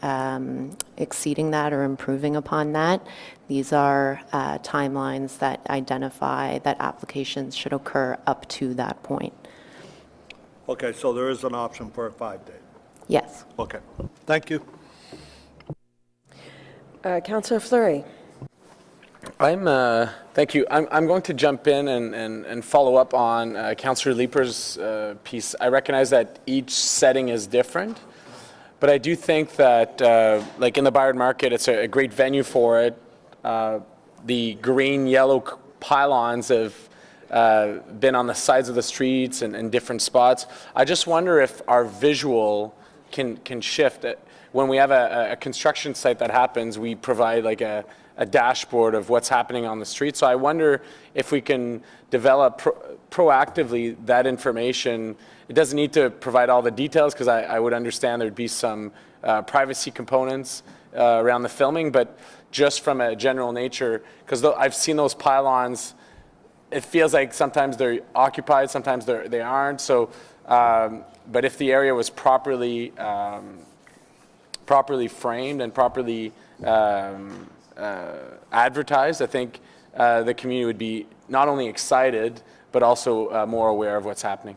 exceeding that or improving upon that. These are timelines that identify that applications should occur up to that point. Okay, so there is an option for a 5-day? Yes. Okay, thank you. Councillor Fleury. Thank you. I'm going to jump in and follow up on Councillor Leeper's piece. I recognize that each setting is different, but I do think that, like in the Byard Market, it's a great venue for it. The green-yellow pylons have been on the sides of the streets and in different spots. I just wonder if our visual can shift. When we have a construction site that happens, we provide like a dashboard of what's happening on the street. So I wonder if we can develop proactively that information. It doesn't need to provide all the details, because I would understand there'd be some privacy components around the filming, but just from a general nature, because I've seen those pylons, it feels like sometimes they're occupied, sometimes they aren't. So, but if the area was properly framed and properly advertised, I think the community would be not only excited, but also more aware of what's happening.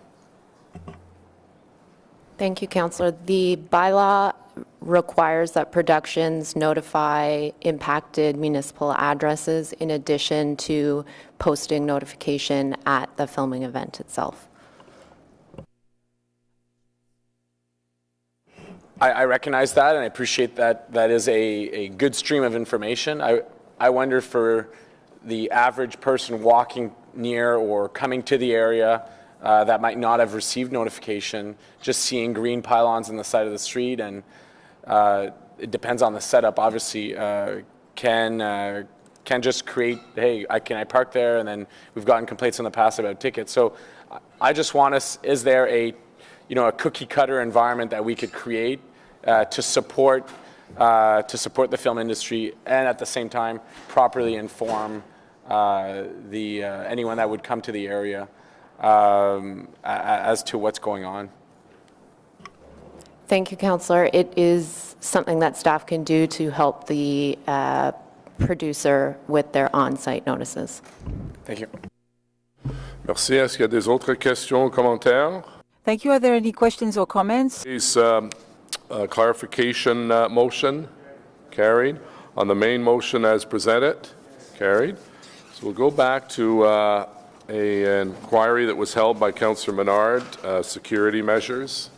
Thank you, Councillor. The bylaw requires that productions notify impacted municipal addresses in addition to posting notification at the filming event itself. I recognize that, and I appreciate that. That is a good stream of information. I wonder, for the average person walking near or coming to the area that might not have received notification, just seeing green pylons on the side of the street, and it depends on the setup, obviously, can just create, hey, can I park there? And then we've gotten complaints in the past about tickets. So I just want us, is there a cookie cutter environment that we could create to support the film industry, and at the same time properly inform anyone that would come to the area as to what's going on. Thank you, Councillor. It is something that staff can do to help the producer with their on-site notices. Thank you. Merci. Est-ce qu'il y a des autres questions ou commentaires? Thank you. Are there any questions or comments? Please, clarification motion, carried. On the main motion as presented, carried. So we'll go back to an inquiry that was held by Councillor Menard, security measures.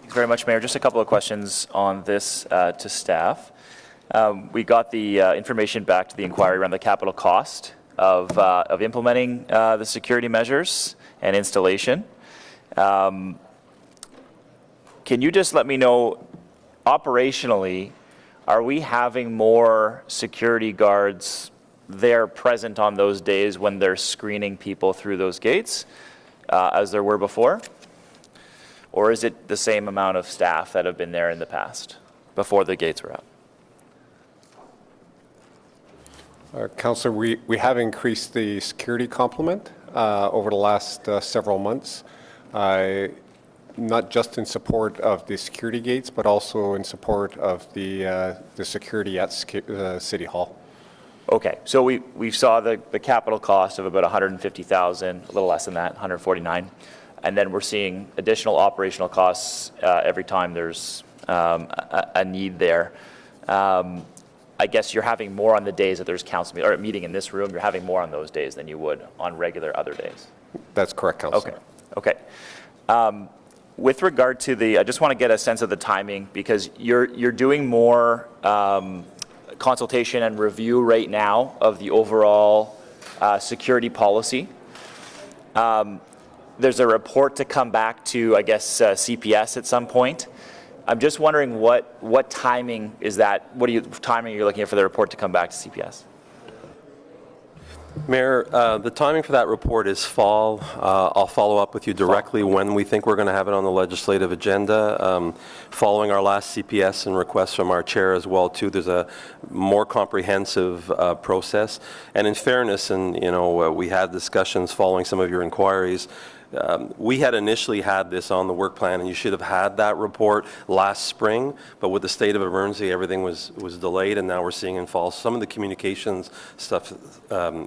Thanks very much, Mayor. Just a couple of questions on this to staff. We got the information back to the inquiry around the capital cost of implementing the security measures and installation. Can you just let me know, operationally, are we having more security guards there present on those days when they're screening people through those gates as there were before? Or is it the same amount of staff that have been there in the past, before the gates were up? Councillor, we have increased the security complement over the last several months. not just in support of the security gates, but also in support of the security at City Hall. Okay, so we saw the capital cost of about 150,000, a little less than that, 149, and then we're seeing additional operational costs every time there's a need there. I guess you're having more on the days that there's council or meeting in this room. You're having more on those days than you would on regular other days. That's correct, Councillor. Okay. With regard to I just want to get a sense of the timing because you're doing more consultation and review right now of the overall security policy. There's a report to come back to, I guess, CPS at some point. I'm just wondering what timing is that? What timing are you looking at for the report to come back to CPS? Mayor, the timing for that report is fall. I'll follow up with you directly when we think we're going to have it on the legislative agenda. Following our last CPS and requests from our chair as well, too, there's a more comprehensive process. And in fairness, and we had discussions following some of your inquiries. We had initially had this on the work plan, and you should have had that report last spring, but with the state of emergency, everything was delayed, and now we're seeing in fall some of the communications stuff,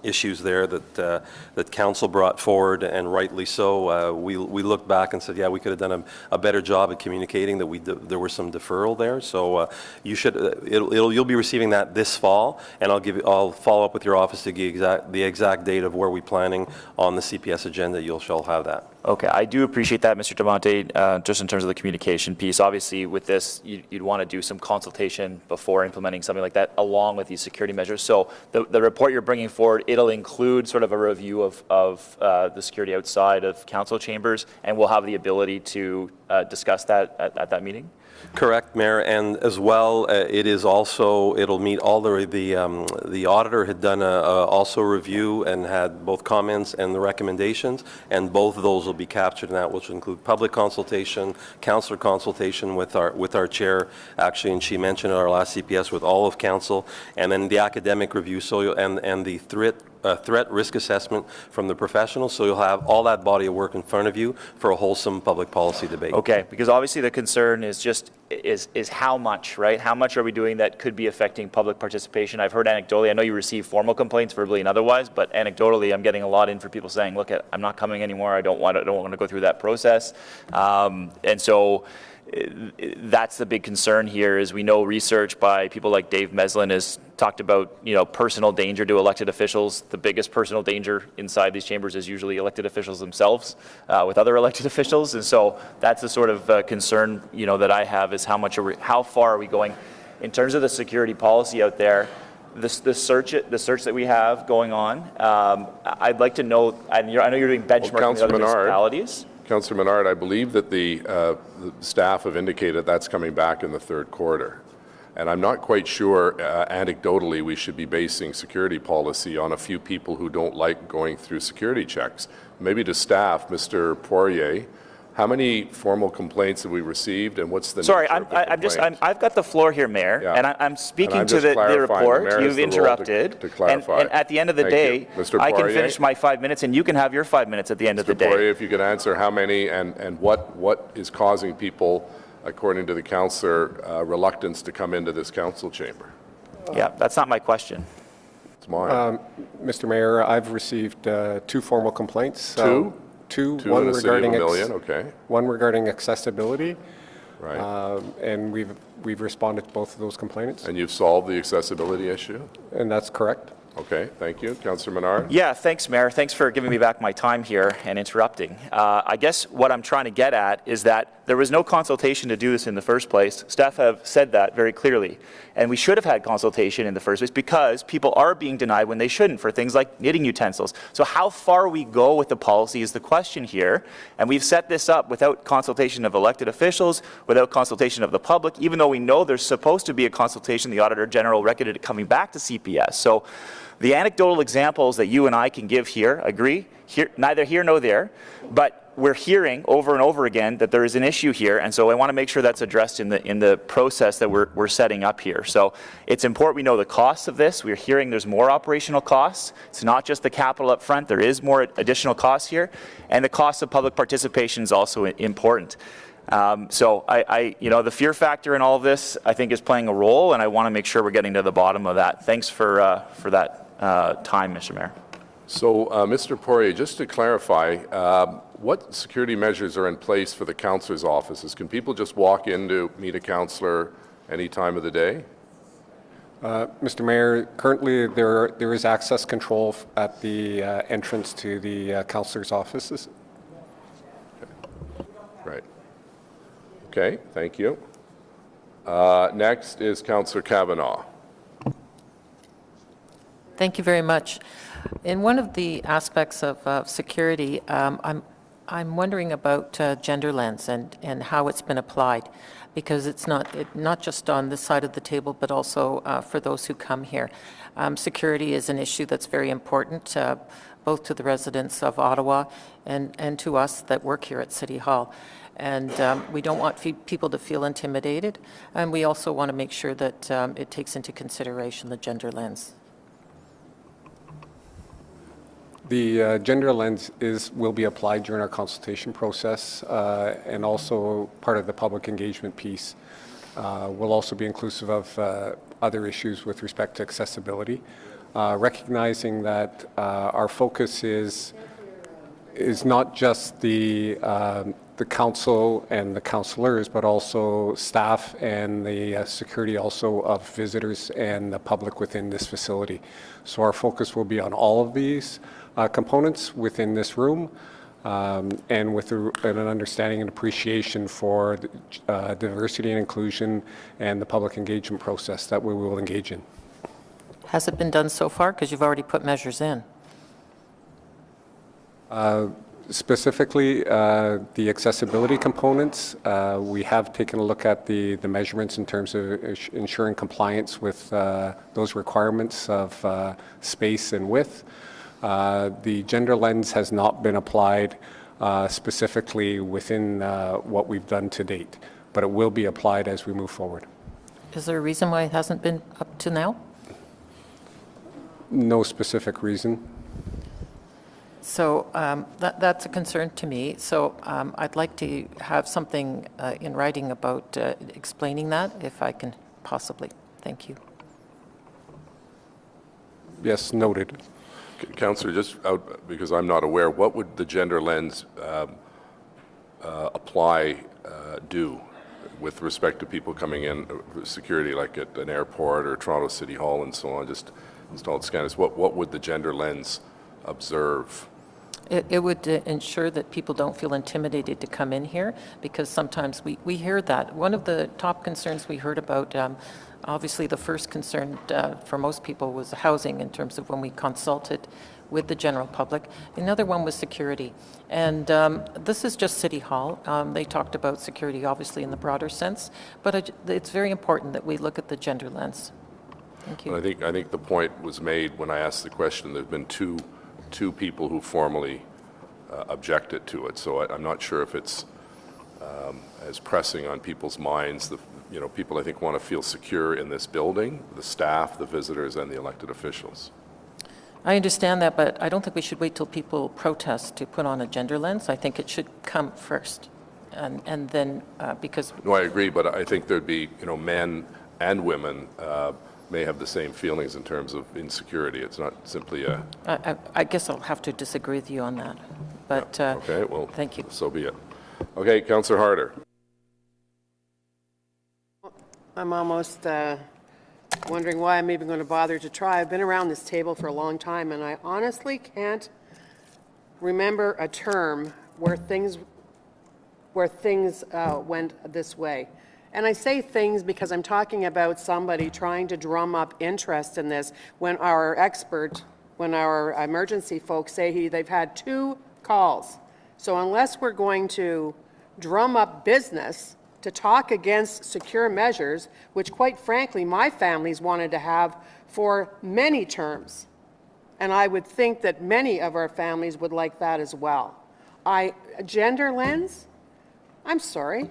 issues there that council brought forward, and rightly so. We looked back and said, yeah, we could have done a better job at communicating that there was some deferral there. So you'll be receiving that this fall, and I'll follow up with your office to give the exact date of where we're planning on the CPS agenda. You shall have that. Okay, I do appreciate that, Mr. Demonte, just in terms of the communication piece. Obviously, with this, you'd want to do some consultation before implementing something like that, along with these security measures. So the report you're bringing forward, it'll include sort of a review of the security outside of council chambers, and we'll have the ability to discuss that at that meeting? Correct, Mayor, and as well, it'll meet all the auditor had done also review and had both comments and the recommendations, and both of those will be captured in that, which will include public consultation, councillor consultation with our chair, actually, and she mentioned at our last CPS with all of council, and then the academic review, and the threat risk assessment from the professionals, so you'll have all that body of work in front of you for a wholesome public policy debate. Okay, because obviously the concern is is how much, right? How much are we doing that could be affecting public participation? I've heard anecdotally, I know you receive formal complaints verbally and otherwise, but anecdotally I'm getting a lot in for people saying, look, I'm not coming anymore, I don't want to go through that process. And so that's the big concern here is we know research by people like Dave Meslin has talked about, personal danger to elected officials. The biggest personal danger inside these chambers is usually elected officials themselves with other elected officials. And so that's the sort of concern, that I have is how far are we going in terms of the security policy out there? The search that we have going on, I'd like to know, I know you're doing benchmarking with other municipalities. Councillor Menard, I believe that the staff have indicated that's coming back in the third quarter. And I'm not quite sure, anecdotally, we should be basing security policy on a few people who don't like going through security checks. Maybe to staff, Mr. Poirier, how many formal complaints have we received, and what's the Sorry, nature of the complaints? I've got the floor here, Mayor, Yeah. and I'm speaking And I'm to just the report. clarifying. The mayor has You've the role interrupted, to clarify. and at the end of the Thank day, you. Mr. I can Poirier? finish my 5 minutes, and you can have your 5 minutes at the end of the Mr. day. Poirier, if you could answer how many and what is causing people, according to the councillor, reluctance to come into this council chamber? Yeah, that's not my question. It's mine. Mr. Mayor, I've received 2 formal complaints. Two? Two, Two one in a city of regarding a million, okay. One regarding accessibility. Right. And we've responded to both of those complaints. And you've solved the accessibility issue? And that's correct. Okay, thank you. Councillor Menard? Yeah, thanks, Mayor. Thanks for giving me back my time here and interrupting. I guess what I'm trying to get at is that there was no consultation to do this in the first place. Staff have said that very clearly. And we should have had consultation in the first place because people are being denied when they shouldn't for things like knitting utensils. So how far we go with the policy is the question here. And we've set this up without consultation of elected officials, without consultation of the public, even though we know there's supposed to be a consultation. The Auditor General recorded it coming back to CPS. So the anecdotal examples that you and I can give here, agree, neither here nor there, but we're hearing over and over again that there is an issue here, and so I want to make sure that's addressed in the process that we're setting up here. So it's important we know the costs of this. We're hearing there's more operational costs. It's not just the capital up front. There is more additional costs here, and the cost of public participation is also important. So the fear factor in all of this, I think, is playing a role, and I want to make sure we're getting to the bottom of that. Thanks for that time, Mr. Mayor. So, Mr. Poirier, just to clarify, what security measures are in place for the councillor's offices? Can people just walk in to meet a councillor any time of the day? Mr. Mayor, currently there is access control at the entrance to the councillor's offices. Right. Okay, thank you. Next is Councillor Kavanaugh. Thank you very much. In one of the aspects of security, I'm wondering about gender lens and how it's been applied, because it's not just on this side of the table, but also for those who come here. Security is an issue that's very important, both to the residents of Ottawa and to us that work here at City Hall. And we don't want people to feel intimidated, and we also want to make sure that it takes into consideration the gender lens. The gender lens will be applied during our consultation process, and also part of the public engagement piece will also be inclusive of other issues with respect to accessibility, recognizing that our focus is not just the council and the councillors, but also staff and the security also of visitors and the public within this facility. So our focus will be on all of these components within this room, and with an understanding and appreciation for diversity and inclusion and the public engagement process that we will engage in. Has it been done so far? Because you've already put measures in. Specifically, the accessibility components, we have taken a look at the measurements in terms of ensuring compliance with those requirements of space and width. The gender lens has not been applied specifically within what we've done to date, but it will be applied as we move forward. Is there a reason why it hasn't been up to now? No specific reason. So that's a concern to me. So I'd like to have something in writing about explaining that, if I can possibly. Thank you. Yes, noted. Councillor, just out, because I'm not aware, what would the gender lens do with respect to people coming in, security like at an airport or Toronto City Hall and so on, just installed scanners? What would the gender lens observe? It would ensure that people don't feel intimidated to come in here, because sometimes we hear that. One of the top concerns we heard about, obviously the first concern for most people was housing in terms of when we consulted with the general public. Another one was security. And this is just City Hall. They talked about security obviously in the broader sense, but it's very important that we look at the gender lens. Thank you. I think the point was made when I asked the question. There's been two people who formally objected to it, so I'm not sure if it's as pressing on people's minds. People, I think, want to feel secure in this building, the staff, the visitors, and the elected officials. I understand that, but I don't think we should wait till people protest to put on a gender lens. I think it should come first, and then because... No, I agree, but I think there'd be, men and women may have the same feelings in terms of insecurity. It's not simply a... I guess I'll have to disagree with you on that, but okay, well, thank you. So be it. Okay, Councillor Harder. I'm almost wondering why I'm even going to bother to try. I've been around this table for a long time, and I honestly can't remember a term where things went this way. And I say things because I'm talking about somebody trying to drum up interest in this when our emergency folks say they've had 2 calls. So unless we're going to drum up business to talk against secure measures, which quite frankly my family's wanted to have for many terms, and I would think that many of our families would like that as well. Gender lens, I'm sorry,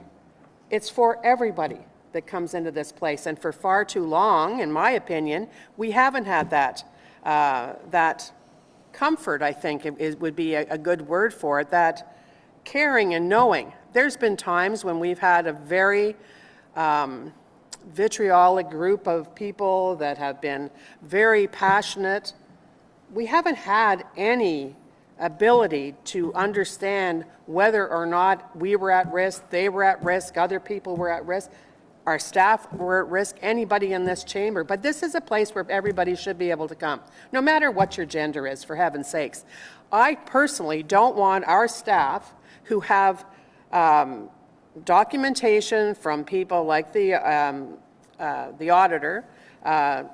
it's for everybody that comes into this place, and for far too long, in my opinion, we haven't had that, that comfort, I think it would be a good word for it, that caring and knowing. There's been times when we've had a very vitriolic group of people that have been very passionate. We haven't had any ability to understand whether or not we were at risk, they were at risk, other people were at risk, our staff were at risk, anybody in this chamber. But this is a place where everybody should be able to come, no matter what your gender is, for heaven's sakes. I personally don't want our staff who have documentation from people like the auditor,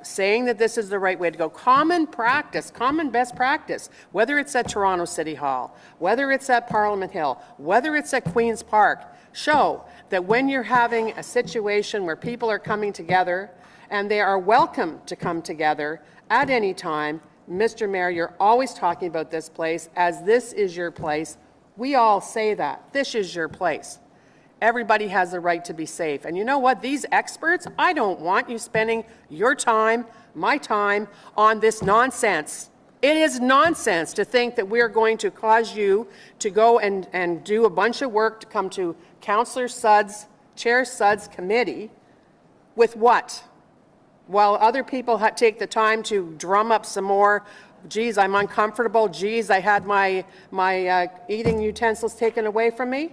saying that this is the right way to go. Common practice, common best practice, whether it's at Toronto City Hall, whether it's at Parliament Hill, whether it's at Queen's Park, show that when you're having a situation where people are coming together and they are welcome to come together at any time. Mr. Mayor, you're always talking about this place as this is your place. We all say that. This is your place. Everybody has the right to be safe. And you know what? These experts, I don't want you spending your time, my time, on this nonsense. It is nonsense to think that we're going to cause you to go and do a bunch of work to come to Councillor Sudd's, Chair Sudd's committee with what? While other people take the time to drum up some more, geez, I'm uncomfortable, geez, I had my eating utensils taken away from me.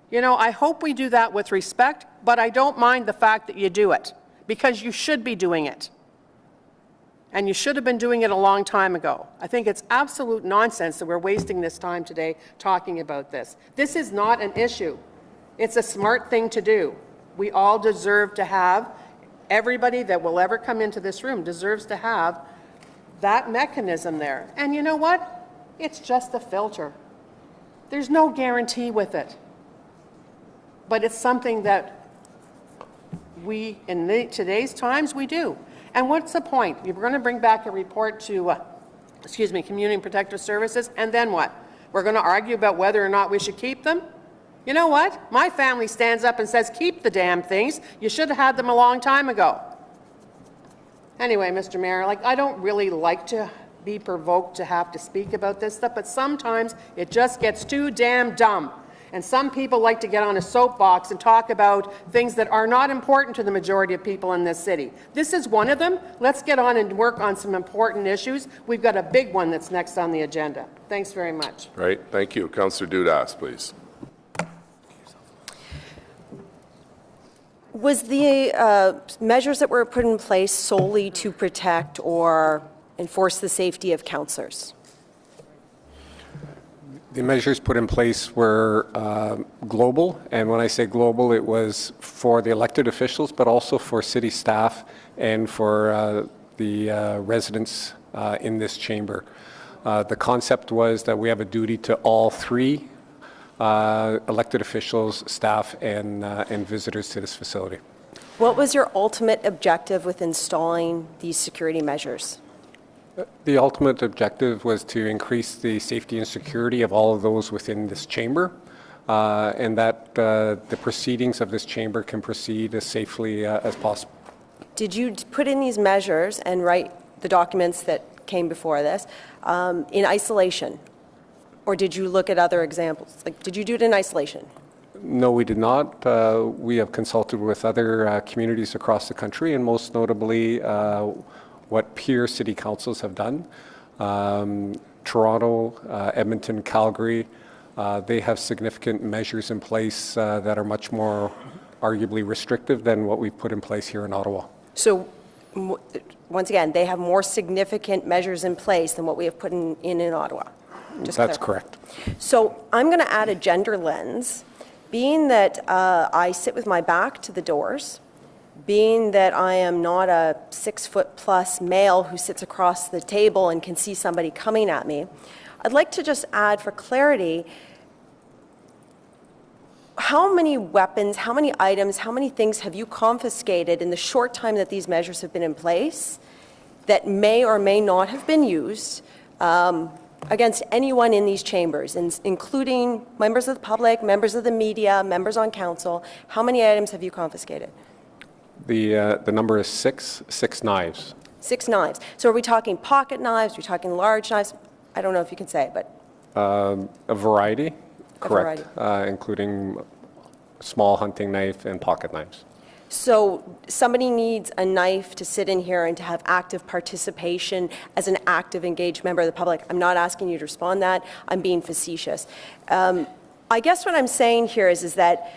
You know, I hope we do that with respect, but I don't mind the fact that you do it, because you should be doing it. And you should have been doing it a long time ago. I think it's absolute nonsense that we're wasting this time today talking about this. This is not an issue. It's a smart thing to do. We all deserve to have, everybody that will ever come into this room deserves to have that mechanism there. And you know what? It's just a filter. There's no guarantee with it. But it's something that we, in today's times, we do. And what's the point? We're going to bring back a report to, Community Protective Services, and then what? We're going to argue about whether or not we should keep them? You know what? My family stands up and says, keep the damn things. You should have had them a long time ago. Anyway, Mr. Mayor, I don't really like to be provoked to have to speak about this stuff, but sometimes it just gets too damn dumb. And some people like to get on a soapbox and talk about things that are not important to the majority of people in this city. This is one of them. Let's get on and work on some important issues. We've got a big one that's next on the agenda. Thanks very much. Right. Thank you. Councillor Dudas, please. Was the measures that were put in place solely to protect or enforce the safety of councillors? The measures put in place were global, and when I say global, it was for the elected officials, but also for city staff and for the residents in this chamber. The concept was that we have a duty to all three elected officials, staff, and visitors to this facility. What was your ultimate objective with installing these security measures? The ultimate objective was to increase the safety and security of all of those within this chamber, and that the proceedings of this chamber can proceed as safely as possible. Did you put in these measures and write the documents that came before this in isolation? Or did you look at other examples? Did you do it in isolation? No, we did not. We have consulted with other communities across the country, and most notably what peer city councils have done. Toronto, Edmonton, Calgary, they have significant measures in place that are much more arguably restrictive than what we've put in place here in Ottawa. So, once again, they have more significant measures in place than what we have put in Ottawa. That's correct. So I'm going to add a gender lens, being that I sit with my back to the doors, being that I am not a 6-foot+ male who sits across the table and can see somebody coming at me. I'd like to just add for clarity, how many weapons, how many items, how many things have you confiscated in the short time that these measures have been in place that may or may not have been used against anyone in these chambers, including members of the public, members of the media, members on council. How many items have you confiscated? The number is six knives. 6 knives. So are we talking pocket knives? Are we talking large knives? I don't know if you can say, but A variety, correct, variety. including small hunting knife and pocket knives. so somebody needs a knife to sit in here and to have active participation as an active, engaged member of the public. I'm not asking you to respond that. I'm being facetious. I guess what I'm saying here is that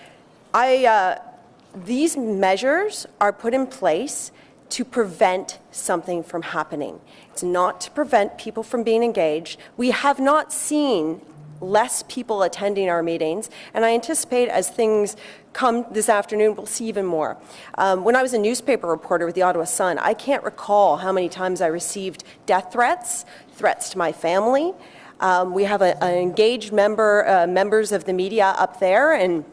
these measures are put in place to prevent something from happening. It's not to prevent people from being engaged. We have not seen less people attending our meetings, and I anticipate as things come this afternoon, we'll see even more. When I was a newspaper reporter with the Ottawa Sun, I can't recall how many times I received death threats, threats to my family. We have an engaged members of the media up there, and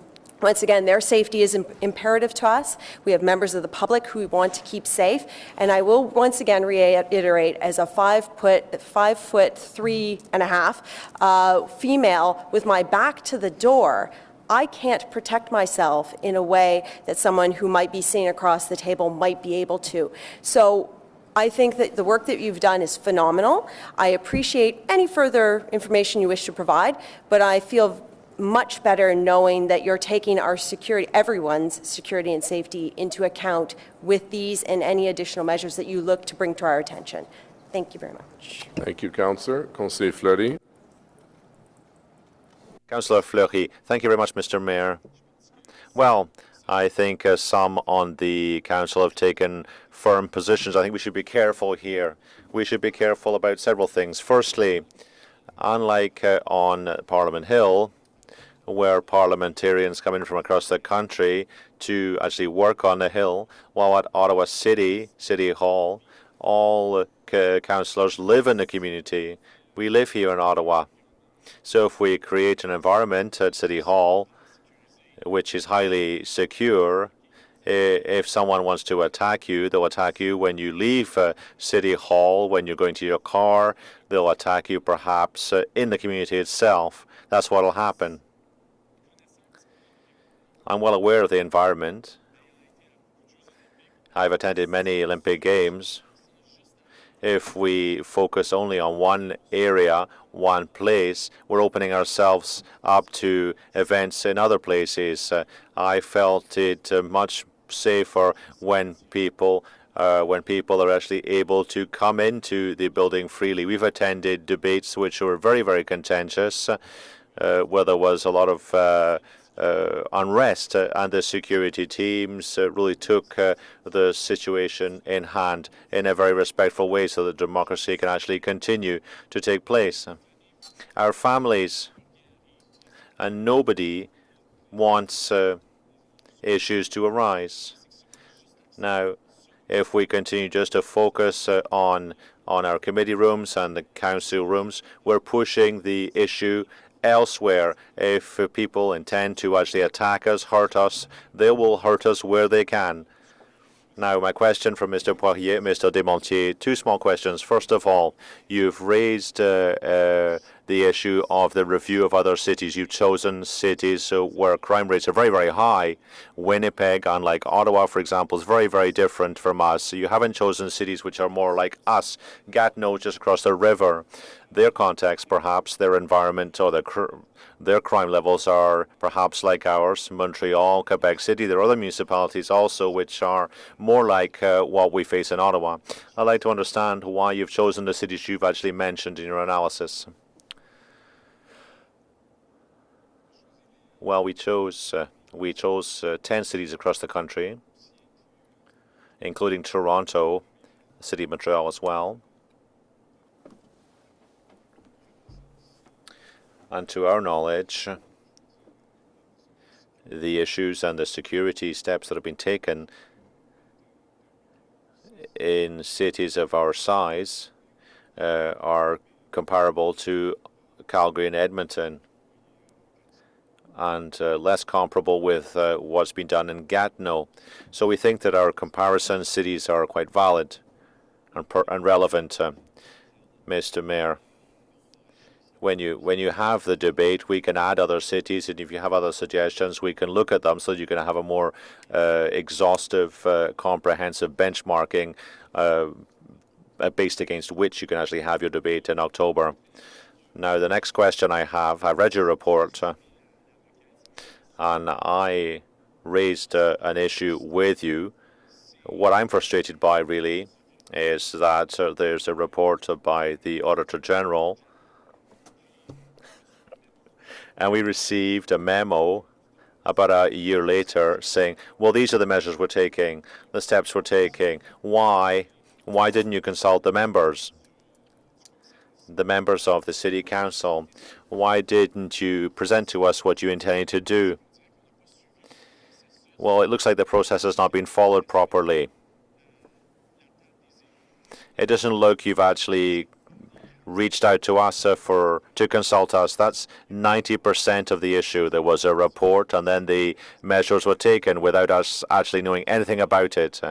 once again, their safety is imperative to us. We have members of the public who we want to keep safe. And I will once again reiterate, as a 5'3.5" female with my back to the door, I can't protect myself in a way that someone who might be sitting across the table might be able to. So I think that the work that you've done is phenomenal. I appreciate any further information you wish to provide, but I feel much better knowing that you're taking our security, everyone's security and safety into account with these and any additional measures that you look to bring to our attention. Thank you very much. Thank you, Councillor. Councillor Fleury. Councillor Fleury, thank you very much, Mr. Mayor. Well, I think some on the council have taken firm positions. I think we should be careful here. We should be careful about several things. Firstly, unlike on Parliament Hill, where parliamentarians come in from across the country to actually work on the Hill, while at Ottawa City Hall, all councillors live in the community. We live here in Ottawa. So if we create an environment at City Hall which is highly secure, if someone wants to attack you, they'll attack you when you leave City Hall, when you're going to your car. They'll attack you perhaps in the community itself. That's what will happen. I'm well aware of the environment. I've attended many Olympic Games. If we focus only on one area, one place, we're opening ourselves up to events in other places. I felt it much safer when people are actually able to come into the building freely. We've attended debates which were very, very contentious, where there was a lot of unrest, and the security teams really took the situation in hand in a very respectful way so that democracy can actually continue to take place. Our families and nobody wants issues to arise. Now, if we continue just to focus on our committee rooms and the council rooms, we're pushing the issue elsewhere. If people intend to actually attack us, hurt us, they will hurt us where they can. Now, my question from Mr. Poirier, Mr. Debenture, two small questions. First of all, you've raised the issue of the review of other cities. You've chosen cities where crime rates are very, very high. Winnipeg, unlike Ottawa, for example, is very, very different from us. So you haven't chosen cities which are more like us. Gatineau, just across the river. Their context, perhaps, their environment or their crime levels are perhaps like ours. Montreal, Quebec City, there are other municipalities also which are more like what we face in Ottawa. I'd like to understand why you've chosen the cities you've actually mentioned in your analysis. Well, we chose 10 cities across the country, including Toronto, the city of Montreal as well. And to our knowledge, the issues and the security steps that have been taken in cities of our size are comparable to Calgary and Edmonton, and less comparable with what's been done in Gatineau. So we think that our comparison cities are quite valid and relevant, Mr. Mayor. when you have the debate, we can add other cities, and if you have other suggestions, we can look at them so you can have a more exhaustive, comprehensive benchmarking based against which you can actually have your debate in October. Now, the next question I have, I read your report, and I raised an issue with you. What I'm frustrated by, really, is that there's a report by the Auditor General, and we received a memo about a year later saying, well, these are the measures we're taking, the steps we're taking. Why didn't you consult the members of the City Council? Why didn't you present to us what you intended to do? Well, it looks like the process has not been followed properly. It doesn't look you've actually reached out to us to consult us. That's 90% of the issue. There was a report, and then the measures were taken without us actually knowing anything about it.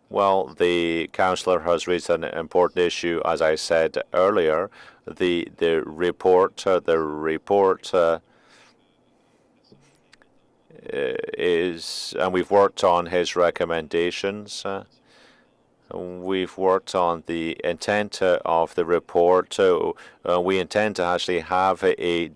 Well, the councillor has raised an important issue, as I said earlier. The report is, and we've worked on his recommendations. We've worked on the intent of the report. We intend to actually have a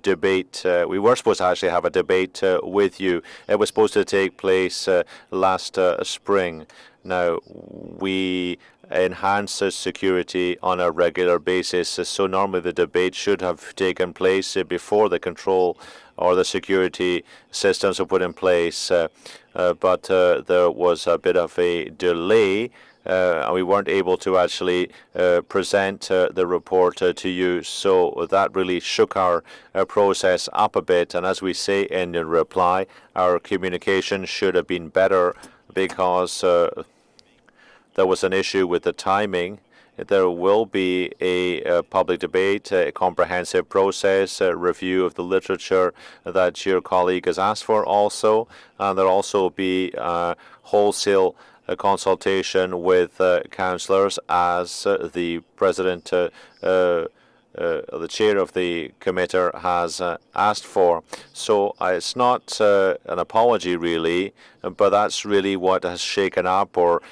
debate. We were supposed to actually have a debate with you. It was supposed to take place last spring. Now, we enhance security on a regular basis, so normally the debate should have taken place before the control or the security systems were put in place, but there was a bit of a delay, and we weren't able to actually present the report to you, so that really shook our process up a bit. And as we say in the reply, our communication should have been better because there was an issue with the timing. There will be a public debate, a comprehensive process, a review of the literature that your colleague has asked for also, and there'll also be wholesale consultation with councillors as the president, the chair of the committee has asked for. So it's not an apology really, but that's really what has shaken up or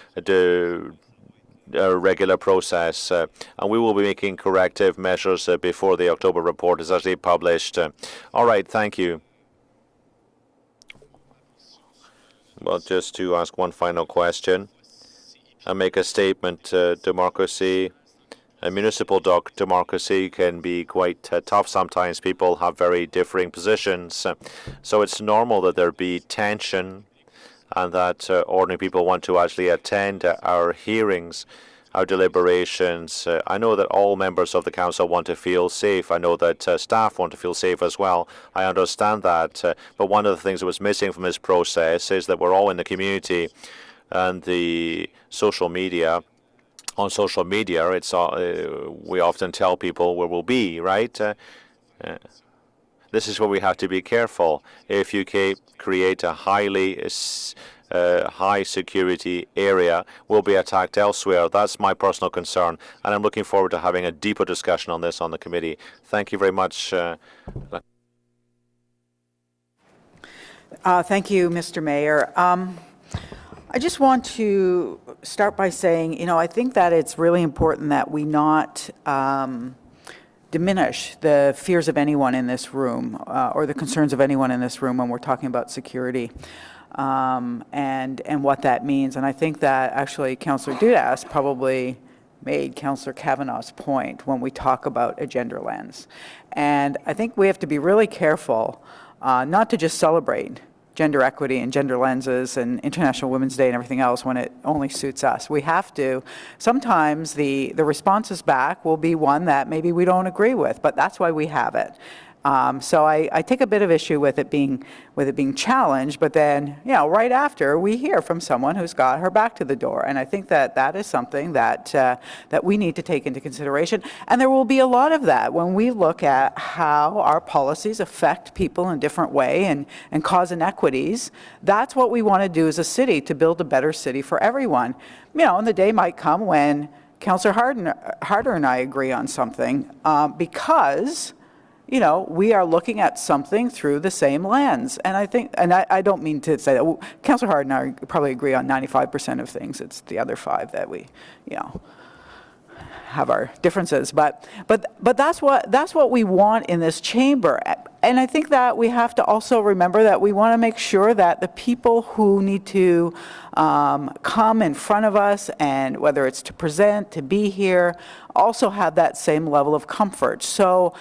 a regular process, and we will be making corrective measures before the October report is actually published. All right, thank you. Well, just to ask one final question and make a statement. Democracy, municipal democracy can be quite tough sometimes. People have very differing positions, so it's normal that there be tension and that ordinary people want to actually attend our hearings, our deliberations. I know that all members of the council want to feel safe. I know that staff want to feel safe as well. I understand that. But one of the things that was missing from this process is that we're all in the community, and the social media. On social media, it's we often tell people where we'll be, right? This is where we have to be careful. If you create a high security area, we'll be attacked elsewhere. That's my personal concern, and I'm looking forward to having a deeper discussion on this on the committee. Thank you very much. Thank you, Mr. Mayor. I just want to start by saying, I think that it's really important that we not diminish the fears of anyone in this room or the concerns of anyone in this room when we're talking about security and what that means. And I think that actually Councillor Dudas probably made Councillor Kavanaugh's point when we talk about a gender lens. And I think we have to be really careful not to just celebrate gender equity and gender lenses and International Women's Day and everything else when it only suits us. We have to, sometimes the responses back will be one that maybe we don't agree with, but that's why we have it. So I take a bit of issue with it being challenged, but then, right after we hear from someone who's got her back to the door. And I think that that is something that we need to take into consideration. And there will be a lot of that when we look at how our policies affect people in a different way and cause inequities. That's what we want to do as a city, to build a better city for everyone. And the day might come when Councillor Harder and I agree on something because, you know, we are looking at something through the same lens. And I think, and I don't mean to say that, well, Councillor Harder and I probably agree on 95% of things. It's the other 5 that we, you know, have our differences, but that's what we want in this chamber. And I think that we have to also remember that we want to make sure that the people who need to come in front of us, and whether it's to present, to be here, also have that same level of comfort. So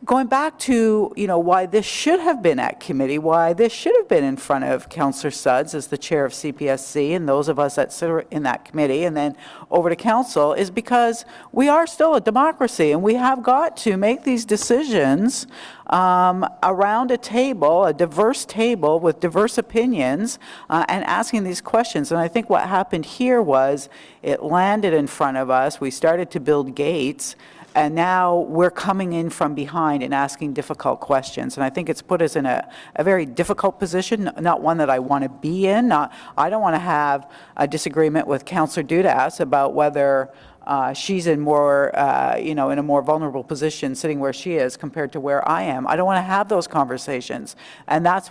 going back to, you know, why this should have been at committee, why this should have been in front of Councillor Sudds as the chair of CPSC and those of us that sit in that committee and then over to council, is because we are still a democracy and we have got to make these decisions around a table, a diverse table with diverse opinions, and asking these questions. And I think what happened here was it landed in front of us, we started to build gates, and now we're coming in from behind and asking difficult questions. And I think it's put us in a very difficult position, not one that I want to be in. I don't want to have a disagreement with Councillor Dudas about whether she's in more, you know, in a more vulnerable position sitting where she is compared to where I am. I don't want to have those conversations. And that's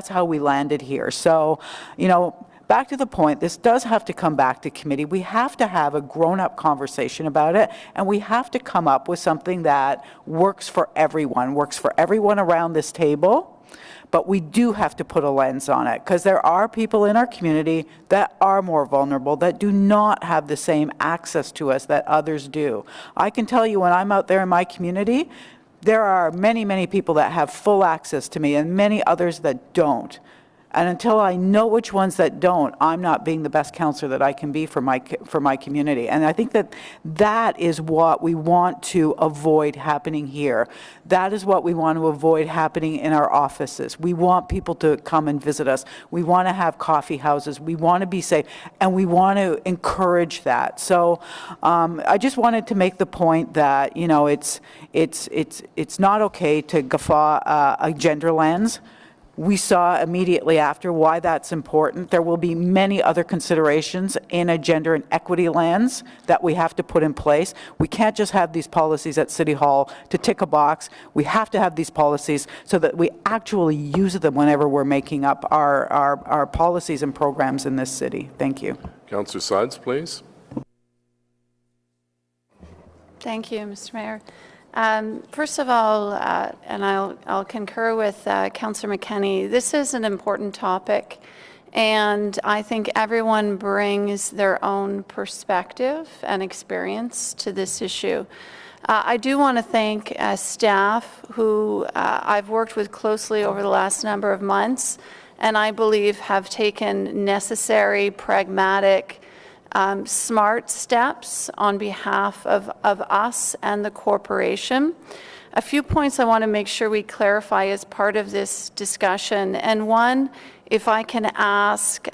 how we landed here. So, you know, back to the point, this does have to come back to committee. We have to have a grown-up conversation about it, and we have to come up with something that works for everyone around this table. But we do have to put a lens on it, because there are people in our community that are more vulnerable, that do not have the same access to us that others do. I can tell you when I'm out there in my community, there are many, many people that have full access to me and many others that don't. And until I know which ones that don't, I'm not being the best counselor that I can be for my community. And I think that is what we want to avoid happening here. That is what we want to avoid happening in our offices. We want people to come and visit us. We want to have coffee houses. We want to be safe, and we want to encourage that. So I just wanted to make the point that, you know, it's not okay to guffaw a gender lens. We saw immediately after why that's important. There will be many other considerations in a gender and equity lens that we have to put in place. We can't just have these policies at City Hall to tick a box. We have to have these policies so that we actually use them whenever we're making up our policies and programs in this city. Thank you. Councillor Sudds, please. Thank you, Mr. Mayor. First of all, and I'll concur with Councillor McKenney, this is an important topic, and I think everyone brings their own perspective and experience to this issue. I do want to thank staff who I've worked with closely over the last number of months, and I believe have taken necessary, pragmatic, smart steps on behalf of us and the corporation. A few points I want to make sure we clarify as part of this discussion. And one, if I can ask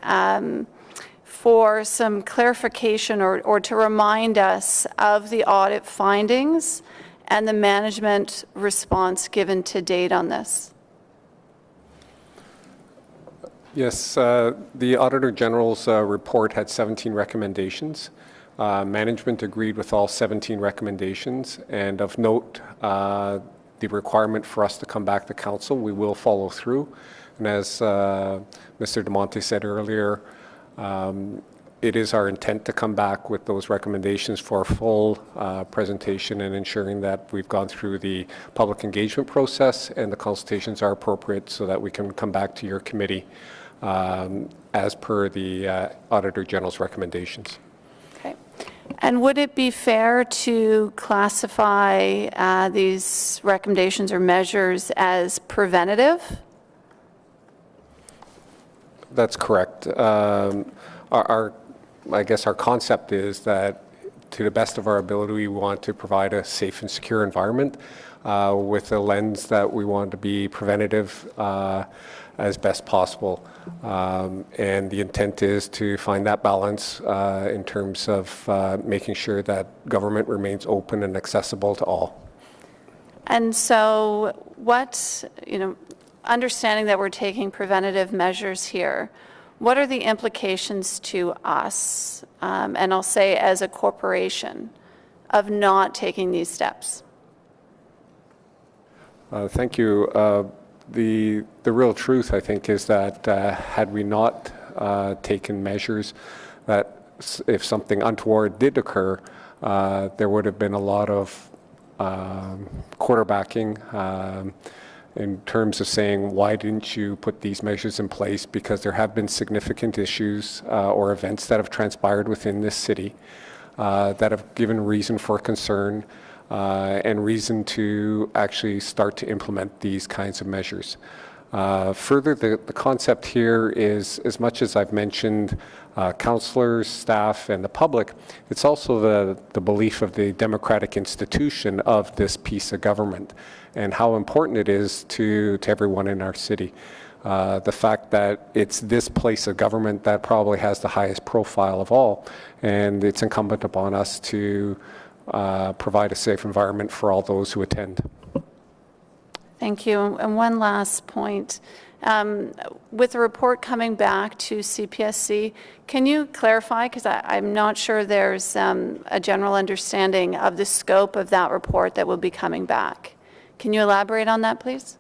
for some clarification or to remind us of the audit findings and the management response given to date on this. Yes, the Auditor General's report had 17 recommendations. Management agreed with all 17 recommendations, and of note, the requirement for us to come back to council, we will follow through. And as Mr. DeMonte said earlier, it is our intent to come back with those recommendations for a full presentation and ensuring that we've gone through the public engagement process and the consultations are appropriate so that we can come back to your committee as per the Auditor General's recommendations. Okay. And would it be fair to classify these recommendations or measures as preventative? That's correct. I guess our concept is that to the best of our ability, we want to provide a safe and secure environment with a lens that we want to be preventative as best possible. And the intent is to find that balance in terms of making sure that government remains open and accessible to all. And so what, understanding that we're taking preventative measures here, what are the implications to us, and I'll say as a corporation, of not taking these steps? Thank you. The real truth, I think, is that had we not taken measures, that if something untoward did occur, there would have been a lot of quarterbacking in terms of saying, why didn't you put these measures in place? Because there have been significant issues or events that have transpired within this city that have given reason for concern and reason to actually start to implement these kinds of measures. Further, the concept here is, as much as I've mentioned councillors, staff, and the public, it's also the belief of the democratic institution of this piece of government and how important it is to everyone in our city. The fact that it's this place of government that probably has the highest profile of all, and it's incumbent upon us to provide a safe environment for all those who attend. Thank you. And one last point. With the report coming back to CPSC, can you clarify, because I'm not sure there's a general understanding of the scope of that report that will be coming back. Can you elaborate on that, please?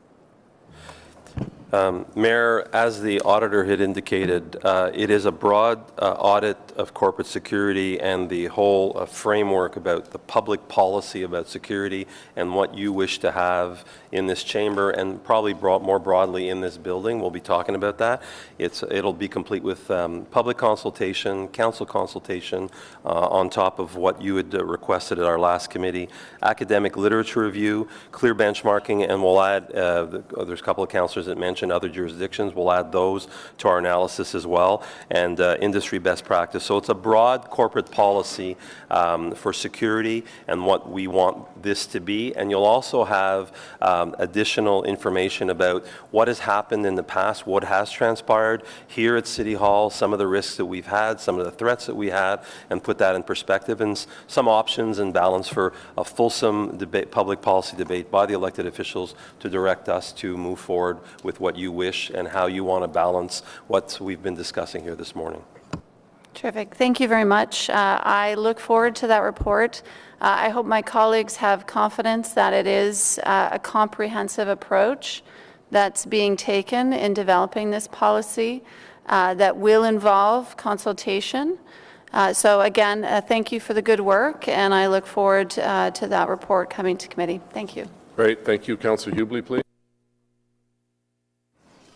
Mayor, as the auditor had indicated, it is a broad audit of corporate security and the whole framework about the public policy about security and what you wish to have in this chamber and probably more broadly in this building. We'll be talking about that. It'll be complete with public consultation, council consultation on top of what you had requested at our last committee, academic literature review, clear benchmarking, and we'll add, there's a couple of councillors that mentioned other jurisdictions. We'll add those to our analysis as well, and industry best practice. So it's a broad corporate policy for security and what we want this to be. And you'll also have additional information about what has happened in the past, what has transpired here at City Hall, some of the risks that we've had, some of the threats that we had, and put that in perspective, and some options and balance for a fulsome debate, public policy debate by the elected officials to direct us to move forward with what you wish and how you want to balance what we've been discussing here this morning. Terrific. Thank you very much. I look forward to that report. I hope my colleagues have confidence that it is a comprehensive approach that's being taken in developing this policy that will involve consultation. So again, thank you for the good work, and I look forward to that report coming to committee. Thank you. Great. Thank you. Councillor Hubley, please.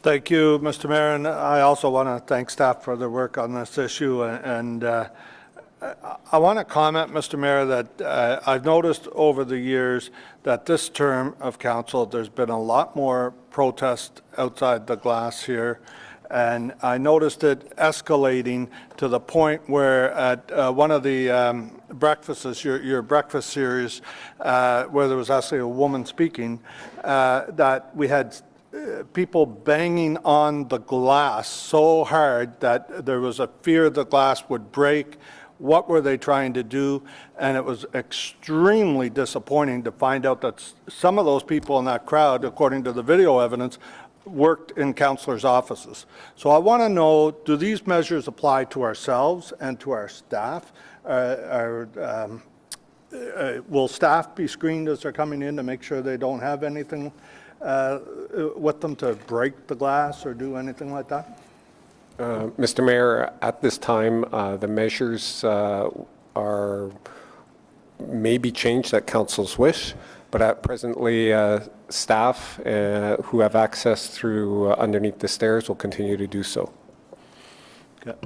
Thank you, Mr. Mayor, and I also want to thank staff for their work on this issue. And I want to comment, Mr. Mayor, that I've noticed over the years that this term of council, there's been a lot more protest outside the glass here. And I noticed it escalating to the point where at one of the breakfasts, your breakfast series, where there was actually a woman speaking, that we had people banging on the glass so hard that there was a fear the glass would break. What were they trying to do? And it was extremely disappointing to find out that some of those people in that crowd, according to the video evidence, worked in councillors' offices. So I want to know, do these measures apply to ourselves and to our staff? Will staff be screened as they're coming in to make sure they don't have anything with them to break the glass or do anything like that? Mr. Mayor, at this time, the measures are maybe changed at council's wish, but at presently, staff who have access through underneath the stairs will continue to do so. Okay.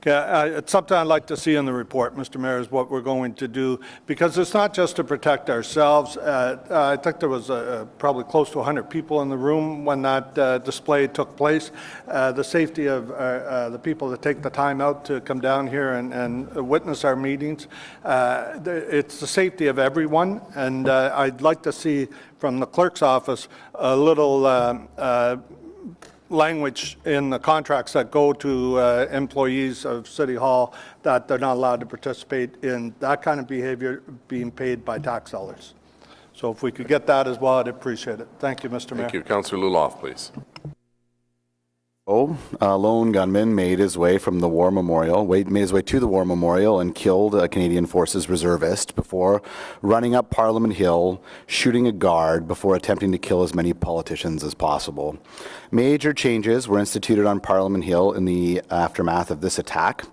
Okay, it's something I'd like to see in the report, Mr. Mayor, is what we're going to do, because it's not just to protect ourselves. I think there was probably close to 100 people in the room when that display took place. The safety of the people that take the time out to come down here and witness our meetings. It's the safety of everyone, and I'd like to see from the clerk's office a little language in the contracts that go to employees of City Hall that they're not allowed to participate in that kind of behavior being paid by tax dollars. So if we could get that as well, I'd appreciate it. Thank you, Mr. Mayor. Thank you. Councillor Luloff, please. A lone gunman made his way from the War Memorial, made his way to the War Memorial and killed a Canadian Forces reservist before running up Parliament Hill, shooting a guard before attempting to kill as many politicians as possible. Major changes were instituted on Parliament Hill in the aftermath of this attack.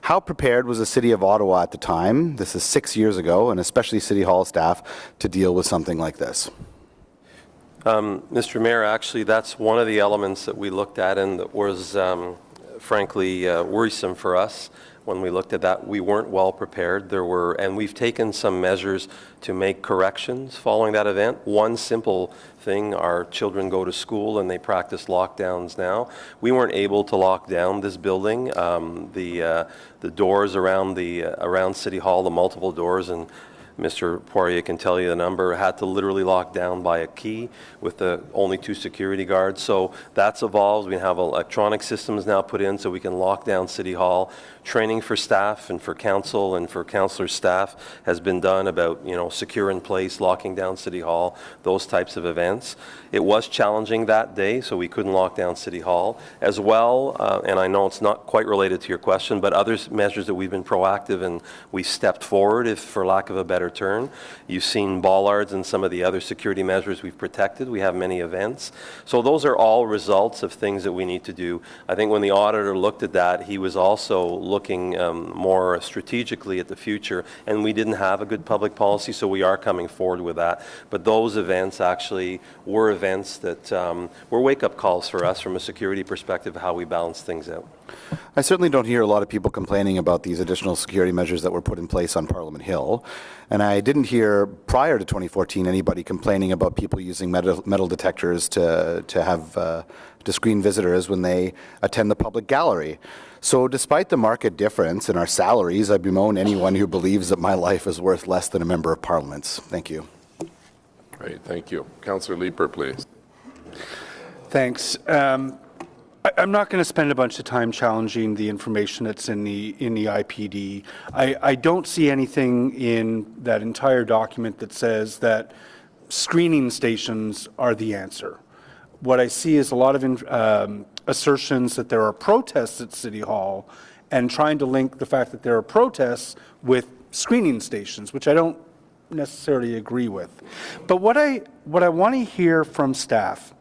How prepared was the City of Ottawa at the time, this is 6 years ago, and especially City Hall staff, to deal with something like this? Mr. Mayor, actually, that's one of the elements that we looked at and that was, frankly, worrisome for us when we looked at that. We weren't well prepared. And we've taken some measures to make corrections following that event. One simple thing, our children go to school and they practice lockdowns now. We weren't able to lock down this building. The doors around City Hall, the multiple doors, and Mr. Poirier can tell you the number, had to literally lock down by a key with the only 2 security guards. So that's evolved. We have electronic systems now put in so we can lock down City Hall. Training for staff and for council and for councillor staff has been done about, secure in place, locking down City Hall, those types of events. It was challenging that day, so we couldn't lock down City Hall. As well, and I know it's not quite related to your question, but other measures that we've been proactive and we stepped forward, if for lack of a better term. You've seen bollards and some of the other security measures we've protected. We have many events. So those are all results of things that we need to do. I think when the auditor looked at that, he was also looking more strategically at the future, and we didn't have a good public policy, so we are coming forward with that. But those events actually were events that were wake-up calls for us from a security perspective, how we balance things out. I certainly don't hear a lot of people complaining about these additional security measures that were put in place on Parliament Hill. And I didn't hear prior to 2014 anybody complaining about people using metal detectors to screen visitors when they attend the public gallery. So despite the market difference in our salaries, I bemoan anyone who believes that my life is worth less than a member of Parliament's. Thank you. Great, thank you. Councillor Leeper, please. Thanks. I'm not going to spend a bunch of time challenging the information that's in the IPD. I don't see anything in that entire document that says that screening stations are the answer. What I see is a lot of assertions that there are protests at City Hall and trying to link the fact that there are protests with screening stations, which I don't necessarily agree with. But what I want to hear from staff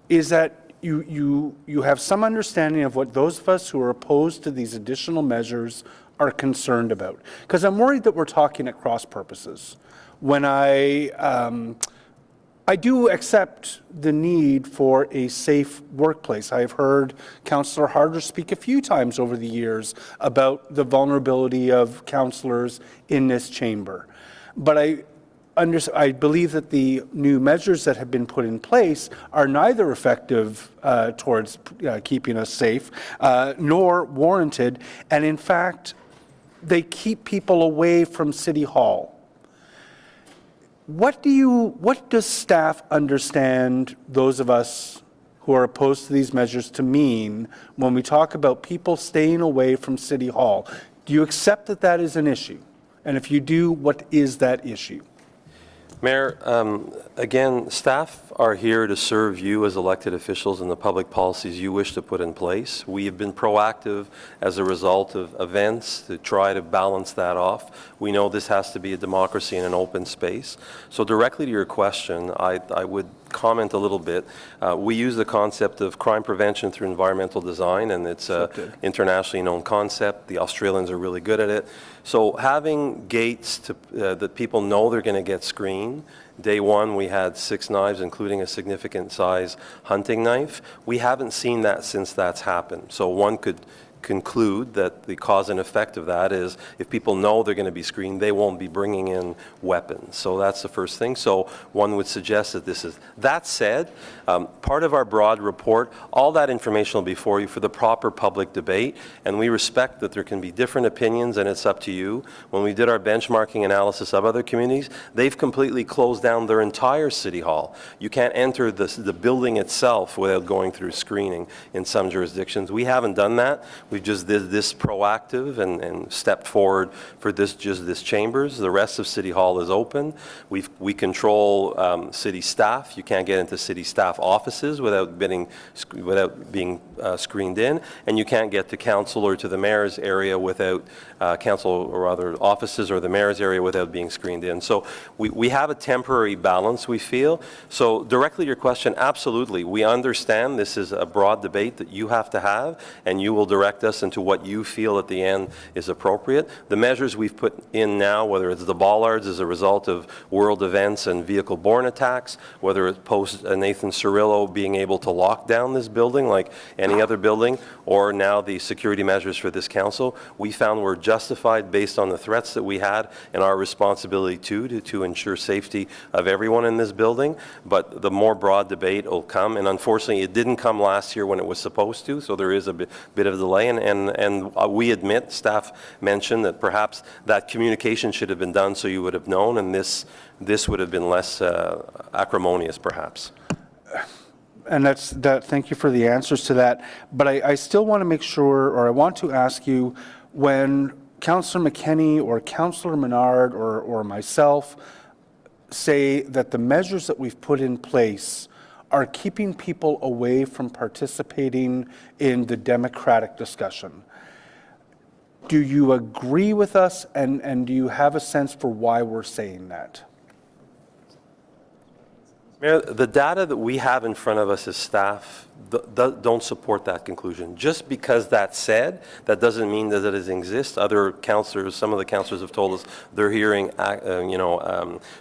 is that you have some understanding of what those of us who are opposed to these additional measures are concerned about. Because I'm worried that we're talking at cross purposes. When I do accept the need for a safe workplace. I've heard Councillor Harder speak a few times over the years about the vulnerability of councillors in this chamber. But I believe that the new measures that have been put in place are neither effective towards keeping us safe, nor warranted, and in fact, they keep people away from City Hall. What does staff understand, those of us who are opposed to these measures, to mean when we talk about people staying away from City Hall? Do you accept that that is an issue? And if you do, what is that issue? Mayor, again, staff are here to serve you as elected officials and the public policies you wish to put in place. We have been proactive as a result of events to try to balance that off. We know this has to be a democracy in an open space. So directly to your question, I would comment a little bit. We use the concept of crime prevention through environmental design, and it's an internationally known concept. The Australians are really good at it. So having gates that people know they're going to get screened. Day one, we had 6 knives, including a significant size hunting knife. We haven't seen that since that's happened. So one could conclude that the cause and effect of that is if people know they're going to be screened, they won't be bringing in weapons. So that's the first thing. So one would suggest that this is. That said, part of our broad report, all that information will be for you for the proper public debate, and we respect that there can be different opinions, and it's up to you. When we did our benchmarking analysis of other communities, they've completely closed down their entire City Hall. You can't enter the building itself without going through screening in some jurisdictions. We haven't done that. We just did this proactive and stepped forward for just this chambers. The rest of City Hall is open. We control city staff. You can't get into city staff offices without being screened in, and you can't get to council or to the mayor's area without council or other offices or the mayor's area without being screened in. So we have a temporary balance, we feel. So directly to your question, absolutely. We understand this is a broad debate that you have to have, and you will direct us into what you feel at the end is appropriate. The measures we've put in now, whether it's the bollards as a result of world events and vehicle-borne attacks, whether it's post Nathan Cirillo being able to lock down this building like any other building, or now the security measures for this council, we found were justified based on the threats that we had and our responsibility to ensure safety of everyone in this building. But the more broad debate will come, and unfortunately it didn't come last year when it was supposed to, so there is a bit of a delay, and we admit, staff mentioned that perhaps that communication should have been done so you would have known, and this would have been less acrimonious perhaps. And thank you for the answers to that. But I still want to make sure, or I want to ask you, when Councillor McKenney or Councillor Menard or myself say that the measures that we've put in place are keeping people away from participating in the democratic discussion, do you agree with us, and do you have a sense for why we're saying that? Mayor, the data that we have in front of us as staff don't support that conclusion. Just because that's said, that doesn't mean that it doesn't exist. Other councillors, some of the councillors have told us they're hearing,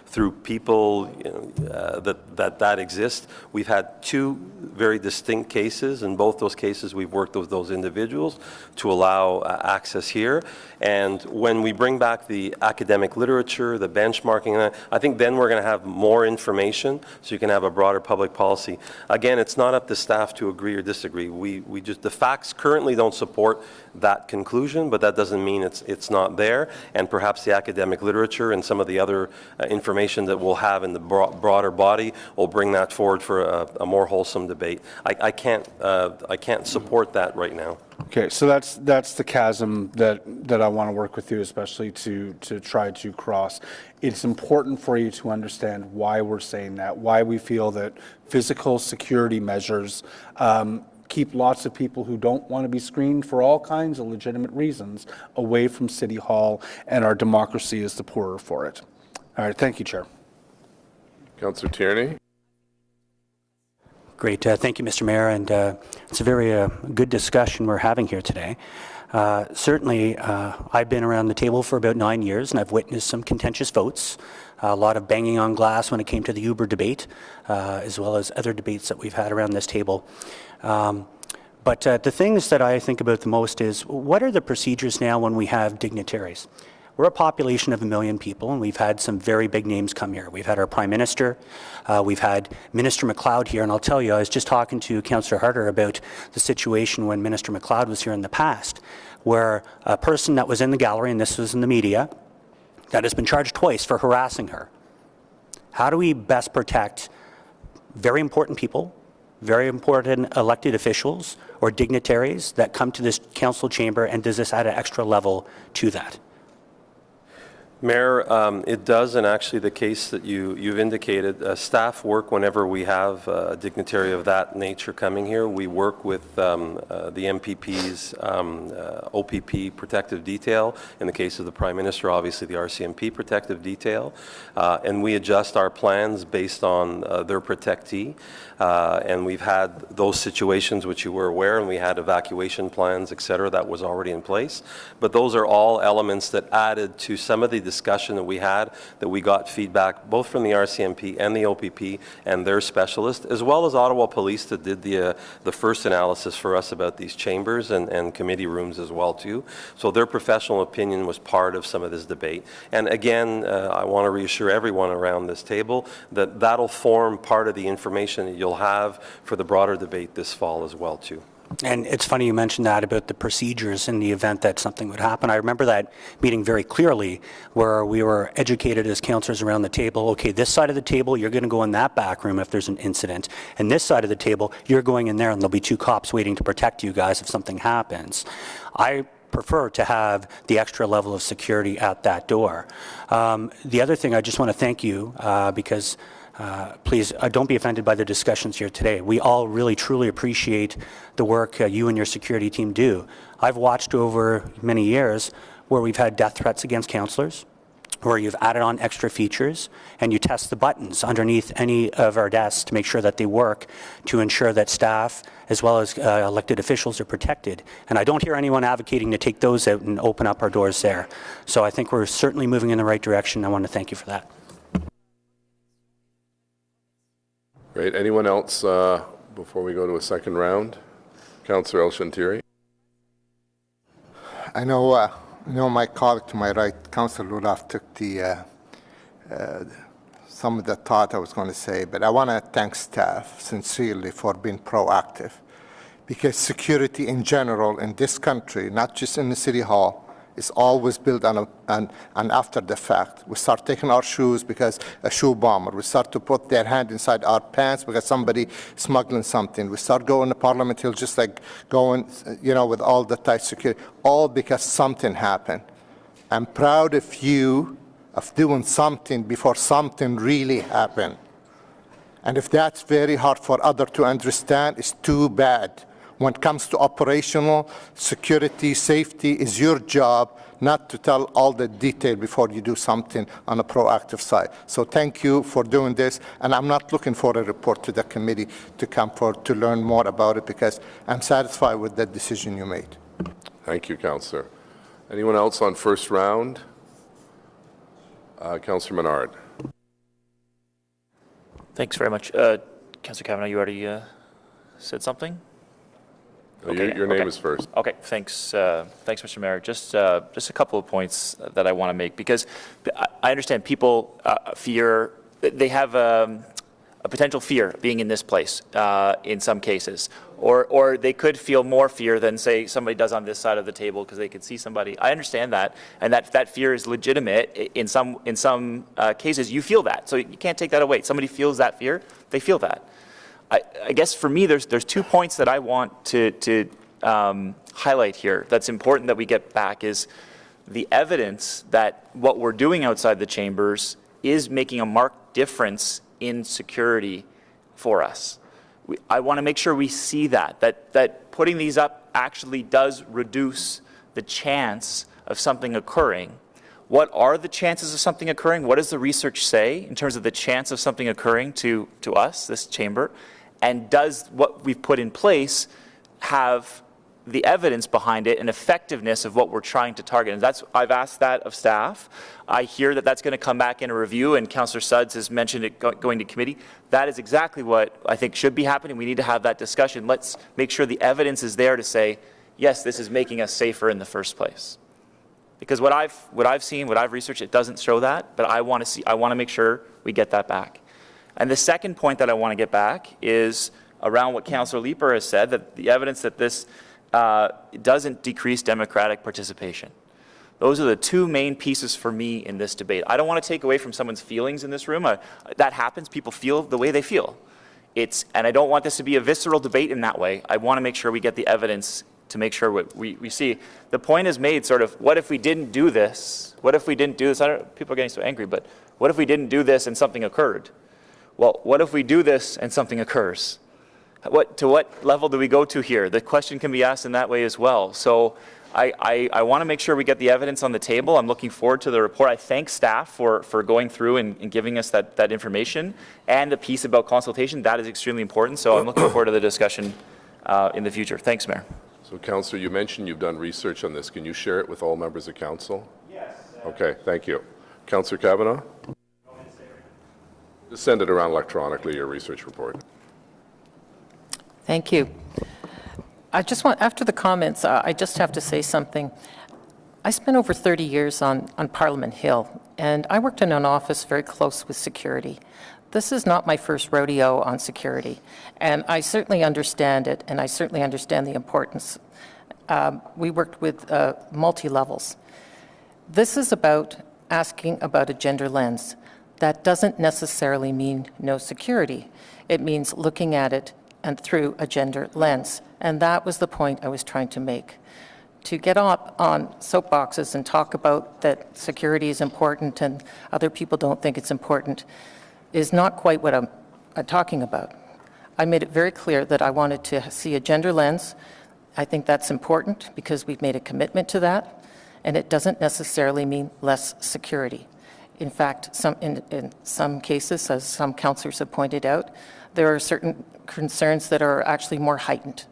through people that exists. We've had two very distinct cases. In both those cases, we've worked with those individuals to allow access here. And when we bring back the academic literature, the benchmarking, I think then we're going to have more information so you can have a broader public policy. Again, it's not up to staff to agree or disagree. We just, the facts currently don't support that conclusion, but that doesn't mean it's not there. And perhaps the academic literature and some of the other information that we'll have in the broader body will bring that forward for a more wholesome debate. I can't support that right now. Okay, so that's the chasm that I want to work with you, especially to try to cross. It's important for you to understand why we're saying that, why we feel that physical security measures keep lots of people who don't want to be screened for all kinds of legitimate reasons away from City Hall, and our democracy is the poorer for it. All right, thank you, Chair. Councillor Tierney. Great. Thank you, Mr. Mayor, and it's a very good discussion we're having here today. Certainly, I've been around the table for about 9 years, and I've witnessed some contentious votes, a lot of banging on glass when it came to the Uber debate, as well as other debates that we've had around this table. But the things that I think about the most is, what are the procedures now when we have dignitaries? We're a population of 1 million people, and we've had some very big names come here. We've had our Prime Minister, we've had Minister MacLeod here, and I'll tell you, I was just talking to Councillor Harder about the situation when Minister MacLeod was here in the past, where a person that was in the gallery, and this was in the media, that has been charged twice for harassing her. How do we best protect very important people, very important elected officials or dignitaries that come to this council chamber, and does this add an extra level to that? Mayor, it does, and actually the case that you've indicated, staff work whenever we have a dignitary of that nature coming here. We work with the MPP's OPP protective detail. In the case of the Prime Minister, obviously the RCMP protective detail, and we adjust our plans based on their protectee. And we've had those situations which you were aware, and we had evacuation plans, et cetera, that was already in place. But those are all elements that added to some of the discussion that we had, that we got feedback both from the RCMP and the OPP and their specialist, as well as Ottawa Police that did the first analysis for us about these chambers and committee rooms as well too. So their professional opinion was part of some of this debate. And again, I want to reassure everyone around this table that that'll form part of the information that you'll have for the broader debate this fall as well too. And it's funny you mentioned that about the procedures in the event that something would happen. I remember that meeting very clearly where we were educated as councillors around the table, okay, this side of the table, you're going to go in that back room if there's an incident, and this side of the table, you're going in there and there'll be 2 cops waiting to protect you guys if something happens. I prefer to have the extra level of security at that door. The other thing, I just want to thank you because please don't be offended by the discussions here today. We all really truly appreciate the work you and your security team do. I've watched over many years where we've had death threats against councillors, where you've added on extra features and you test the buttons underneath any of our desks to make sure that they work to ensure that staff as well as elected officials are protected. And I don't hear anyone advocating to take those out and open up our doors there. So I think we're certainly moving in the right direction. I want to thank you for that. Great. Anyone else before we go to a second round? Councillor El-Shantiri. I know my colleague to my right, Councillor Lulaf, took some of the thought I was going to say, but I want to thank staff sincerely for being proactive, because security in general in this country, not just in the City Hall, is always built on after the fact. We start taking our shoes because a shoe bomber. We start to put their hand inside our pants because somebody smuggling something. We start going to Parliament Hill just like going, with all the tight security, all because something happened. I'm proud of you of doing something before something really happened. And if that's very hard for others to understand, it's too bad. When it comes to operational security, safety is your job, not to tell all the detail before you do something on a proactive side. So thank you for doing this, and I'm not looking for a report to the committee to come forward to learn more about it, because I'm satisfied with the decision you made. Thank you, Councillor. Anyone else on first round? Councillor Menard. Thanks very much. Councillor Kavanagh, you already said something? Okay, your name is first. Okay, thanks, Mr. Mayor. Just a couple of points that I want to make, because I understand people fear, they have a potential fear of being in this place in some cases, or they could feel more fear than, say, somebody does on this side of the table because they could see somebody. I understand that, and that fear is legitimate. In some cases, you feel that, so you can't take that away. Somebody feels that fear, they feel that. I guess for me, there's 2 points that I want to highlight here that's important that we get back, is the evidence that what we're doing outside the chambers is making a marked difference in security for us. I want to make sure we see that putting these up actually does reduce the chance of something occurring. What are the chances of something occurring? What does the research say in terms of the chance of something occurring to us, this chamber? And does what we've put in place have the evidence behind it and effectiveness of what we're trying to target? And I've asked that of staff. I hear that that's going to come back in a review, and Councillor Sudds has mentioned it going to committee. That is exactly what I think should be happening. We need to have that discussion. Let's make sure the evidence is there to say, yes, this is making us safer in the first place. Because what I've seen, what I've researched, it doesn't show that, but I want to make sure we get that back. And the second point that I want to get back is around what Councillor Leeper has said, that the evidence that this doesn't decrease democratic participation. Those are the 2 main pieces for me in this debate. I don't want to take away from someone's feelings in this room. That happens. People feel the way they feel. And I don't want this to be a visceral debate in that way. I want to make sure we get the evidence to make sure we see. The point is made sort of, what if we didn't do this? What if we didn't do this? People are getting so angry, but what if we didn't do this and something occurred? Well, what if we do this and something occurs? To what level do we go to here? The question can be asked in that way as well. So I want to make sure we get the evidence on the table. I'm looking forward to the report. I thank staff for going through and giving us that information, and the piece about consultation. That is extremely important. So I'm looking forward to the discussion in the future. Thanks, Mayor. So, Councillor, you mentioned you've done research on this. Can you share it with all members of council? Yes. Okay, thank you. Councillor Kavanagh? Just send it around electronically, your research report. Thank you. After the comments, I just have to say something. I spent over 30 years on Parliament Hill, and I worked in an office very close with security. This is not my first rodeo on security, and I certainly understand it, and I certainly understand the importance. We worked with multi-levels. This is about asking about a gender lens. That doesn't necessarily mean no security. It means looking at it and through a gender lens, and that was the point I was trying to make. To get up on soapboxes and talk about that security is important and other people don't think it's important is not quite what I'm talking about. I made it very clear that I wanted to see a gender lens. I think that's important because we've made a commitment to that, and it doesn't necessarily mean less security. In fact, in some cases, as some councillors have pointed out, there are certain concerns that are actually more heightened.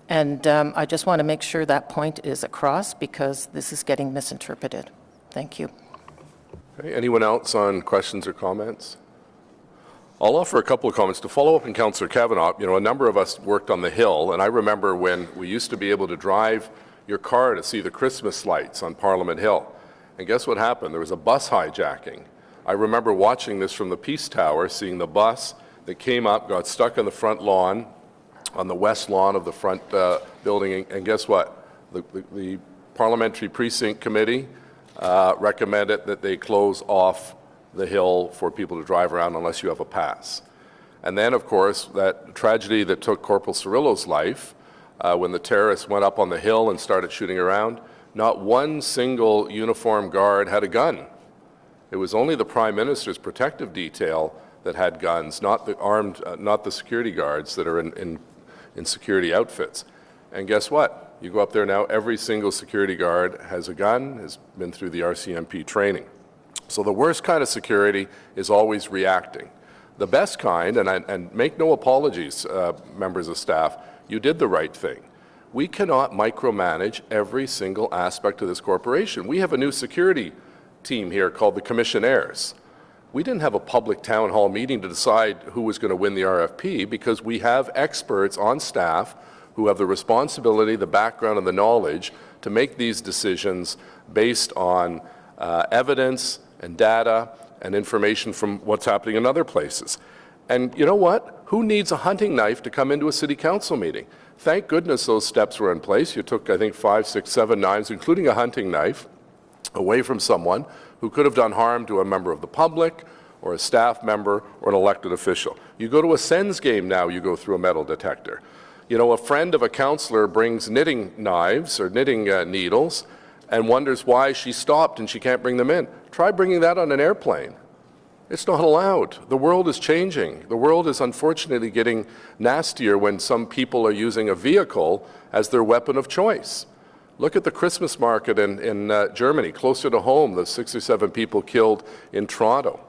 And I just want to make sure that point is across because this is getting misinterpreted. Thank you. Okay, anyone else on questions or comments? I'll offer a couple of comments. To follow up on Councillor Kavanagh, a number of us worked on the Hill, and I remember when we used to be able to drive your car to see the Christmas lights on Parliament Hill. And guess what happened? There was a bus hijacking. I remember watching this from the Peace Tower, seeing the bus that came up, got stuck on the front lawn, on the west lawn of the front building, and guess what? The Parliamentary Precinct Committee recommended that they close off the Hill for people to drive around unless you have a pass. And then, of course, that tragedy that took Corporal Cirillo's life, when the terrorists went up on the Hill and started shooting around, not one single uniformed guard had a gun. It was only the Prime Minister's protective detail that had guns, not the armed, not the security guards that are in security outfits. And guess what? You go up there now, every single security guard has a gun, has been through the RCMP training. So the worst kind of security is always reacting. The best kind, and make no apologies, members of staff, you did the right thing. We cannot micromanage every single aspect of this corporation. We have a new security team here called the Commissionaires. We didn't have a public town hall meeting to decide who was going to win the RFP because we have experts on staff who have the responsibility, the background, and the knowledge to make these decisions based on evidence and data and information from what's happening in other places. And you know what? Who needs a hunting knife to come into a city council meeting? Thank goodness those steps were in place. You took, I think, 5, 6, 7 knives, including a hunting knife, away from someone who could have done harm to a member of the public or a staff member or an elected official. You go to a Sens game now, you go through a metal detector. A friend of a councillor brings knitting knives or knitting needles and wonders why she stopped and she can't bring them in. Try bringing that on an airplane. It's not allowed. The world is changing. The world is unfortunately getting nastier when some people are using a vehicle as their weapon of choice. Look at the Christmas market in Germany, closer to home, the 6 or 7 people killed in Toronto.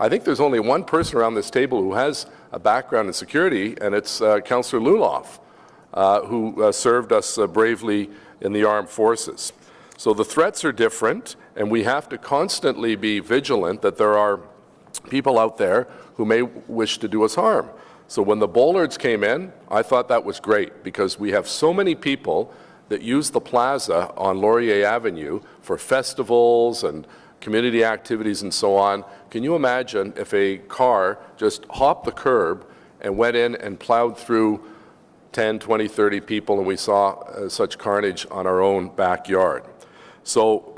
I think there's only one person around this table who has a background in security, and it's Councillor Luloff, who served us bravely in the armed forces. So the threats are different, and we have to constantly be vigilant that there are people out there who may wish to do us harm. So when the bollards came in, I thought that was great because we have so many people that use the plaza on Laurier Avenue for festivals and community activities and so on. Can you imagine if a car just hopped the curb and went in and plowed through 10, 20, 30 people and we saw such carnage on our own backyard? So,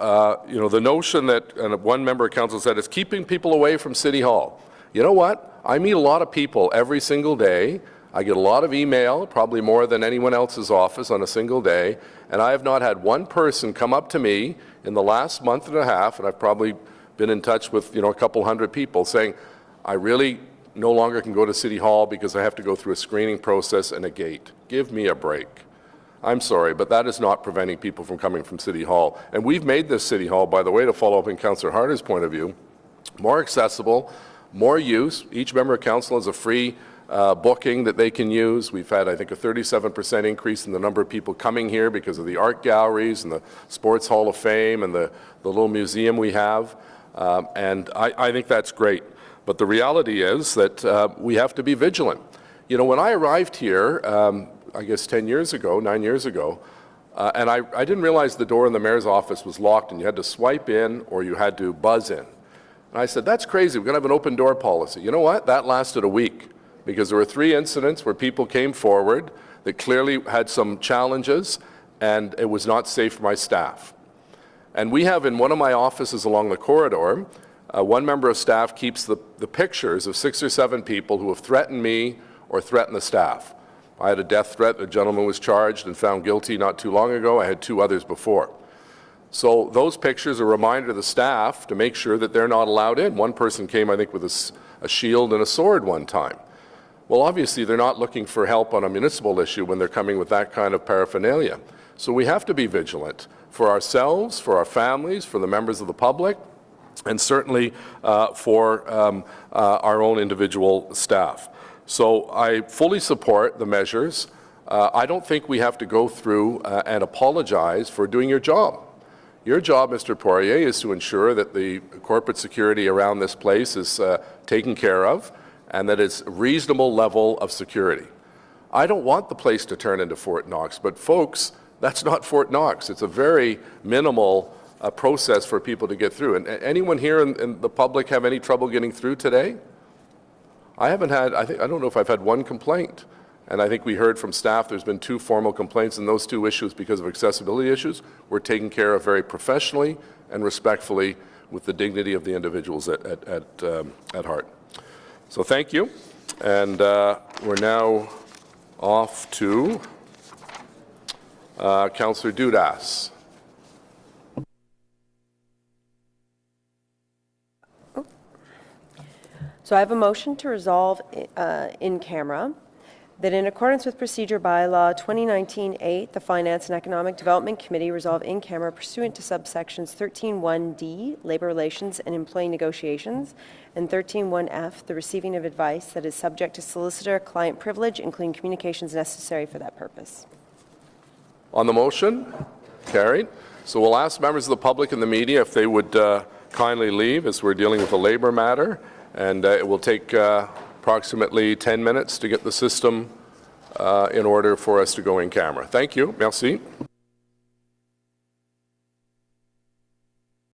the notion that, and one member of council said, is keeping people away from City Hall. You know what? I meet a lot of people every single day. I get a lot of email, probably more than anyone else's office on a single day, and I have not had one person come up to me in the last month and a half, and I've probably been in touch with, a couple hundred people saying, I really no longer can go to City Hall because I have to go through a screening process and a gate. Give me a break. I'm sorry, but that is not preventing people from coming from City Hall. And we've made this City Hall, by the way, to follow up on Councillor Harder's point of view, more accessible, more use. Each member of council has a free booking that they can use. We've had, I think, a 37% increase in the number of people coming here because of the art galleries and the Sports Hall of Fame and the little museum we have. And I think that's great. But the reality is that we have to be vigilant. When I arrived here, I guess 9 years ago, and I didn't realize the door in the mayor's office was locked and you had to swipe in or you had to buzz in. And I said, that's crazy. We're going to have an open door policy. You know what? That lasted a week because there were 3 incidents where people came forward that clearly had some challenges, and it was not safe for my staff. And we have in one of my offices along the corridor, one member of staff keeps the pictures of 6 or 7 people who have threatened me or threatened the staff. I had a death threat. A gentleman was charged and found guilty not too long ago. I had 2 others before. So those pictures are a reminder to the staff to make sure that they're not allowed in. One person came, I think, with a shield and a sword one time. Well, obviously, they're not looking for help on a municipal issue when they're coming with that kind of paraphernalia. So we have to be vigilant for ourselves, for our families, for the members of the public, and certainly for our own individual staff. So I fully support the measures. I don't think we have to go through and apologize for doing your job. Your job, Mr. Poirier, is to ensure that the corporate security around this place is taken care of and that it's a reasonable level of security. I don't want the place to turn into Fort Knox, but folks, that's not Fort Knox. It's a very minimal process for people to get through. And anyone here in the public have any trouble getting through today? I haven't had, I don't know if I've had 1 complaint. And I think we heard from staff there's been 2 formal complaints, and those 2 issues, because of accessibility issues, were taken care of very professionally and respectfully with the dignity of the individuals at heart. So thank you. And we're now off to Councillor Dudas. So I have a motion to resolve in camera that in accordance with Procedure Bylaw 2019-8, the Finance and Economic Development Committee resolve in camera pursuant to subsections 13(1)D, Labour Relations and Employee Negotiations, and 13(1)F, the receiving of advice that is subject to solicitor-client privilege, including communications necessary for that purpose. On the motion? Carried. So we'll ask members of the public and the media if they would kindly leave as we're dealing with a labour matter, and it will take approximately 10 minutes to get the system in order for us to go in camera. Thank you. Merci.